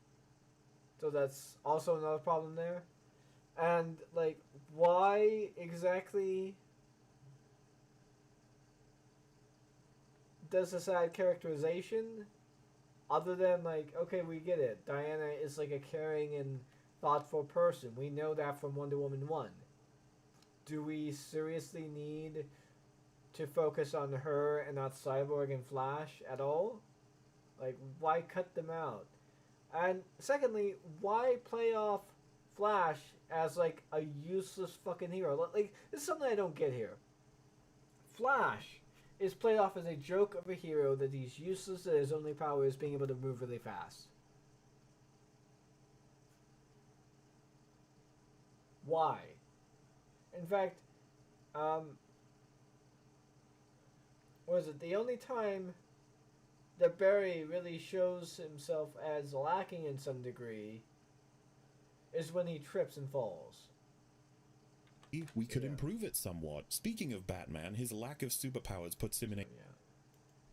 So that's also another problem there. And like, why exactly does this add characterization? Other than like, okay, we get it. Diana is like a caring and thoughtful person. We know that from Wonder Woman 1. Do we seriously need to focus on her and not Cyborg and Flash at all? Like, why cut them out? And secondly, why play off Flash as like a useless fucking hero? Like, this is something I don't get here. Flash is played off as a joke of a hero that he's useless, that his only power is being able to move really fast. Why? In fact, was it the only time that Barry really shows himself as lacking in some degree is when he trips and falls. We could improve it somewhat. Speaking of Batman, his lack of superpowers puts him in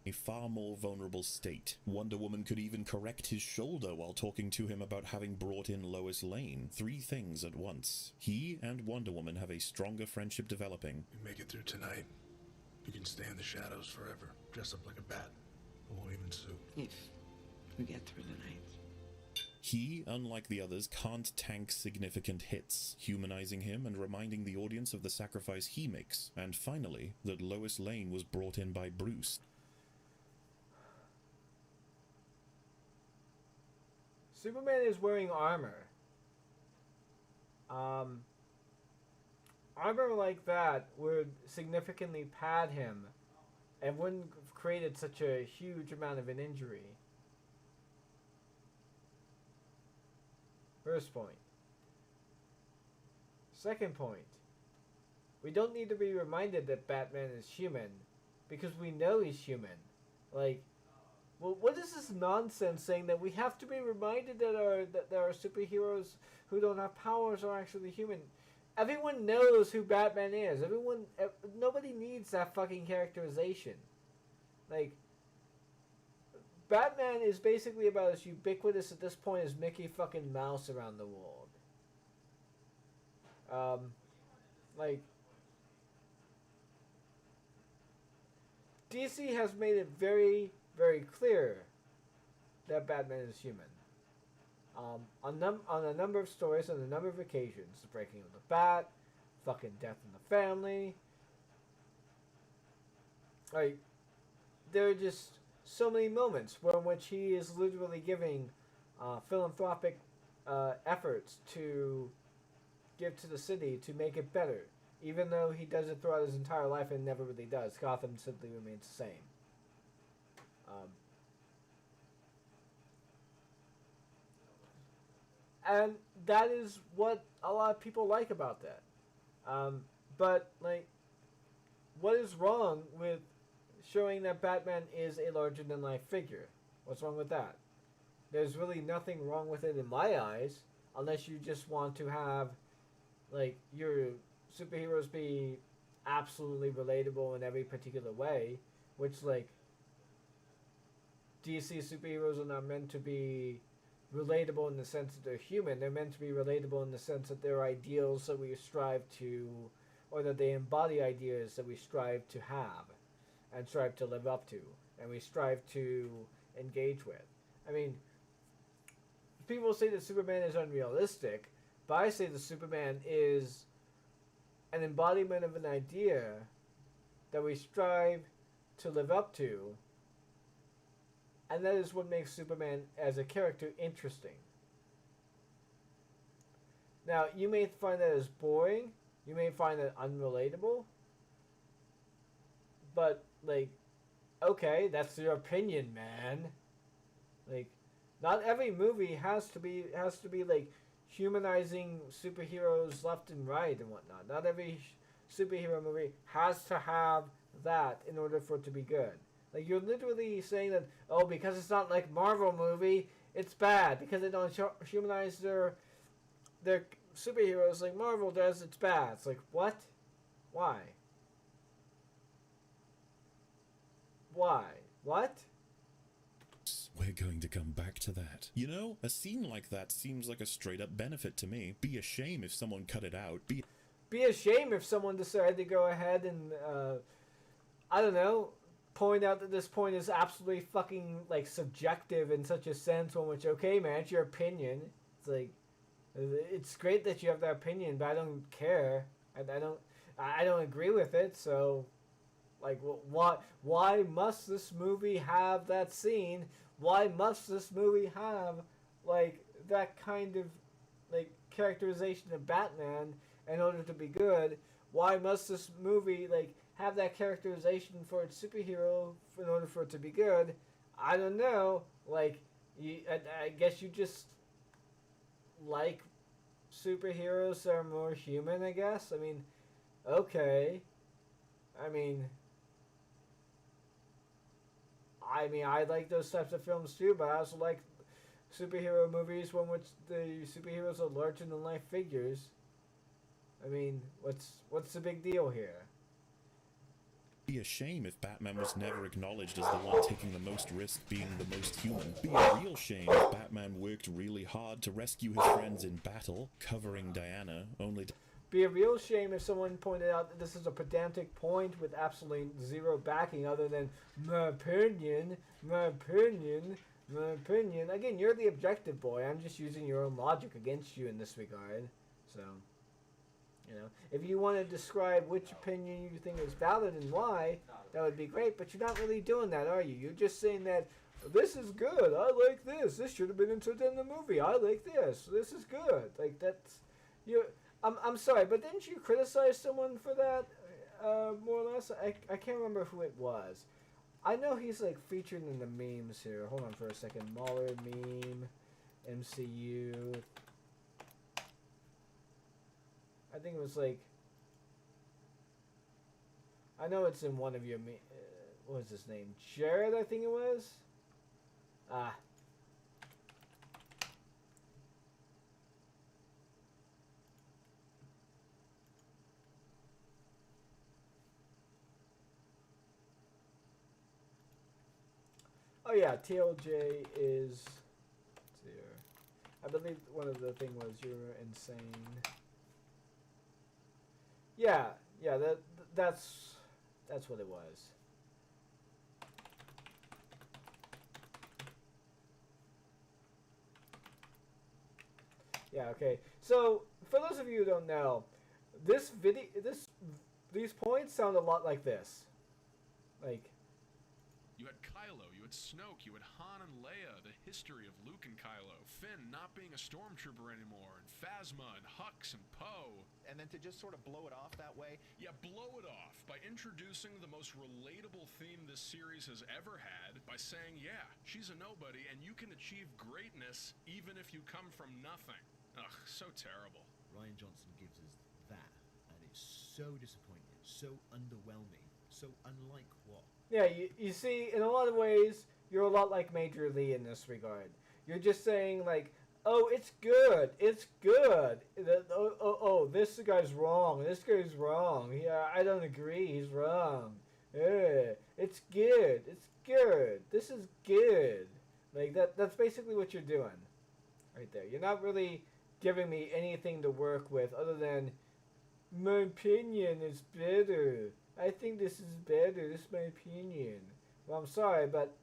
a far more vulnerable state. Wonder Woman could even correct his shoulder while talking to him about having brought in Lois Lane. 3 things at once. He and Wonder Woman have a stronger friendship developing. You make it through tonight, you can stay in the shadows forever, dress up like a bat. I won't even sue. If we get through the night. He, unlike the others, can't tank significant hits, humanizing him and reminding the audience of the sacrifice he makes. And finally, that Lois Lane was brought in by Bruce. Superman is wearing armor. Armor like that would significantly pad him and wouldn't have created such a huge amount of an injury. First point. Second point. We don't need to be reminded that Batman is human, because we know he's human. Like, well, what is this nonsense saying that we have to be reminded that there are superheroes who don't have powers are actually human? Everyone knows who Batman is. Nobody needs that fucking characterization. Like, Batman is basically about as ubiquitous at this point as Mickey fucking Mouse around the world. like, DC has made it very, very clear that Batman is human. On a number of stories, on a number of occasions, the breaking of the bat, fucking death in the family. Like, there are just so many moments in which he is literally giving philanthropic efforts to give to the city to make it better, even though he does it throughout his entire life and never really does. Gotham simply remains the same. And that is what a lot of people like about that. But, like, what is wrong with showing that Batman is a larger-than-life figure? What's wrong with that? There's really nothing wrong with it in my eyes, unless you just want to have, like, your superheroes be absolutely relatable in every particular way, which, like, DC superheroes are not meant to be relatable in the sense that they're human. They're meant to be relatable in the sense that they're ideals that we strive to, or that they embody ideas that we strive to have and strive to live up to, and we strive to engage with. I mean, people say that Superman is unrealistic, but I say that Superman is an embodiment of an idea that we strive to live up to, and that is what makes Superman as a character interesting. Now, you may find that as boring, you may find that unrelatable, but, like, okay, that's your opinion, man. Like, not every movie has to be like humanizing superheroes left and right and whatnot. Not every superhero movie has to have that in order for it to be good. Like, you're literally saying that, oh, because it's not like Marvel movie, it's bad. Because they don't humanize their superheroes like Marvel does, it's bad. It's like, what? Why? Why? What? We're going to come back to that. You know, a scene like that seems like a straight-up benefit to me. Be a shame if someone cut it out. Be a shame if someone decided to go ahead and, I don't know, point out that this point is absolutely fucking, like, subjective in such a sense in which, okay, man, it's your opinion. It's like, it's great that you have that opinion, but I don't care. I don't agree with it, so, like, why must this movie have that scene? Why must this movie have, like, that kind of, like, characterization of Batman in order to be good? Why must this movie, like, have that characterization for its superhero in order for it to be good? I don't know. Like, I guess you just like superheroes that are more human, I guess. I mean, okay. I like those types of films too, but I also like superhero movies in which the superheroes are larger-than-life figures. I mean, what's the big deal here? Be a shame if Batman was never acknowledged as the one taking the most risk being the most human. Be a real shame if Batman worked really hard to rescue his friends in battle, covering Diana, only to... Be a real shame if someone pointed out that this is a pedantic point with absolutely zero backing other than my opinion. Again, you're the objective boy. I'm just using your own logic against you in this regard. So, you know, if you want to describe which opinion you think is valid and why, that would be great, but you're not really doing that, are you? You're just saying that this is good. I like this. This should have been inserted in the movie. I like this. This is good. Like, that's... I'm sorry, but didn't you criticize someone for that, more or less? I can't remember who it was. I know he's, like, featured in the memes here. Hold on for a second. MauLer meme, MCU. I think it was, like... I know it's in one of your what was his name? Jared, I think it was? Ah. Oh yeah, TLJ is... Let's see here. I believe one of the thing was you're insane. Yeah, that's what it was. Yeah, okay. So, for those of you who don't know, these points sound a lot like this. Like, You had Kylo, you had Snoke, you had Han and Leia, the history of Luke and Kylo, Finn not being a stormtrooper anymore, and Phasma and Hux and Poe. And then to just sort of blow it off that way? Yeah, blow it off by introducing the most relatable theme this series has ever had by saying, yeah, she's a nobody and you can achieve greatness even if you come from nothing. Ugh, so terrible. Ryan Johnson gives us that, and it's so disappointing, so underwhelming, so unlike what? yeah, you see, in a lot of ways, you're a lot like Major Lee in this regard. You're just saying, like, oh, it's good, this guy's wrong, yeah, I don't agree, he's wrong, it's good, this is good. Like, that's basically what you're doing right there. You're not really giving me anything to work with other than, my opinion is better. I think this is better. This is my opinion. Well, I'm sorry, but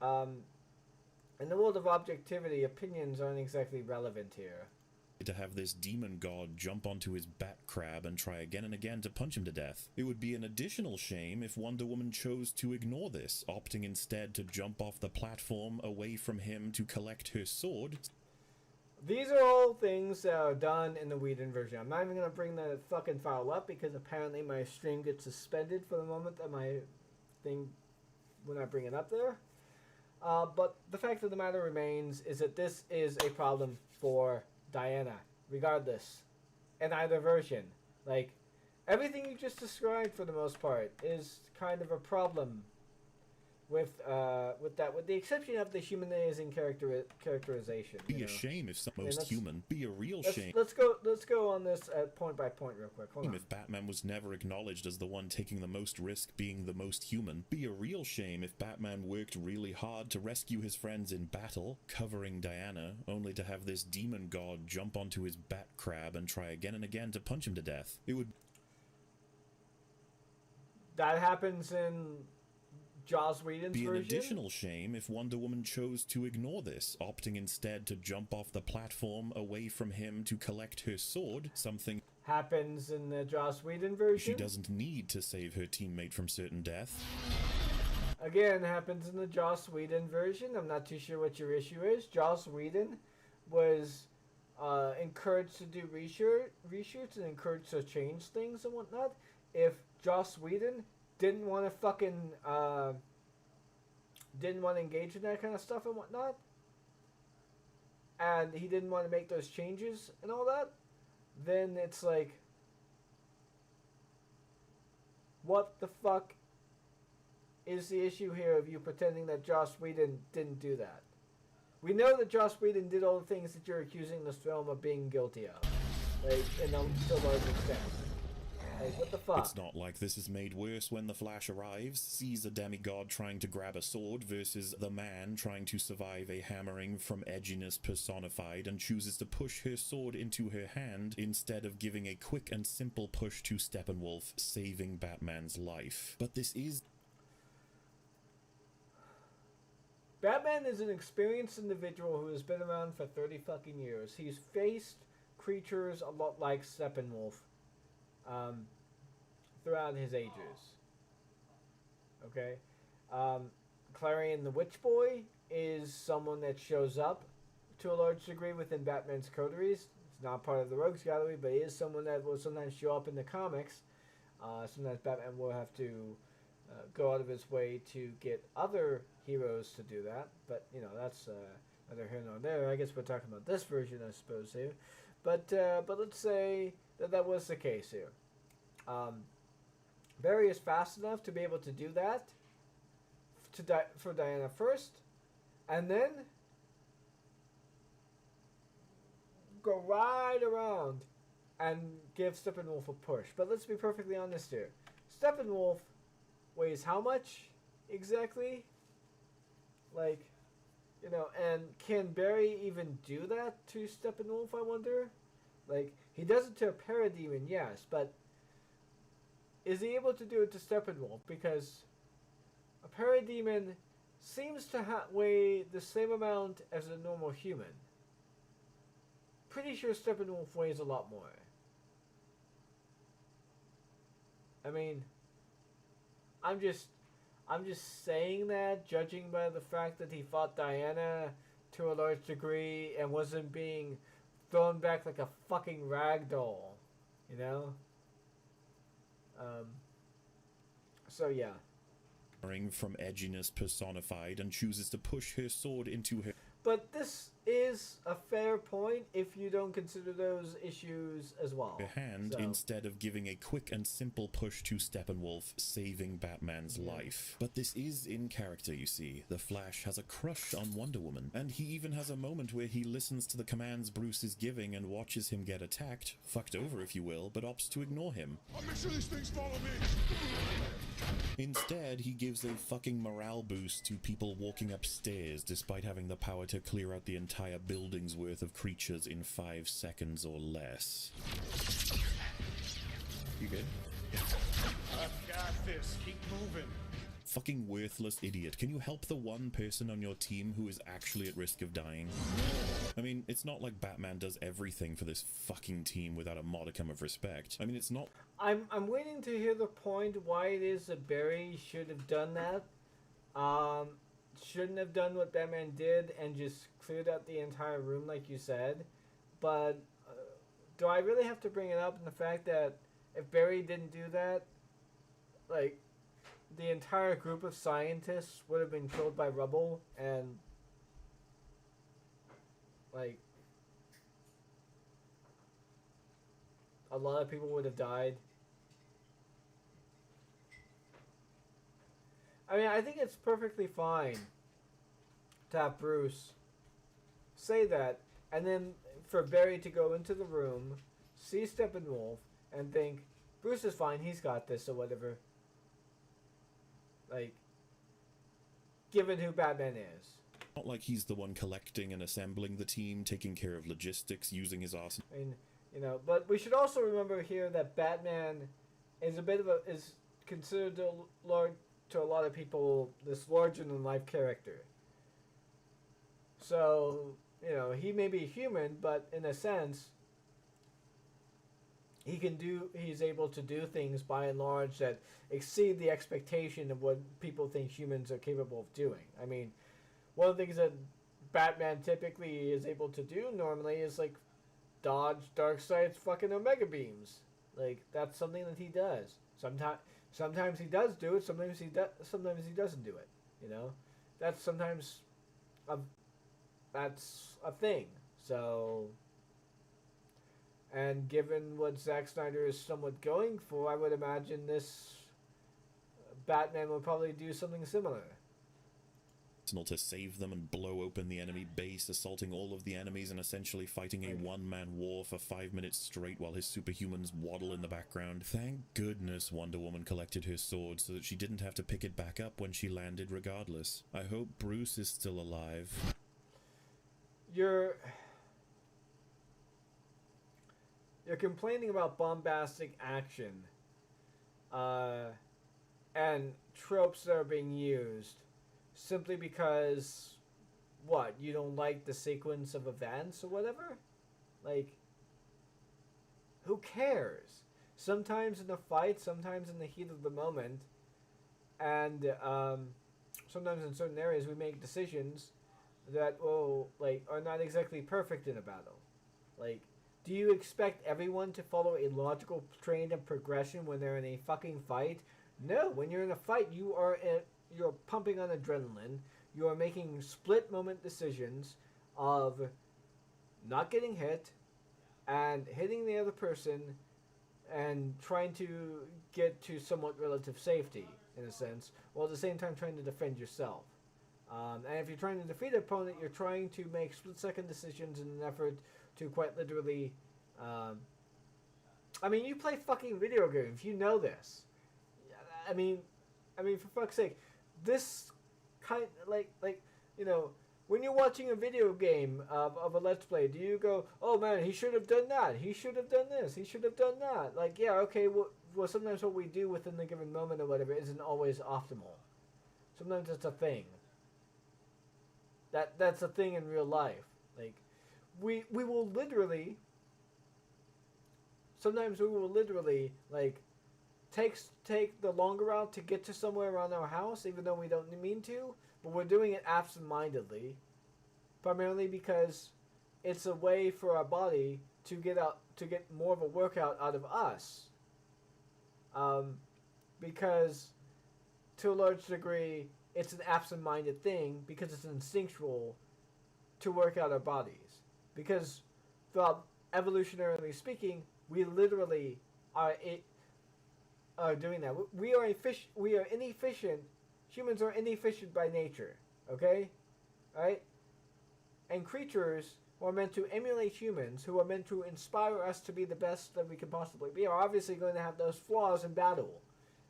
in the world of objectivity, opinions aren't exactly relevant here. To have this demon god jump onto his bat crab and try again and again to punch him to death. It would be an additional shame if Wonder Woman chose to ignore this, opting instead to jump off the platform away from him to collect her sword. These are all things that are done in the Whedon version. I'm not even going to bring the fucking file up because apparently my stream gets suspended for the moment that my thing, when I bring it up there. But the fact of the matter remains is that this is a problem for Diana, regardless, in either version. Like, everything you just described for the most part is kind of a problem with that, with the exception of the humanizing characterization. Be a shame if some most human. Be a real shame. Let's go on this point by point real quick. Hold on. If Batman was never acknowledged as the one taking the most risk being the most human. Be a real shame if Batman worked really hard to rescue his friends in battle, covering Diana, only to have this demon god jump onto his bat crab and try again and again to punch him to death. It would... That happens in Joss Whedon's be an version? Additional shame if Wonder Woman chose to ignore this, opting instead to jump off the platform away from him to collect her sword, something happens in the Joss Whedon version. She doesn't need to save her teammate from certain death. Again, happens in the Joss Whedon version. I'm not too sure what your issue is. Joss Whedon was encouraged to do reshoots and encouraged to change things and whatnot. If Joss Whedon didn't want to engage in that kind of stuff and whatnot, and he didn't want to make those changes and all that, then it's like, what the fuck is the issue here of you pretending that Joss Whedon didn't do that? We know that Joss Whedon did all the things that you're accusing this film of being guilty of, like, to a large extent. Like, what the fuck? It's not like this is made worse when the Flash arrives, sees a demigod trying to grab a sword versus the man trying to survive a hammering from edginess personified and chooses to push her sword into her hand instead of giving a quick and simple push to Steppenwolf, saving Batman's life. But this is... Batman is an experienced individual who has been around for 30 fucking years. He's faced creatures a lot like Steppenwolf throughout his ages. Okay? Clarion the Witch Boy is someone that shows up to a large degree within Batman's coteries. It's not part of the Rogues Gallery, but he is someone that will sometimes show up in the comics. Sometimes Batman will have to go out of his way to get other heroes to do that. But, you know, that's neither here nor there. I guess we're talking about this version, I suppose, here. But let's say that was the case here. Barry is fast enough to be able to do that for Diana first, and then go right around and give Steppenwolf a push. But let's be perfectly honest here. Steppenwolf weighs how much exactly? Like, you know, and can Barry even do that to Steppenwolf, I wonder? Like, He does it to a parademon, yes, but is he able to do it to Steppenwolf? Because a parademon seems to weigh the same amount as a normal human. Pretty sure Steppenwolf weighs a lot more. I mean, I'm just saying that, judging by the fact that he fought Diana to a large degree and wasn't being thrown back like a fucking ragdoll, you know? So yeah. From edginess personified and chooses to push her sword into her. But this is a fair point if you don't consider those issues as well. Her hand instead of giving a quick and simple push to Steppenwolf, saving Batman's life. But this is in character, you see. The Flash has a crush on Wonder Woman, and he even has a moment where he listens to the commands Bruce is giving and watches him get attacked, fucked over if you will, but opts to ignore him. I'll make sure these things follow me. Instead, he gives a fucking morale boost to people walking upstairs despite having the power to clear out the entire building's worth of creatures in 5 seconds or less. You good? I've got this. Keep moving. Fucking worthless idiot. Can you help the one person on your team who is actually at risk of dying? I mean, it's not like Batman does everything for this fucking team without a modicum of respect. I mean, it's not... I'm waiting to hear the point why it is that Barry should have done that. Shouldn't have done what Batman did and just cleared out the entire room like you said. But do I really have to bring it up in the fact that if Barry didn't do that, like, the entire group of scientists would have been killed by rubble and, like, a lot of people would have died. I mean, I think it's perfectly fine to have Bruce say that, and then for Barry to go into the room, see Steppenwolf, and think, Bruce is fine, he's got this, or whatever. Like, given who Batman is. Not like he's the one collecting and assembling the team, taking care of logistics, using his arsenal. I mean, you know, but we should also remember here that Batman is is considered to a lot of people this larger-than-life character. So, you know, he may be human, but in a sense, he's able to do things by and large that exceed the expectation of what people think humans are capable of doing. I mean, one of the things that Batman typically is able to do normally is, like, dodge Darkseid's fucking Omega beams. Like, that's something that he does. Sometimes he does do it, sometimes he doesn't do it, you know? That's a thing. So, and given what Zack Snyder is somewhat going for, I would imagine this Batman will probably do something similar. To save them and blow open the enemy base, assaulting all of the enemies and essentially fighting a one-man war for 5 minutes straight while his superhumans waddle in the background. Thank goodness Wonder Woman collected her sword so that she didn't have to pick it back up when she landed regardless. I hope Bruce is still alive. You're complaining about bombastic action and tropes that are being used simply because, what, you don't like the sequence of events or whatever? Like, who cares? Sometimes in a fight, sometimes in the heat of the moment, and sometimes in certain areas we make decisions that are not exactly perfect in a battle. Like, do you expect everyone to follow a logical train of progression when they're in a fucking fight? No, when you're in a fight, you're pumping on adrenaline. You are making split moment decisions of not getting hit and hitting the other person and trying to get to somewhat relative safety, in a sense, while at the same time trying to defend yourself. And if you're trying to defeat an opponent, you're trying to make split-second decisions in an effort to quite literally... I mean, you play fucking video games. You know this. I mean, for fuck's sake, this kind... Like, you know, when you're watching a video game of a Let's Play, do you go, oh man, he should have done that, he should have done this, he should have done that? Like, yeah, okay, well sometimes what we do within the given moment or whatever isn't always optimal. Sometimes it's a thing. That's a thing in real life. Like, we will literally, sometimes we will literally, like, take the longer route to get to somewhere around our house, even though we don't mean to, but we're doing it absent-mindedly, primarily because it's a way for our body to get more of a workout out of us. Because to a large degree, it's an absent-minded thing because it's instinctual to work out our bodies. Because throughout evolutionarily speaking, we literally are doing that. We are inefficient. Humans are inefficient by nature, okay? Alright? And creatures who are meant to emulate humans, who are meant to inspire us to be the best that we can possibly be, are obviously going to have those flaws in battle,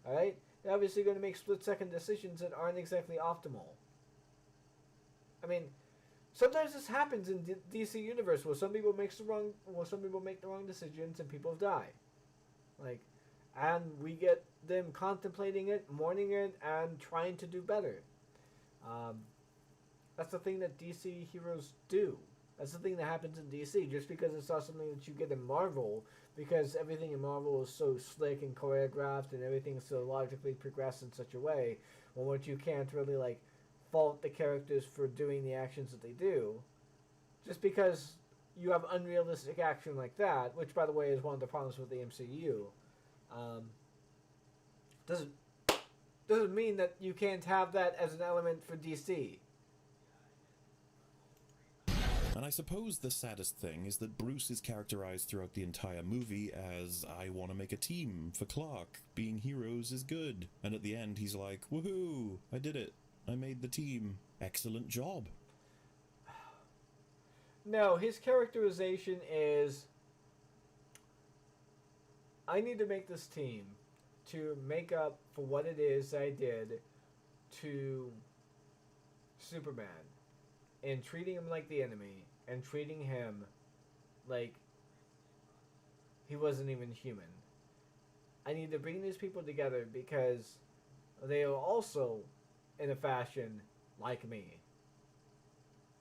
alright? They're obviously going to make split-second decisions that aren't exactly optimal. I mean, sometimes this happens in DC Universe where some people make the wrong decisions and people die. Like, and we get them contemplating it, mourning it, and trying to do better. That's the thing that DC heroes do. That's the thing that happens in DC. Just because it's not something that you get in Marvel, because everything in Marvel is so slick and choreographed and everything is so logically progressed in such a way, well, what you can't really, like, fault the characters for doing the actions that they do. Just because you have unrealistic action like that, which, by the way, is one of the problems with the MCU, doesn't mean that you can't have that as an element for DC. And I suppose the saddest thing is that Bruce is characterized throughout the entire movie as, I want to make a team for Clark. Being heroes is good. And at the end he's like, woohoo, I did it. I made the team. Excellent job. No, his characterization is, I need to make this team to make up for what it is I did to Superman in treating him like the enemy and treating him like he wasn't even human. I need to bring these people together because they are also, in a fashion, like me.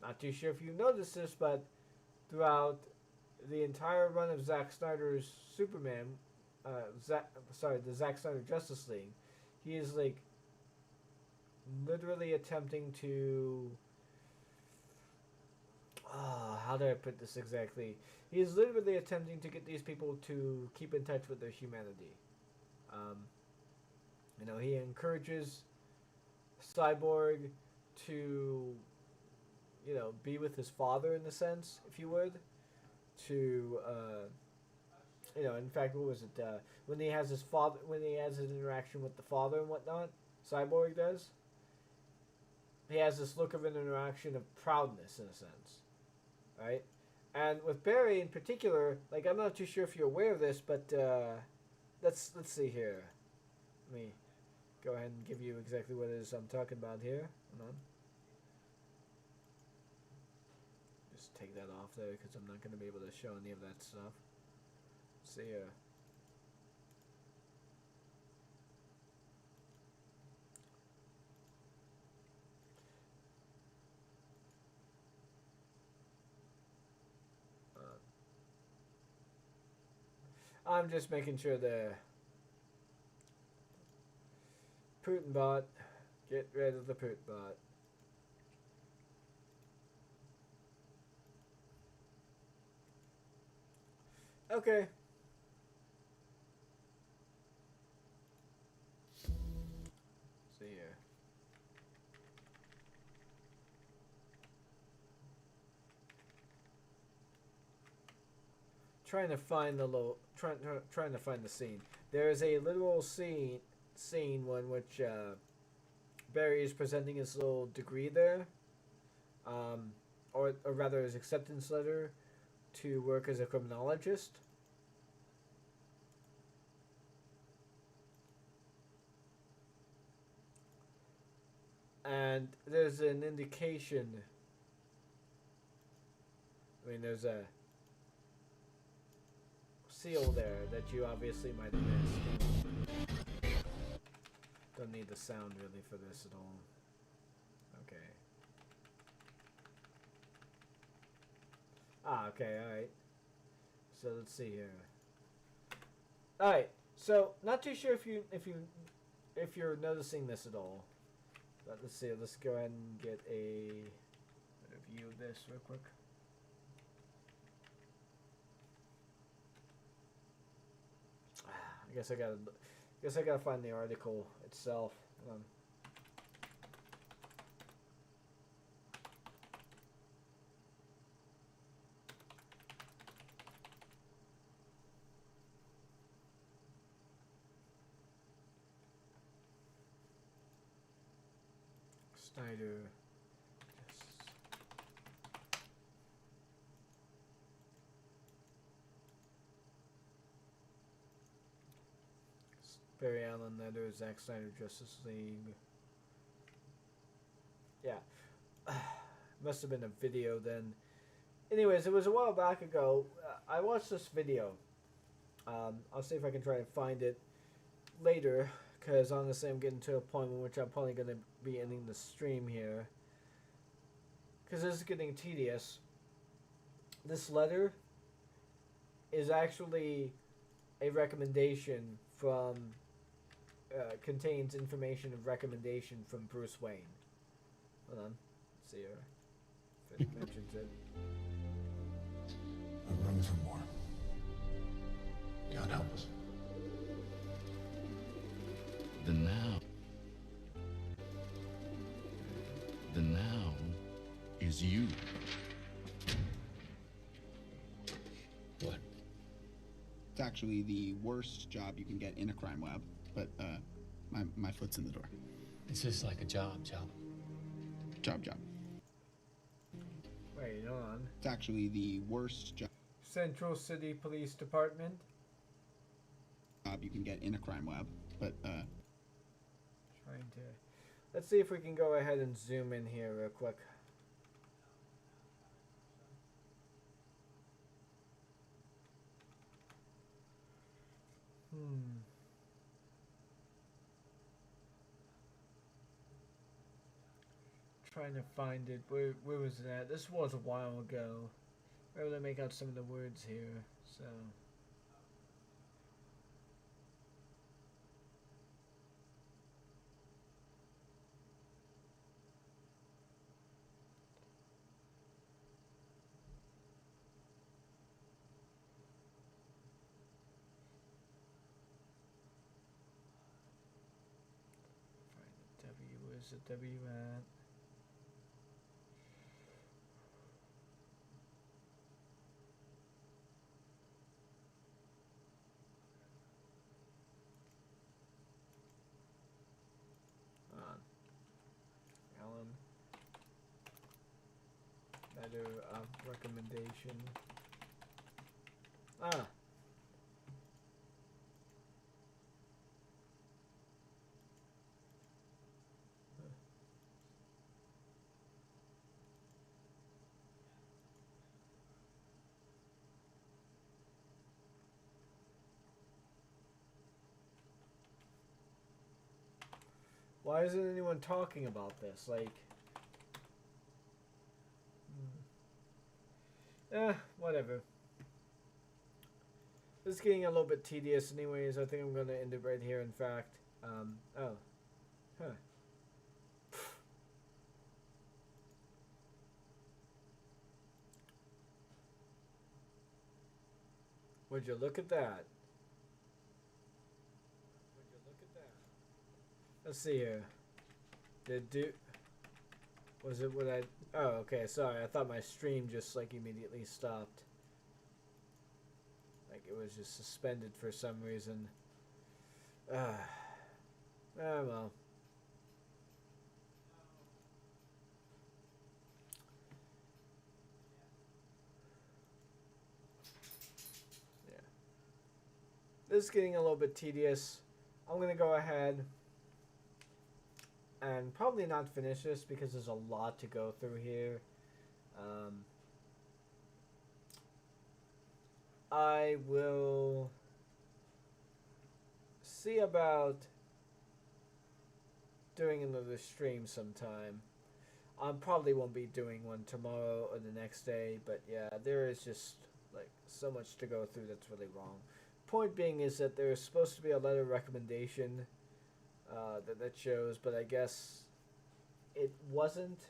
Not too sure if you noticed this, but throughout the entire run of Zack Snyder's Superman, the Zack Snyder Justice League, he is, like, literally attempting to... how do I put this exactly? He is literally attempting to get these people to keep in touch with their humanity. He encourages Cyborg to, be with his father in a sense, if you would. To, in fact, what was it? When he has his interaction with the father and whatnot, Cyborg does. He has this look of an interaction of proudness in a sense, right? And with Barry in particular, like, I'm not too sure if you're aware of this, but let's see here. Let me go ahead and give you exactly what it is I'm talking about here. Hold on. Just take that off there because I'm not going to be able to show any of that stuff. Let's see here. I'm just making sure the Putin bot, get rid of the Putin bot. Okay. See here. Trying to find the scene. There is a literal scene in which Barry is presenting his little degree there, or rather his acceptance letter to work as a criminologist. And there's an indication I mean, there's a seal there that you obviously might have missed. Don't need the sound really for this at all. Okay. Ah, okay, alright. So let's see here. Alright, so not too sure if you're noticing this at all. But let's see, let's go ahead and get a view of this real quick. I guess I gotta find the article itself. Snyder. Barry Allen letter, Zack Snyder Justice League. Yeah. Must have been a video then. Anyways, it was a while back ago. I watched this video. I'll see if I can try and find it later, because honestly I'm getting to a point in which I'm probably going to be ending the stream here. Because this is getting tedious. This letter is actually a recommendation from... contains information of recommendation from Bruce Wayne. Hold on. Let's see here. If it mentions it. I run for more. God help us. The now is you. What? It's actually the worst job you can get in a crime lab, but my foot's in the door. This is like a job. Job. Wait, hold on. It's actually the worst job. Central City Police Department. You can get in a crime lab, but Trying to... Let's see if we can go ahead and zoom in here real quick. Trying to find it. Where was it at? This was a while ago. I'm able to make out some of the words here, so... Find the W. Where's the W at? Letter of recommendation. Why isn't anyone talking about this? Like... whatever. This is getting a little bit tedious anyways. I think I'm going to end it right here, in fact. Would you look at that? Let's see here. Was it what I... Oh, okay, sorry. I thought my stream just, like, immediately stopped. Like, it was just suspended for some reason. Well. Yeah. This is getting a little bit tedious. I'm going to go ahead and probably not finish this because there's a lot to go through here. I will see about doing another stream sometime. I probably won't be doing one tomorrow or the next day, but yeah, there is just like so much to go through that's really wrong. Point being is that there's supposed to be a letter of recommendation that shows, but I guess it wasn't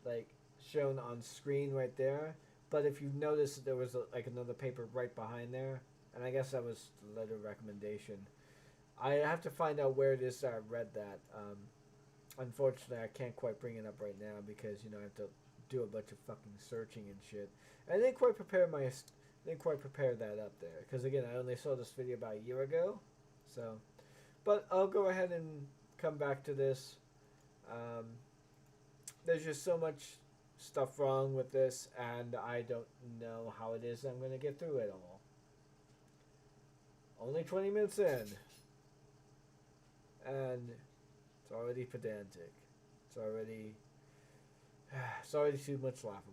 like shown on screen right there. But if you notice, there was like another paper right behind there, and I guess that was the letter of recommendation. I have to find out where it is that I read that. Unfortunately, I can't quite bring it up right now because I have to do a bunch of fucking searching and shit. I didn't quite prepare that up there because again, I only saw this video about a year ago, so. But I'll go ahead and come back to this. There's just so much stuff wrong with this, and I don't know how it is I'm gonna get through it all. Only 20 minutes in, and it's already pedantic. It's already too much laughable.